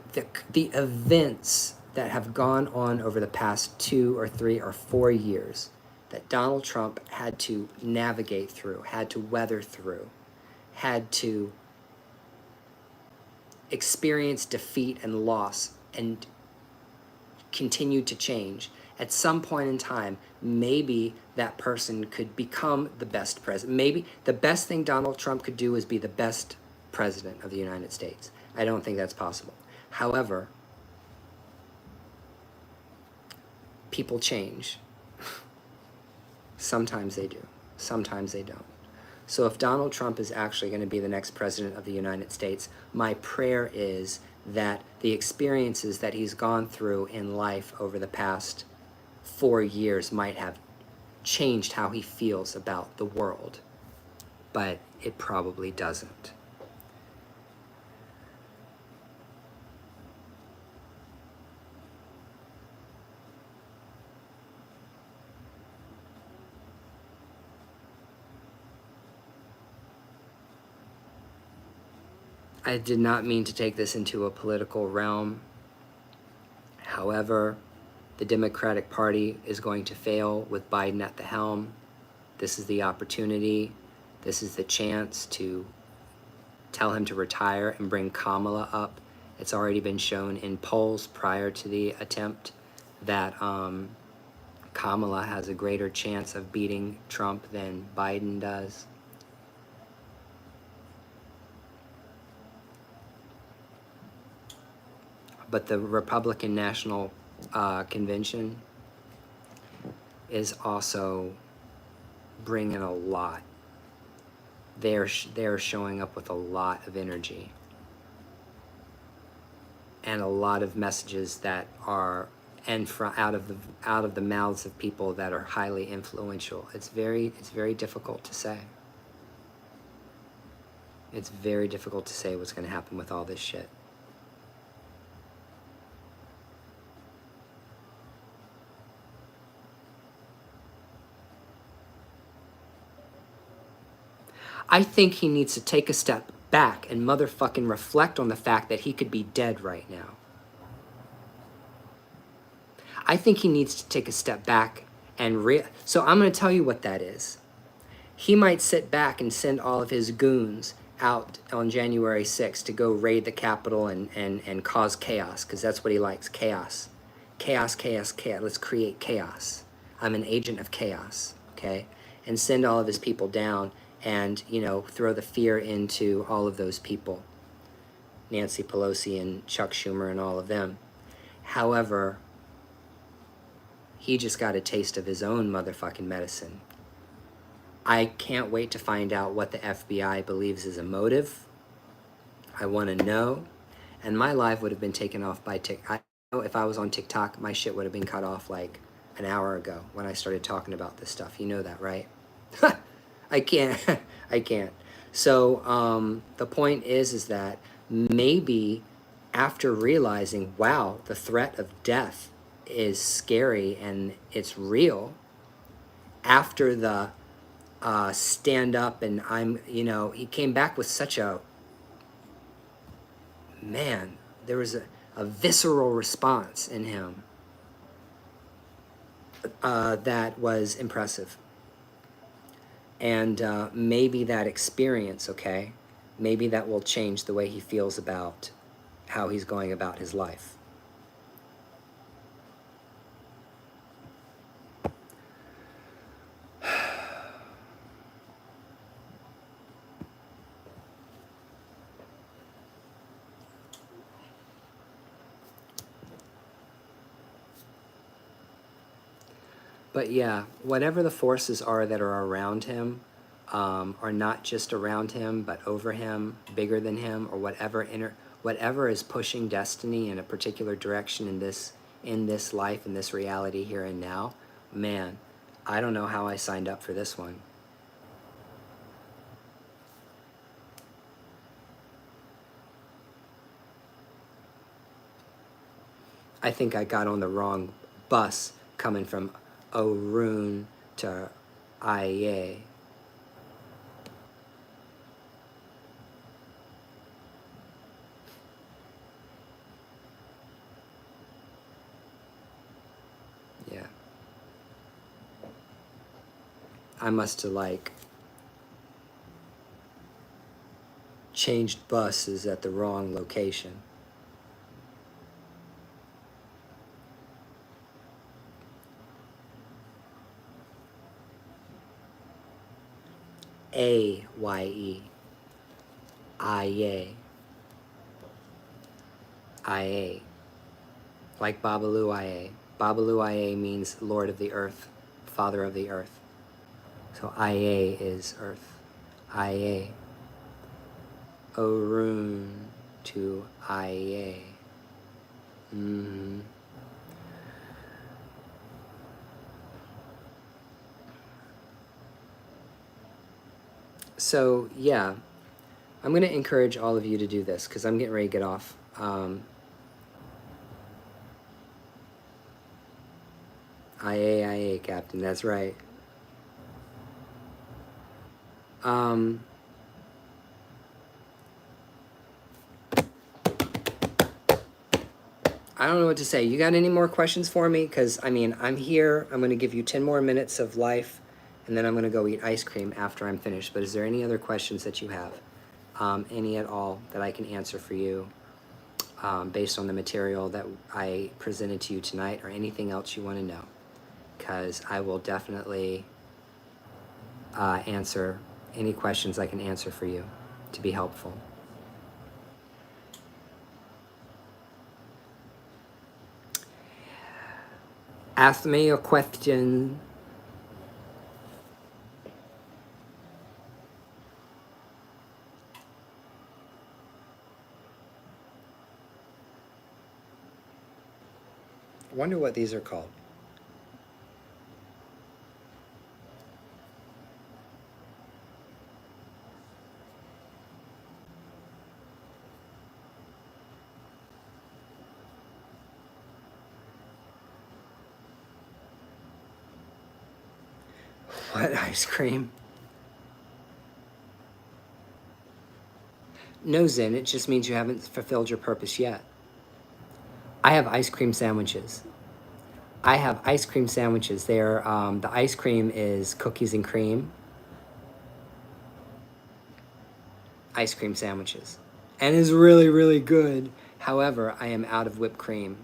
events that have gone on over the past 2 or 3 or 4 years that Donald Trump had to navigate through, had to weather through, had to experience defeat and loss and continue to change. At some point in time, maybe that person could become the best president. Maybe the best thing Donald Trump could do is be the best president of the United States. I don't think that's possible. However, people change. Sometimes they do. Sometimes they don't. So if Donald Trump is actually going to be the next president of the United States, my prayer is that the experiences that he's gone through in life over the past 4 years might have changed how he feels about the world. But it probably doesn't. I did not mean to take this into a political realm. However, the Democratic Party is going to fail with Biden at the helm. This is the opportunity. This is the chance to tell him to retire and bring Kamala up. It's already been shown in polls prior to the attempt that Kamala has a greater chance of beating Trump than Biden does. But the Republican National Convention is also bringing a lot. They're showing up with a lot of energy and a lot of messages that are out of the mouths of people that are highly influential. It's very difficult to say. It's very difficult to say what's going to happen with all this shit. I think he needs to take a step back and motherfucking reflect on the fact that he could be dead right now. I think he needs to take a step back and so I'm going to tell you what that is. he might sit back and send all of his goons out on January 6th to go raid the Capitol and cause chaos, because that's what he likes, chaos. Chaos, chaos, chaos. Let's create chaos. I'm an agent of chaos, okay? And send all of his people down and, you know, throw the fear into all of those people. Nancy Pelosi and Chuck Schumer and all of them. However, he just got a taste of his own motherfucking medicine. I can't wait to find out what the FBI believes is a motive. I want to know. And my live would have been taken off by TikTok. I know if I was on TikTok, my shit would have been cut off like an hour ago when I started talking about this stuff. You know that, right? I can't. I can't. So the point is that maybe after realizing, wow, the threat of death is scary and it's real, after the stand up and I'm, you know, he came back with such a, man, there was a visceral response in him that was impressive. And maybe that experience, okay, maybe that will change the way he feels about how he's going about his life. But yeah, whatever the forces are that are around him, are not just around him, but over him, bigger than him, or whatever is pushing destiny in a particular direction in this life, in this reality here and now, man, I don't know how I signed up for this one. I think I got on the wrong bus coming from Arun to IA. Yeah. I must have like changed buses at the wrong location. A-Y-E. I-A. I-A. Like Babalu I-A. Babalu I-A means Lord of the Earth, Father of the Earth. So I-A is Earth. I-A. Arun to I-A. So yeah, I'm going to encourage all of you to do this because I'm getting ready to get off. IA, Captain, that's right. I don't know what to say. You got any more questions for me? Because, I mean, I'm here. I'm going to give you 10 more minutes of life, and then I'm going to go eat ice cream after I'm finished. But is there any other questions that you have? Any at all that I can answer for you based on the material that I presented to you tonight, or anything else you want to know? Because I will definitely answer any questions I can answer for you to be helpful. Ask me a question. I wonder what these are called. What ice cream? No, Zen, it just means you haven't fulfilled your purpose yet. I have ice cream sandwiches. I have ice cream sandwiches. They're, the ice cream is cookies and cream. ice cream sandwiches. And is really, really good. However, I am out of whipped cream.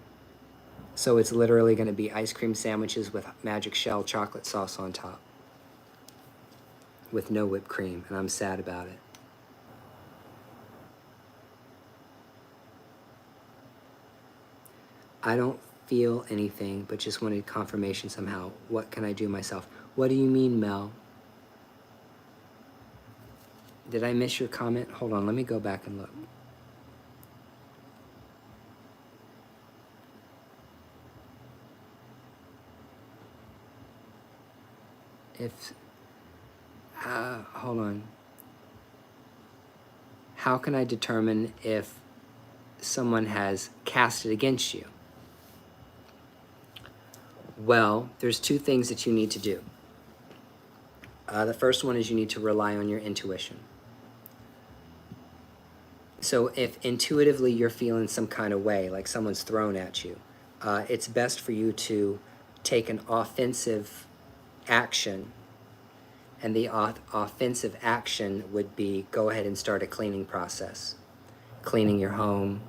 So it's literally going to be ice cream sandwiches with magic shell chocolate sauce on top. With no whipped cream, and I'm sad about it. I don't feel anything, but just wanted confirmation somehow. What can I do myself? What do you mean, Mel? Did I miss your comment? Hold on, let me go back and look. If, hold on. How can I determine if someone has cast it against you? Well, there's two things that you need to do. The first one is you need to rely on your intuition. So if intuitively you're feeling some kind of way, like someone's thrown at you, it's best for you to take an offensive action. And the offensive action would be go ahead and start a cleaning process. Cleaning your home,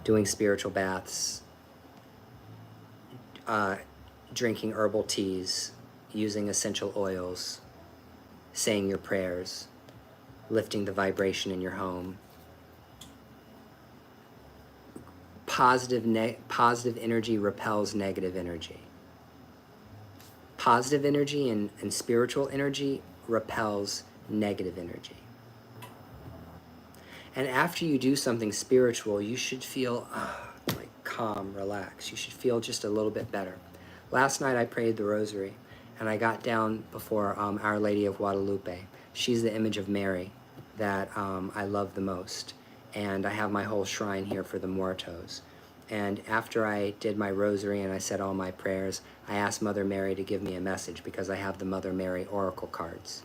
doing spiritual baths, drinking herbal teas, using essential oils, saying your prayers, lifting the vibration in your home. Positive energy repels negative energy. Positive energy and spiritual energy repels negative energy. And after you do something spiritual, you should feel like calm, relaxed. You should feel just a little bit better. Last night I prayed the rosary, and I got down before Our Lady of Guadalupe. She's the image of Mary that I love the most. And I have my whole shrine here for the Muertos. And after I did my rosary and I said all my prayers, I asked Mother Mary to give me a message because I have the Mother Mary oracle cards.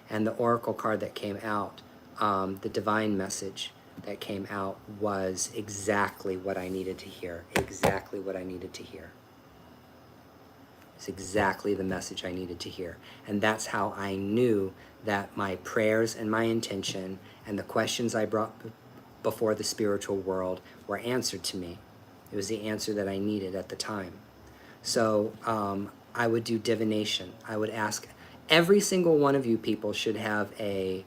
And the oracle card that came out, the divine message that came out was exactly what I needed to hear. Exactly what I needed to hear. It's exactly the message I needed to hear. And that's how I knew that my prayers and my intention and the questions I brought before the spiritual world were answered to me. It was the answer that I needed at the time. So I would do divination. I would ask, every single one of you people should have a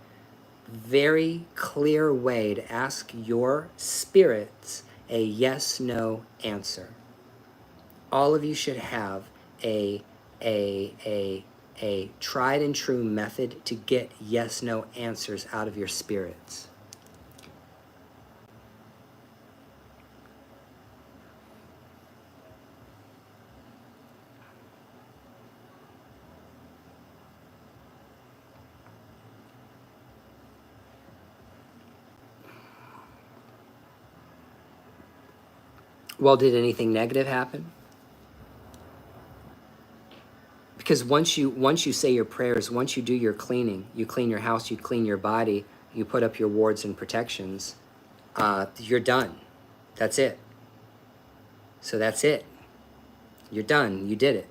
very clear way to ask your spirits a yes-no answer. All of you should have a tried and true method to get yes-no answers out of your spirits. Well, did anything negative happen? Because once you say your prayers, once you do your cleaning, you clean your house, you clean your body, you put up your wards and protections, you're done. That's it. So that's it. You're done. You did it.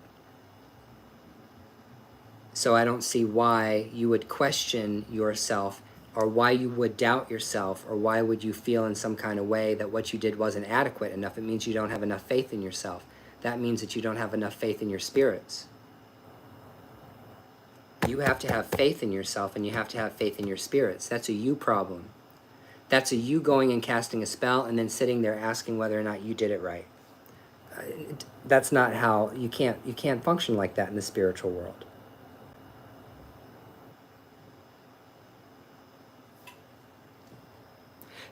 So I don't see why you would question yourself, or why you would doubt yourself, or why would you feel in some kind of way that what you did wasn't adequate enough. It means you don't have enough faith in yourself. That means that you don't have enough faith in your spirits. You have to have faith in yourself, and you have to have faith in your spirits. That's a you problem. That's a you going and casting a spell and then sitting there asking whether or not you did it right. That's not how, you can't function like that in the spiritual world.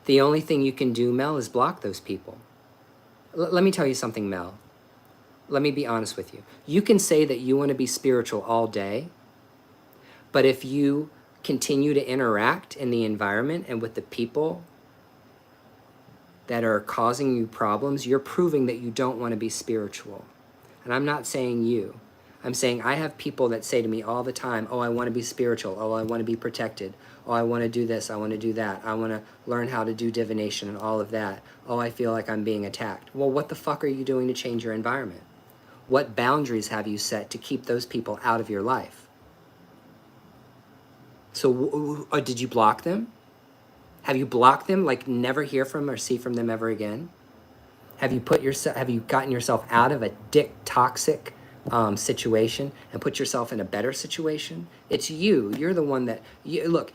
The only thing you can do, Mel, is block those people. Let me tell you something, Mel. Let me be honest with you. You can say that you want to be spiritual all day, but if you continue to interact in the environment and with the people that are causing you problems, you're proving that you don't want to be spiritual. And I'm not saying you. I'm saying I have people that say to me all the time, oh, I want to be spiritual. Oh, I want to be protected. Oh, I want to do this. I want to do that. I want to learn how to do divination and all of that. Oh, I feel like I'm being attacked. Well, what the fuck are you doing to change your environment? What boundaries have you set to keep those people out of your life? So did you block them? Have you blocked them, like never hear from or see from them ever again? Have you gotten yourself out of a toxic situation and put yourself in a better situation? It's you. You're the one that, look,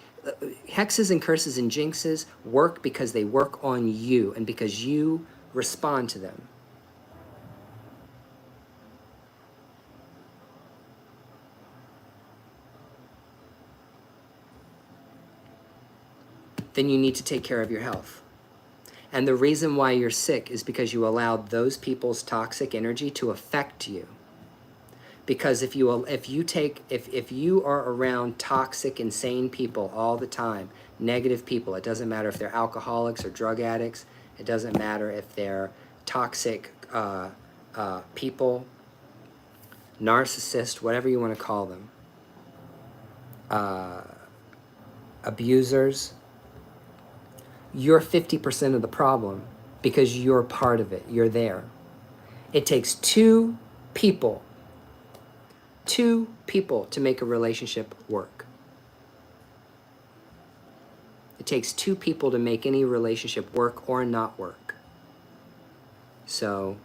hexes and curses and jinxes work because they work on you and because you respond to them. Then you need to take care of your health. And the reason why you're sick is because you allowed those people's toxic energy to affect you. Because if you are around toxic, insane people all the time, negative people, it doesn't matter if they're alcoholics or drug addicts, it doesn't matter if they're toxic people, narcissists, whatever you want to call them, abusers, you're 50% of the problem because you're part of it. You're there. It takes two people to make a relationship work. It takes two people to make any relationship work or not work. So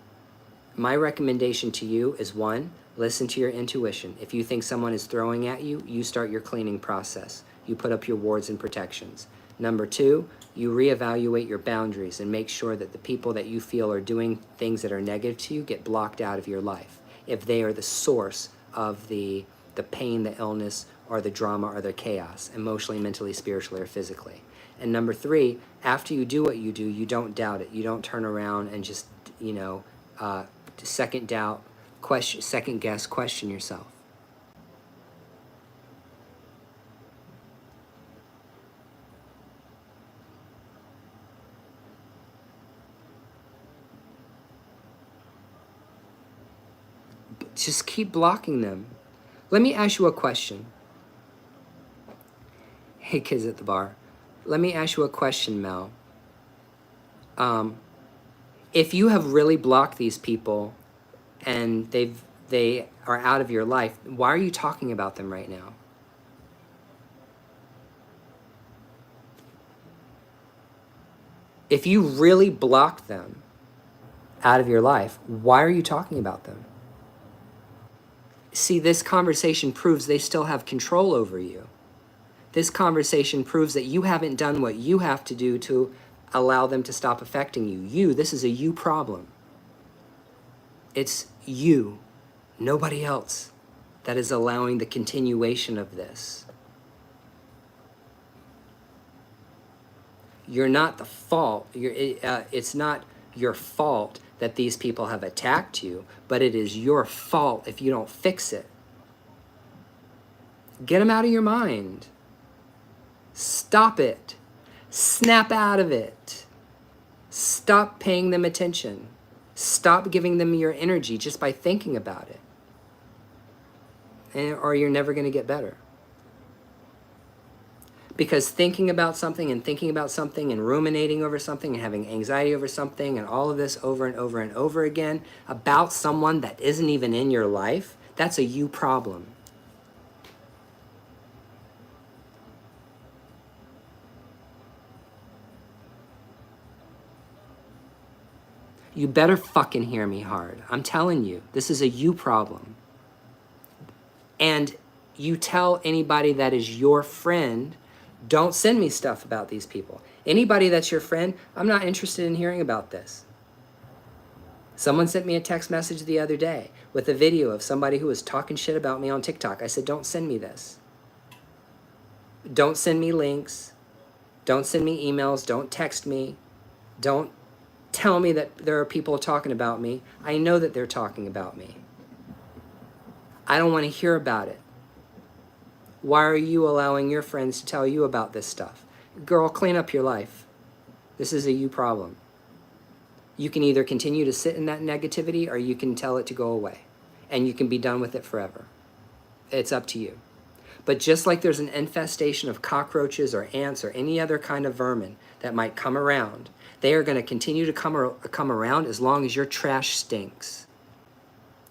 my recommendation to you is, one, listen to your intuition. If you think someone is throwing at you, you start your cleaning process. You put up your wards and protections. Number two, you reevaluate your boundaries and make sure that the people that you feel are doing things that are negative to you get blocked out of your life if they are the source of the pain, the illness, or the drama, or the chaos, emotionally, mentally, spiritually, or physically. And number three, after you do what you do, you don't doubt it. You don't turn around and just, second guess, question yourself. Just keep blocking them. Let me ask you a question. Hey, kids at the bar. Let me ask you a question, Mel. If you have really blocked these people and they are out of your life, why are you talking about them right now? If you really blocked them out of your life, why are you talking about them? See, this conversation proves they still have control over you. This conversation proves that you haven't done what you have to do to allow them to stop affecting you. This is a you problem. It's you, nobody else, that is allowing the continuation of this. You're not the fault. It's not your fault that these people have attacked you, but it is your fault if you don't fix it. Get them out of your mind. Stop it. Snap out of it. Stop paying them attention. Stop giving them your energy just by thinking about it. Or you're never going to get better. Because thinking about something and ruminating over something and having anxiety over something and all of this over and over and over again about someone that isn't even in your life, that's a you problem. You better fucking hear me hard. I'm telling you, this is a you problem. And you tell anybody that is your friend, don't send me stuff about these people. Anybody that's your friend, I'm not interested in hearing about this. Someone sent me a text message the other day with a video of somebody who was talking shit about me on TikTok. I said, don't send me this. Don't send me links. Don't send me emails. Don't text me. Don't tell me that there are people talking about me. I know that they're talking about me. I don't want to hear about it. Why are you allowing your friends to tell you about this stuff? Girl, clean up your life. This is a you problem. You can either continue to sit in that negativity or you can tell it to go away. And you can be done with it forever. It's up to you. But just like there's an infestation of cockroaches or ants or any other kind of vermin that might come around, they are going to continue to come around as long as your trash stinks.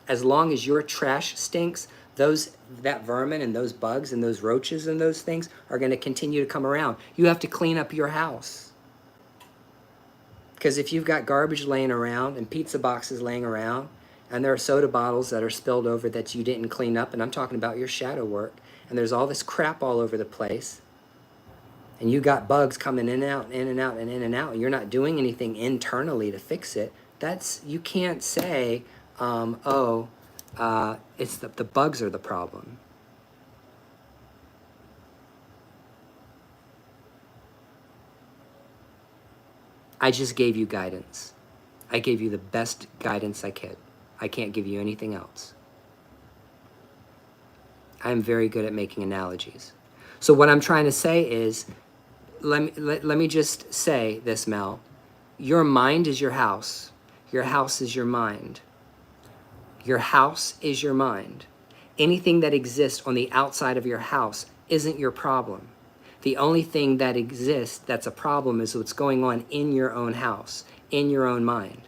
As long as your trash stinks, that vermin and those bugs and those roaches and those things are going to continue to come around. You have to clean up your house. Because if you've got garbage laying around and pizza boxes laying around, and there are soda bottles that are spilled over that you didn't clean up, and I'm talking about your shadow work, and there's all this crap all over the place, and you got bugs coming in and out, in and out, and in and out, and you're not doing anything internally to fix it, you can't say, it's the bugs are the problem. I just gave you guidance. I gave you the best guidance I could. I can't give you anything else. I'm very good at making analogies. So what I'm trying to say is, let me just say this, Mel. Your mind is your house. Your house is your mind. Your house is your mind. Anything that exists on the outside of your house isn't your problem. The only thing that exists that's a problem is what's going on in your own house, in your own mind.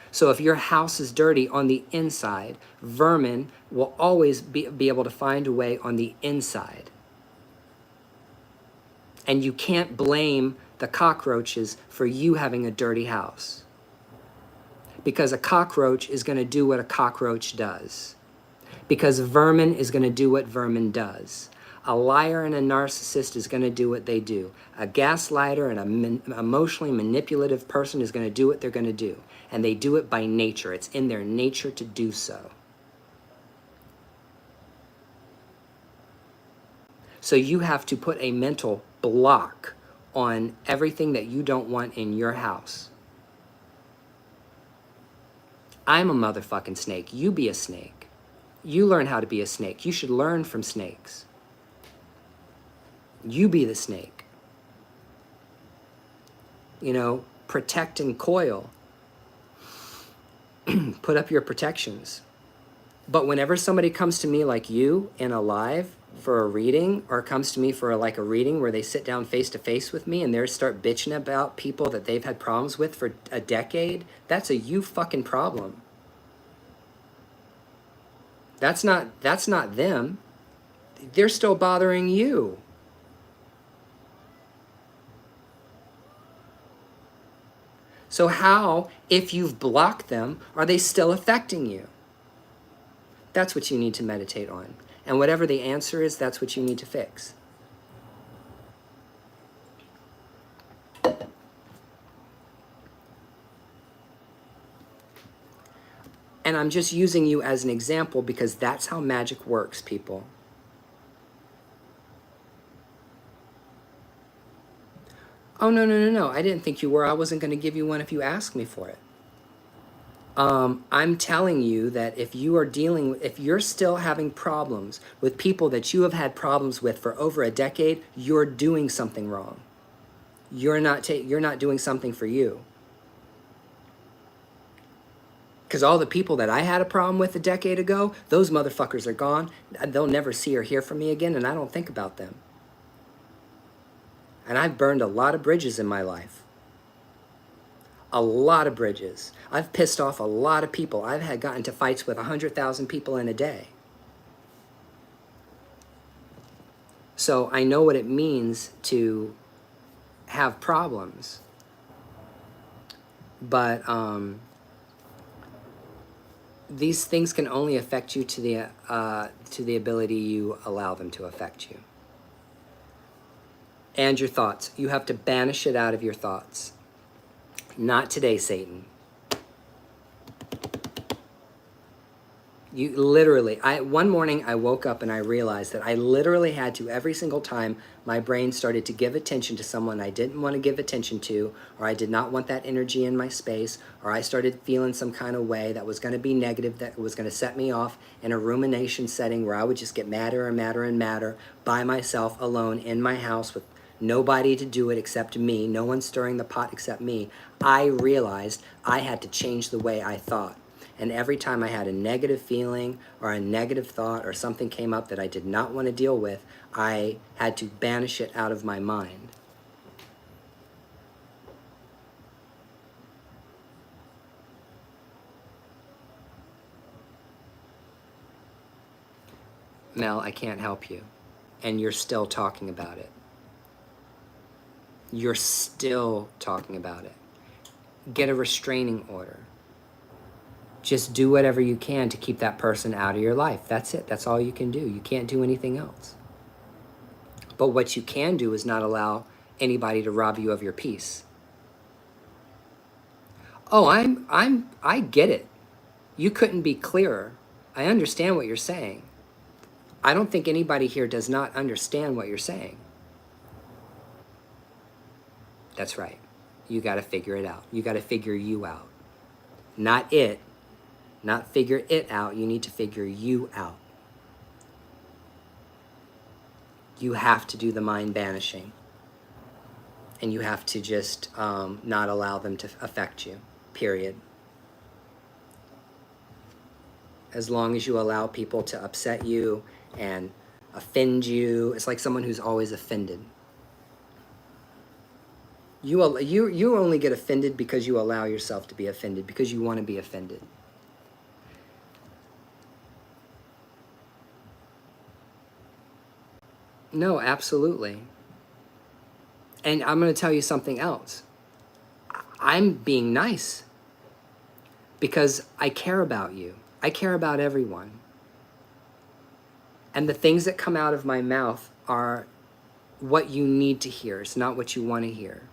So if your house is dirty on the inside, vermin will always be able to find a way on the inside. And you can't blame the cockroaches for you having a dirty house. Because a cockroach is going to do what a cockroach does. Because vermin is going to do what vermin does. A liar and a narcissist is going to do what they do. A gaslighter and an emotionally manipulative person is going to do what they're going to do. And they do it by nature. It's in their nature to do so. So you have to put a mental block on everything that you don't want in your house. I'm a motherfucking snake. You be a snake. You learn how to be a snake. You should learn from snakes. You be the snake. You know, protect and coil. Put up your protections. But whenever somebody comes to me like you in a live for a reading, or comes to me for a reading where they sit down face to face with me and they start bitching about people that they've had problems with for a decade, that's a you fucking problem. That's not them. They're still bothering you. So how, if you've blocked them, are they still affecting you? That's what you need to meditate on. And whatever the answer is, that's what you need to fix. And I'm just using you as an example because that's how magic works, people. Oh, no. I didn't think you were. I wasn't going to give you one if you asked me for it. I'm telling you that if you're still having problems with people that you have had problems with for over a decade, you're doing something wrong. You're not doing something for you. Because all the people that I had a problem with a decade ago, those motherfuckers are gone. They'll never see or hear from me again, and I don't think about them. And I've burned a lot of bridges in my life. A lot of bridges. I've pissed off a lot of people. I've gotten into fights with 100,000 people in a day. So I know what it means to have problems. But these things can only affect you to the ability you allow them to affect you. And your thoughts. You have to banish it out of your thoughts. Not today, Satan. You literally, one morning I woke up and I realized that I literally had to, every single time my brain started to give attention to someone I didn't want to give attention to, or I did not want that energy in my space, or I started feeling some kind of way that was going to be negative, that was going to set me off in a rumination setting where I would just get madder and madder and madder by myself alone in my house with nobody to do it except me, no one stirring the pot except me. I realized I had to change the way I thought. And every time I had a negative feeling or a negative thought or something came up that I did not want to deal with, I had to banish it out of my mind. Mel, I can't help you. And you're still talking about it. You're still talking about it. Get a restraining order. Just do whatever you can to keep that person out of your life. That's it. That's all you can do. You can't do anything else. But what you can do is not allow anybody to rob you of your peace. Oh, I get it. You couldn't be clearer. I understand what you're saying. I don't think anybody here does not understand what you're saying. That's right. You got to figure it out. You got to figure you out. Not it. Not figure it out. You need to figure you out. You have to do the mind banishing. And you have to just not allow them to affect you. Period. As long as you allow people to upset you and offend you, it's like someone who's always offended. You only get offended because you allow yourself to be offended, because you want to be offended. No, absolutely. And I'm going to tell you something else. I'm being nice because I care about you. I care about everyone. And the things that come out of my mouth are what you need to hear. It's not what you want to hear.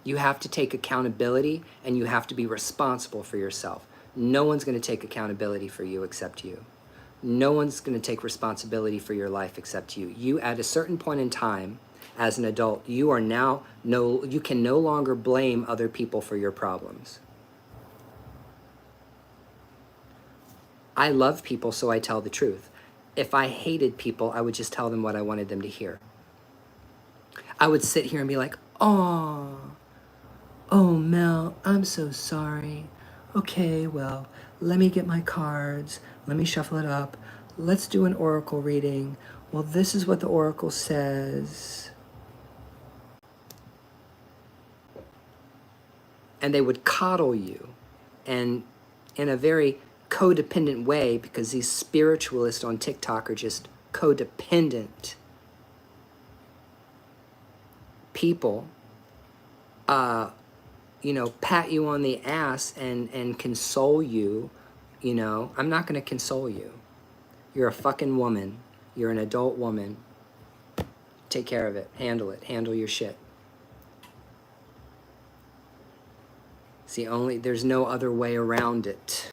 You have to take accountability and you have to be responsible for yourself. No one's going to take accountability for you except you. No one's going to take responsibility for your life except you. You, at a certain point in time, as an adult, you can no longer blame other people for your problems. I love people, so I tell the truth. If I hated people, I would just tell them what I wanted them to hear. I would sit here and be like, oh, Mel, I'm so sorry. Okay, well, let me get my cards. Let me shuffle it up. Let's do an oracle reading. Well, this is what the oracle says. And they would coddle you, and in a very codependent way, because these spiritualists on TikTok are just codependent people, pat you on the ass and console you. I'm not going to console you. You're a fucking woman. You're an adult woman. Take care of it. Handle it. Handle your shit. There's no other way around it.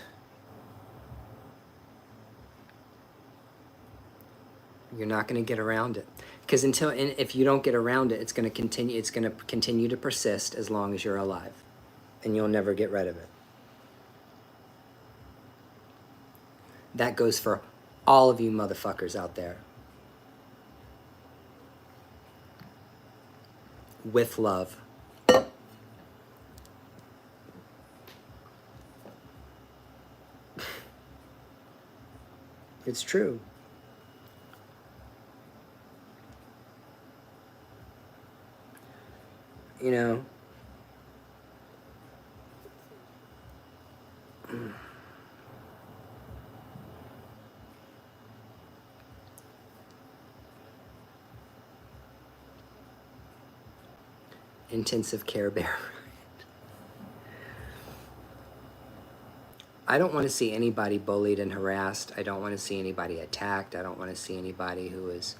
You're not going to get around it. Because if you don't get around it, it's going to continue to persist as long as you're alive. And you'll never get rid of it. That goes for all of you motherfuckers out there. With love. It's true. Intensive care bear. I don't want to see anybody bullied and harassed. I don't want to see anybody attacked. I don't want to see anybody who is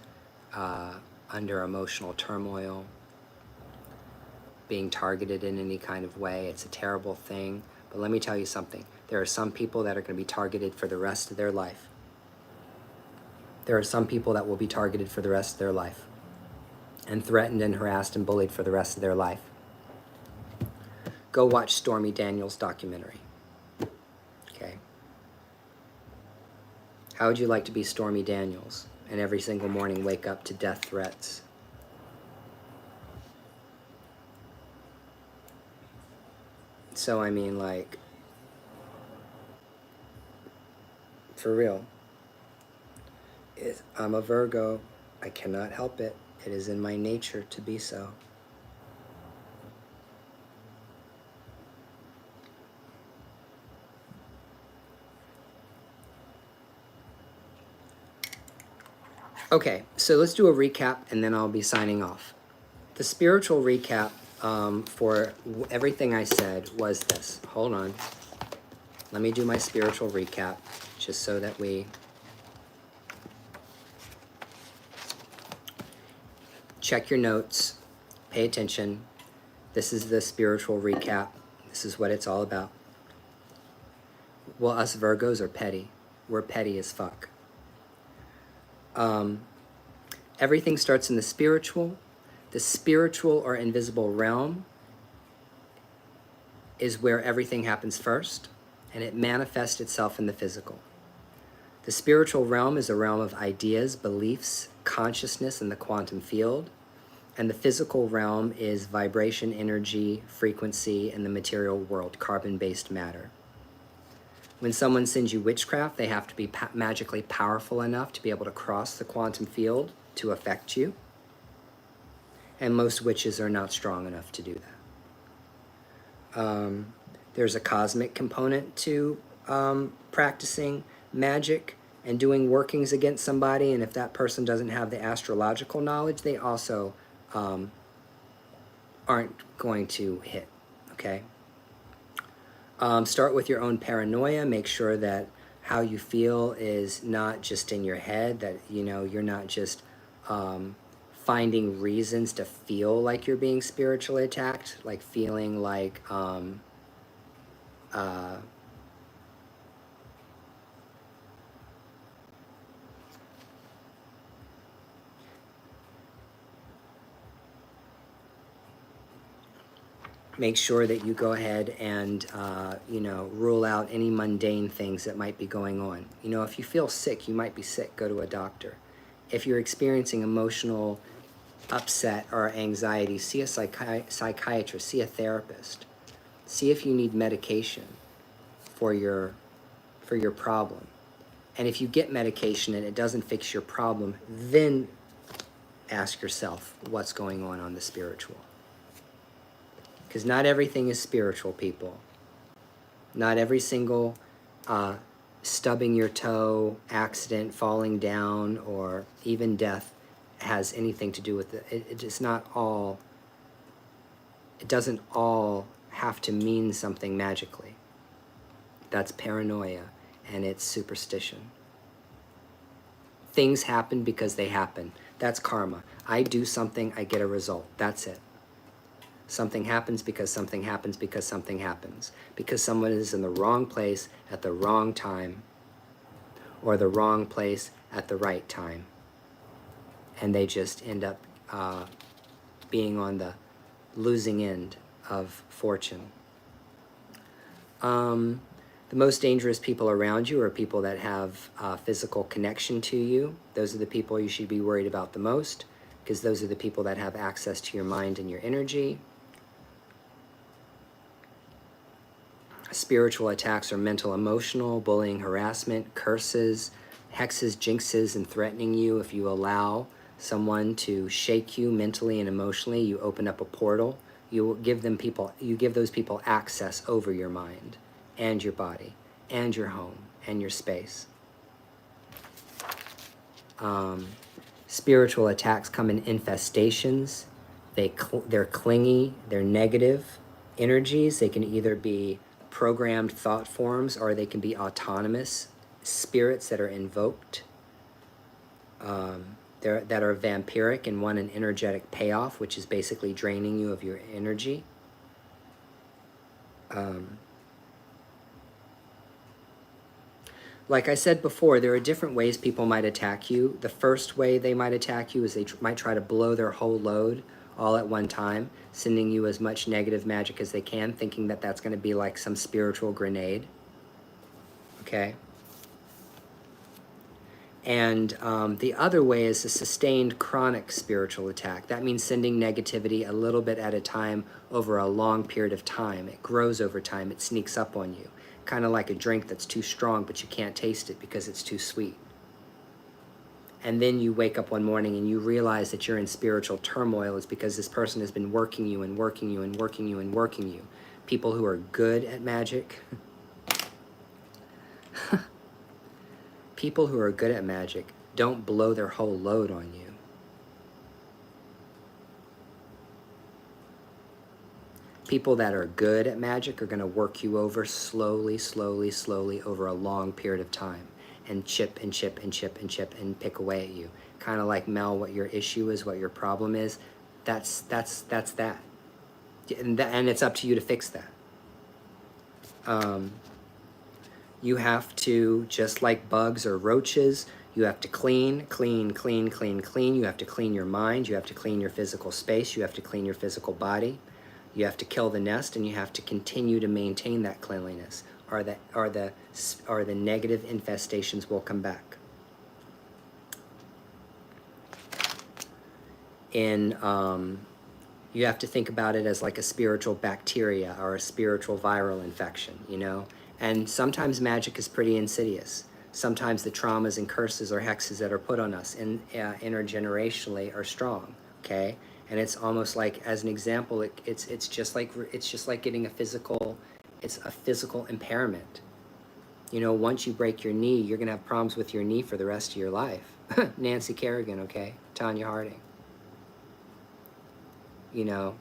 under emotional turmoil, being targeted in any kind of way. It's a terrible thing. But let me tell you something. There are some people that are going to be targeted for the rest of their life. There are some people that will be targeted for the rest of their life, and threatened and harassed and bullied for the rest of their life. Go watch Stormy Daniels' documentary. Okay? How would you like to be Stormy Daniels and every single morning wake up to death threats? So, for real. I'm a Virgo. I cannot help it. It is in my nature to be so. Okay, so let's do a recap and then I'll be signing off. The spiritual recap for everything I said was this. Hold on. Let me do my spiritual recap just so that we check your notes, pay attention. This is the spiritual recap. This is what it's all about. Well, us Virgos are petty. We're petty as fuck. Everything starts in the spiritual. The spiritual or invisible realm is where everything happens first, and it manifests itself in the physical. The spiritual realm is a realm of ideas, beliefs, consciousness in the quantum field, and the physical realm is vibration, energy, frequency, and the material world, carbon-based matter. When someone sends you witchcraft, they have to be magically powerful enough to be able to cross the quantum field to affect you. And most witches are not strong enough to do that. There's a cosmic component to practicing magic and doing workings against somebody, and if that person doesn't have the astrological knowledge, they also aren't going to hit, okay? Start with your own paranoia. Make sure that how you feel is not just in your head, that, you know, you're not just finding reasons to feel like you're being spiritually attacked, like feeling like make sure that you go ahead and, you know, rule out any mundane things that might be going on. You know, if you feel sick, you might be sick, go to a doctor. If you're experiencing emotional upset or anxiety, see a psychiatrist, see a therapist. See if you need medication for your problem. And if you get medication and it doesn't fix your problem, then ask yourself what's going on the spiritual. Because not everything is spiritual, people. Not every single stubbing your toe, accident, falling down, or even death has anything to do with it. It's not all, it doesn't all have to mean something magically. That's paranoia, and it's superstition. Things happen because they happen. That's karma. I do something, I get a result. That's it. Something happens because something happens because something happens. Because someone is in the wrong place at the wrong time, or the wrong place at the right time. And they just end up being on the losing end of fortune. The most dangerous people around you are people that have physical connection to you. Those are the people you should be worried about the most, because those are the people that have access to your mind and your energy. Spiritual attacks are mental, emotional, bullying, harassment, curses, hexes, jinxes, and threatening you. If you allow someone to shake you mentally and emotionally, you open up a portal. You give those people access over your mind and your body and your home and your space. Spiritual attacks come in infestations. They're clingy, they're negative energies. They can either be programmed thought forms, or they can be autonomous spirits that are invoked, that are vampiric and want an energetic payoff, which is basically draining you of your energy. Like I said before, there are different ways people might attack you. The first way they might attack you is they might try to blow their whole load all at one time, sending you as much negative magic as they can, thinking that that's going to be like some spiritual grenade. Okay? And the other way is a sustained chronic spiritual attack. That means sending negativity a little bit at a time over a long period of time. It grows over time. It sneaks up on you. Kind of like a drink that's too strong, but you can't taste it because it's too sweet. And then you wake up one morning and you realize that you're in spiritual turmoil. It's because this person has been working you and working you and working you and working you. People who are good at magic, people who are good at magic don't blow their whole load on you. People that are good at magic are going to work you over slowly, slowly, slowly over a long period of time, and chip and chip and chip and chip and pick away at you. Kind of like, Mel, what your issue is, what your problem is. That's that. And it's up to you to fix that. You have to, just like bugs or roaches, you have to clean, clean, clean, clean, clean. You have to clean your mind. You have to clean your physical space. You have to clean your physical body. You have to kill the nest, and you have to continue to maintain that cleanliness, or the negative infestations will come back. You have to think about it as like a spiritual bacteria or a spiritual viral infection, you know? And sometimes magic is pretty insidious. Sometimes the traumas and curses or hexes that are put on us intergenerationally are strong, okay? And it's almost like, as an example, it's just like getting a physical impairment. You know, once you break your knee, you're gonna have problems with your knee for the rest of your life. Nancy Kerrigan, okay? Tanya Harding. You know,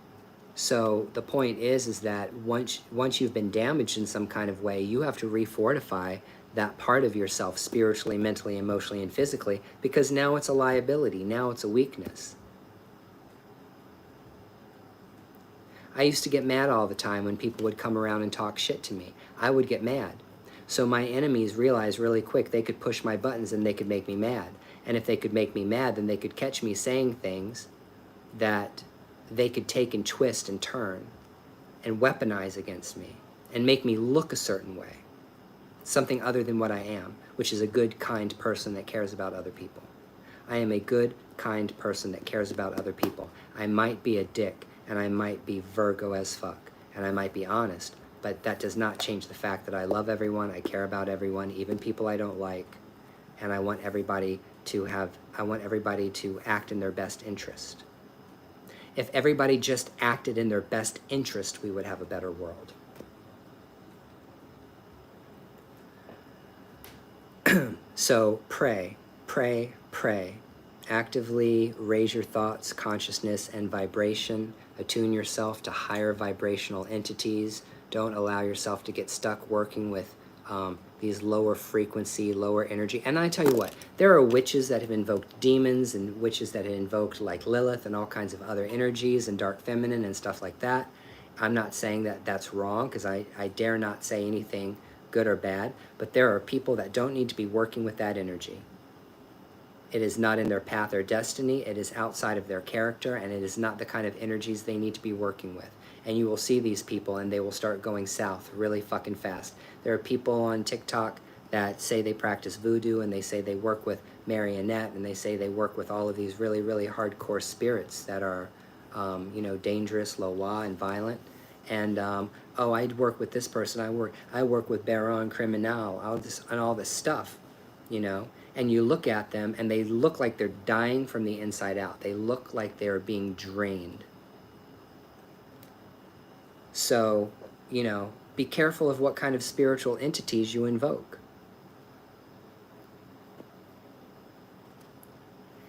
so the point is that once you've been damaged in some kind of way, you have to refortify that part of yourself spiritually, mentally, emotionally, and physically, because now it's a liability, now it's a weakness. I used to get mad all the time when people would come around and talk shit to me. I would get mad. So my enemies realized really quick they could push my buttons and they could make me mad. And if they could make me mad, then they could catch me saying things that they could take and twist and turn and weaponize against me and make me look a certain way, something other than what I am, which is a good, kind person that cares about other people. I am a good, kind person that cares about other people. I might be a dick, and I might be Virgo as fuck, and I might be honest, but that does not change the fact that I love everyone, I care about everyone, even people I don't like, and I want everybody to act in their best interest. If everybody just acted in their best interest, we would have a better world. So pray, pray, pray. Actively raise your thoughts, consciousness, and vibration. Attune yourself to higher vibrational entities. Don't allow yourself to get stuck working with these lower frequency, lower energy. And I tell you what, there are witches that have invoked demons, and witches that have invoked like Lilith and all kinds of other energies and dark feminine and stuff like that. I'm not saying that that's wrong, because I dare not say anything good or bad, but there are people that don't need to be working with that energy. It is not in their path or destiny, it is outside of their character, and it is not the kind of energies they need to be working with. And you will see these people and they will start going south really fucking fast. There are people on TikTok that say they practice voodoo, and they say they work with marionette, and they say they work with all of these really, really hardcore spirits that are, you know, dangerous, loa, and violent. And, oh, I work with this person, I work with Baron Criminal, all this stuff, you know. And you look at them and they look like they're dying from the inside out. They look like they're being drained. So, you know, be careful of what kind of spiritual entities you invoke.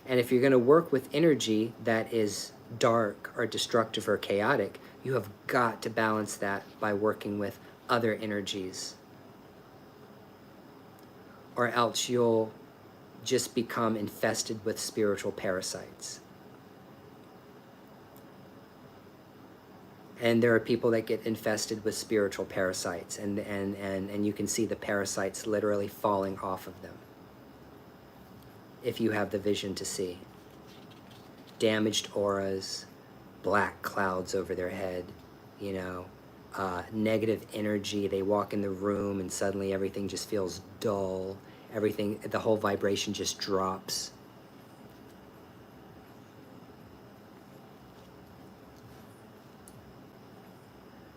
And if you're going to work with energy that is dark or destructive or chaotic, you have got to balance that by working with other energies. Or else you'll just become infested with spiritual parasites. And there are people that get infested with spiritual parasites, and you can see the parasites literally falling off of them, if you have the vision to see. Damaged auras, black clouds over their head, you know, negative energy. They walk in the room and suddenly everything just feels dull. Everything, the whole vibration just drops.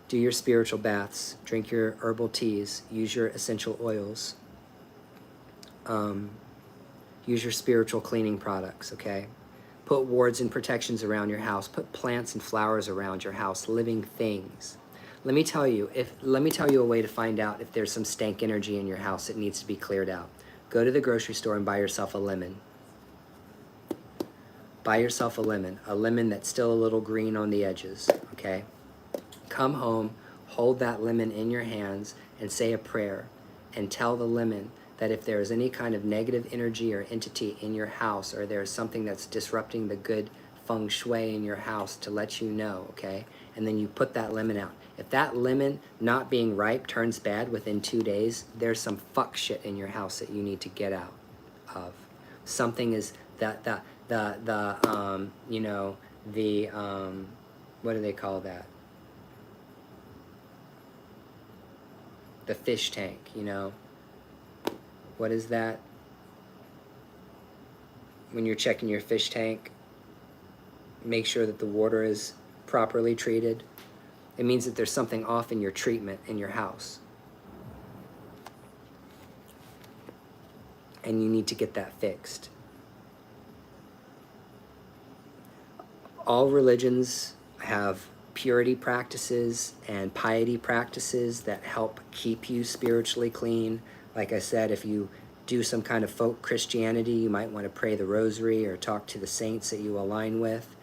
Do your spiritual baths, drink your herbal teas, use your essential oils, use your spiritual cleaning products, okay? Put wards and protections around your house. Put plants and flowers around your house, living things. Let me tell you a way to find out if there's some stank energy in your house that needs to be cleared out. Go to the grocery store and buy yourself a lemon. Buy yourself a lemon that's still a little green on the edges, okay? Come home, hold that lemon in your hands and say a prayer and tell the lemon that if there is any kind of negative energy or entity in your house, or there's something that's disrupting the good feng shui in your house, to let you know, okay? And then you put that lemon out. If that lemon not being ripe turns bad within 2 days, there's some fuck shit in your house that you need to get out of. Something is you know, what do they call that? The fish tank, you know? What is that? When you're checking your fish tank, make sure that the water is properly treated. It means that there's something off in your treatment in your house. And you need to get that fixed. All religions have purity practices and piety practices that help keep you spiritually clean. Like I said, if you do some kind of folk Christianity, you might want to pray the rosary or talk to the saints that you align with,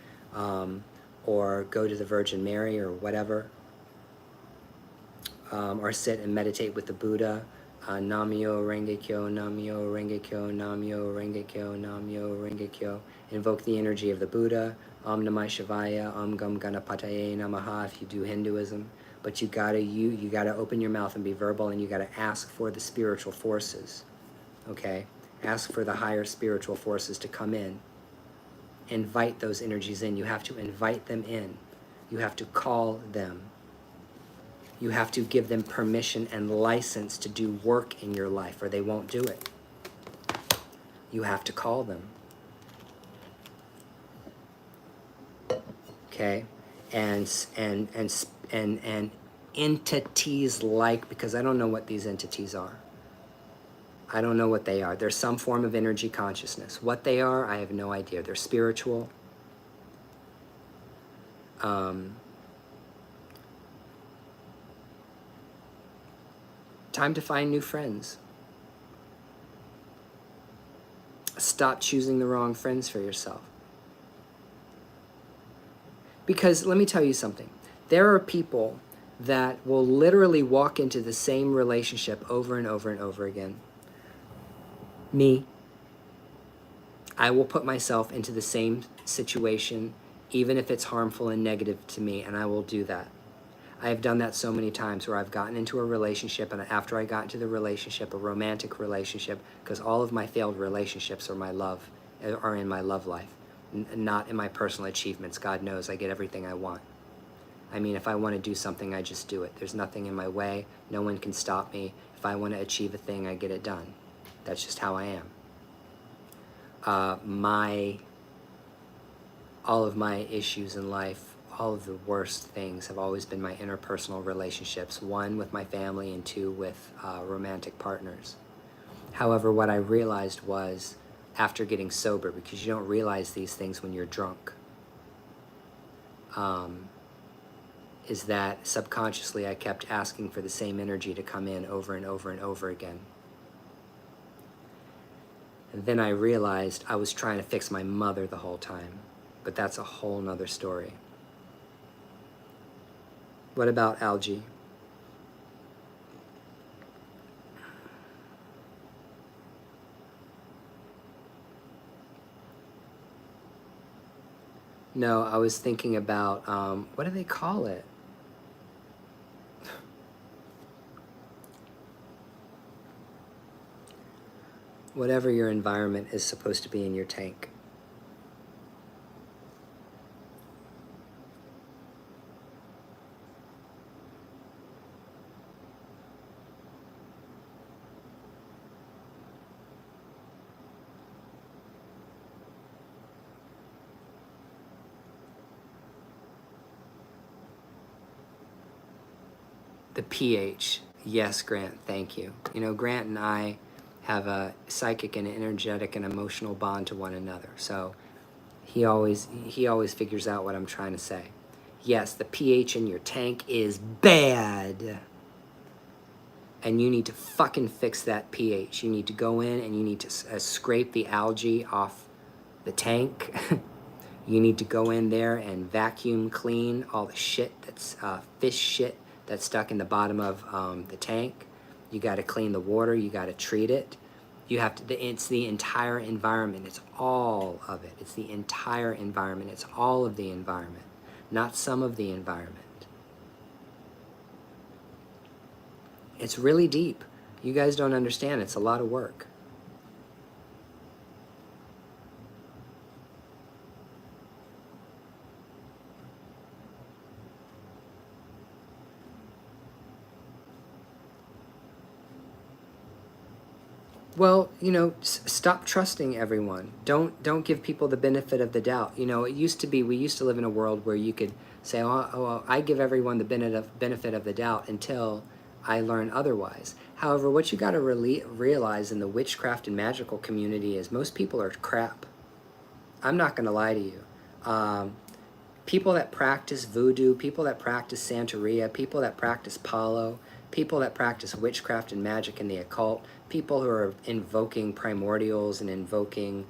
or go to the Virgin Mary or whatever, or sit and meditate with the Buddha. Namyo Renge Kyo, Namyo Renge Kyo, Namyo Renge Kyo, Namyo Renge Kyo. Invoke the energy of the Buddha. Om Namah Shivaya, Om Gam Ganapataye Namaha if you do Hinduism. But you gotta open your mouth and be verbal, and you gotta ask for the spiritual forces. Okay? Ask for the higher spiritual forces to come in. Invite those energies in. You have to invite them in. You have to call them. You have to give them permission and license to do work in your life, or they won't do it. You have to call them. Okay? And entities like, because I don't know what these entities are. I don't know what they are. They're some form of energy consciousness. What they are, I have no idea. They're spiritual. Time to find new friends. Stop choosing the wrong friends for yourself. Because let me tell you something. There are people that will literally walk into the same relationship over and over and over again. Me. I will put myself into the same situation, even if it's harmful and negative to me, and I will do that. I have done that so many times where I've gotten into a relationship, and after I got into the relationship, a romantic relationship, because all of my failed relationships are in my love life, not in my personal achievements. God knows I get everything I want. I mean, if I want to do something, I just do it. There's nothing in my way. No one can stop me. If I want to achieve a thing, I get it done. That's just how I am. All of my issues in life, all of the worst things have always been my interpersonal relationships. 1 with my family and 2 with romantic partners. However, what I realized was, after getting sober, because you don't realize these things when you're drunk, is that subconsciously I kept asking for the same energy to come in over and over and over again. And then I realized I was trying to fix my mother the whole time, but that's a whole nother story. What about algae? No, I was thinking about, what do they call it? Whatever your environment is supposed to be in your tank. The pH. Yes, Grant, thank you. You know, Grant and I have a psychic and energetic and emotional bond to one another. So he always figures out what I'm trying to say. Yes, the pH in your tank is bad. And you need to fucking fix that pH. You need to go in and you need to scrape the algae off the tank You need to go in there and vacuum clean all the shit that's fish shit that's stuck in the bottom of the tank. You got to clean the water. You got to treat it. You have to. It's the entire environment. It's all of it. It's the entire environment. It's all of the environment, not some of the environment. It's really deep. You guys don't understand. It's a lot of work. Well, you know, stop trusting everyone. Don't give people the benefit of the doubt. You know, it used to be, we used to live in a world where you could say, oh, I give everyone the benefit of the doubt until I learn otherwise. However, what you got to realize in the witchcraft and magical community is most people are crap. I'm not going to lie to you. People that practice voodoo, people that practice Santeria, people that practice Palo, people that practice witchcraft and magic and the occult, people who are invoking primordials and invoking,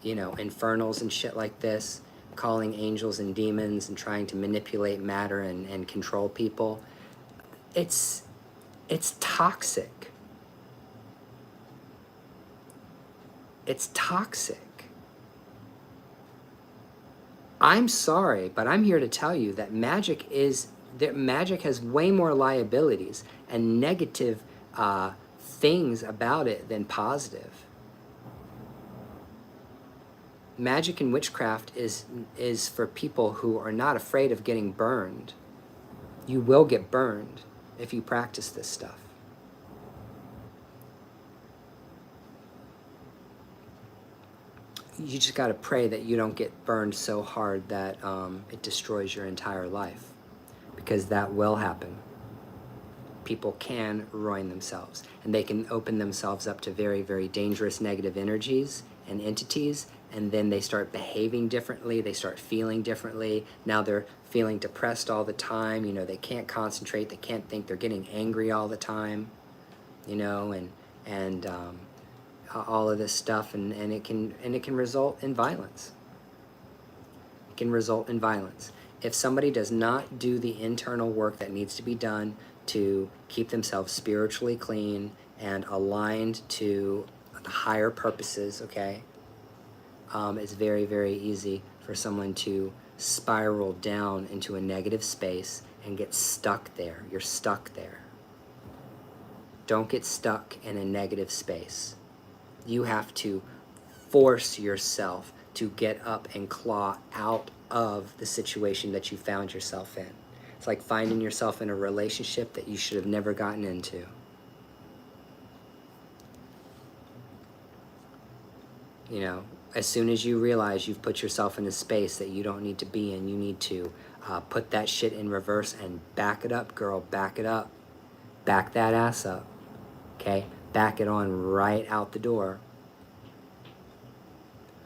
you know, infernals and shit like this, calling angels and demons and trying to manipulate matter and control people. It's toxic. It's toxic. I'm sorry, but I'm here to tell you that magic has way more liabilities and negative things about it than positive. Magic and witchcraft is for people who are not afraid of getting burned. You will get burned if you practice this stuff. You just got to pray that you don't get burned so hard that it destroys your entire life, because that will happen. People can ruin themselves, and they can open themselves up to very, very dangerous negative energies and entities, and then they start behaving differently, they start feeling differently. Now they're feeling depressed all the time, you know, they can't concentrate, they can't think, they're getting angry all the time, you know, and all of this stuff, and it can result in violence. It can result in violence. If somebody does not do the internal work that needs to be done to keep themselves spiritually clean and aligned to the higher purposes, okay, it's very, very easy for someone to spiral down into a negative space and get stuck there. You're stuck there. Don't get stuck in a negative space. You have to force yourself to get up and claw out of the situation that you found yourself in. It's like finding yourself in a relationship that you should have never gotten into. You know, as soon as you realize you've put yourself in a space that you don't need to be in, you need to put that shit in reverse and back it up, girl, back it up. Back that ass up, okay? Back it on right out the door.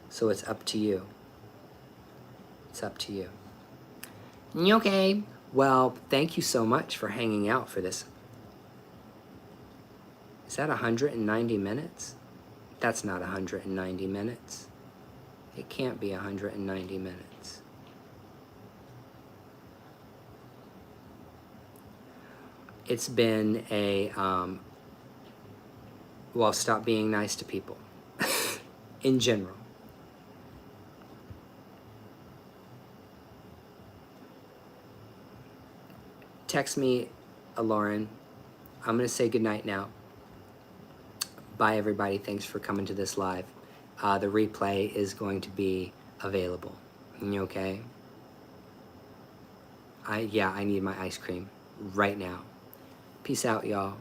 So it's up to you. It's up to you. Okay. Well, thank you so much for hanging out for this. Is that 190 minutes? That's not 190 minutes. It can't be 190 minutes. It's been a, well, stop being nice to people in general. Text me, Lauren. I'm going to say goodnight now. Bye, everybody. Thanks for coming to this live. The replay is going to be available. You okay? I need my ice cream right now. Peace out, y'all.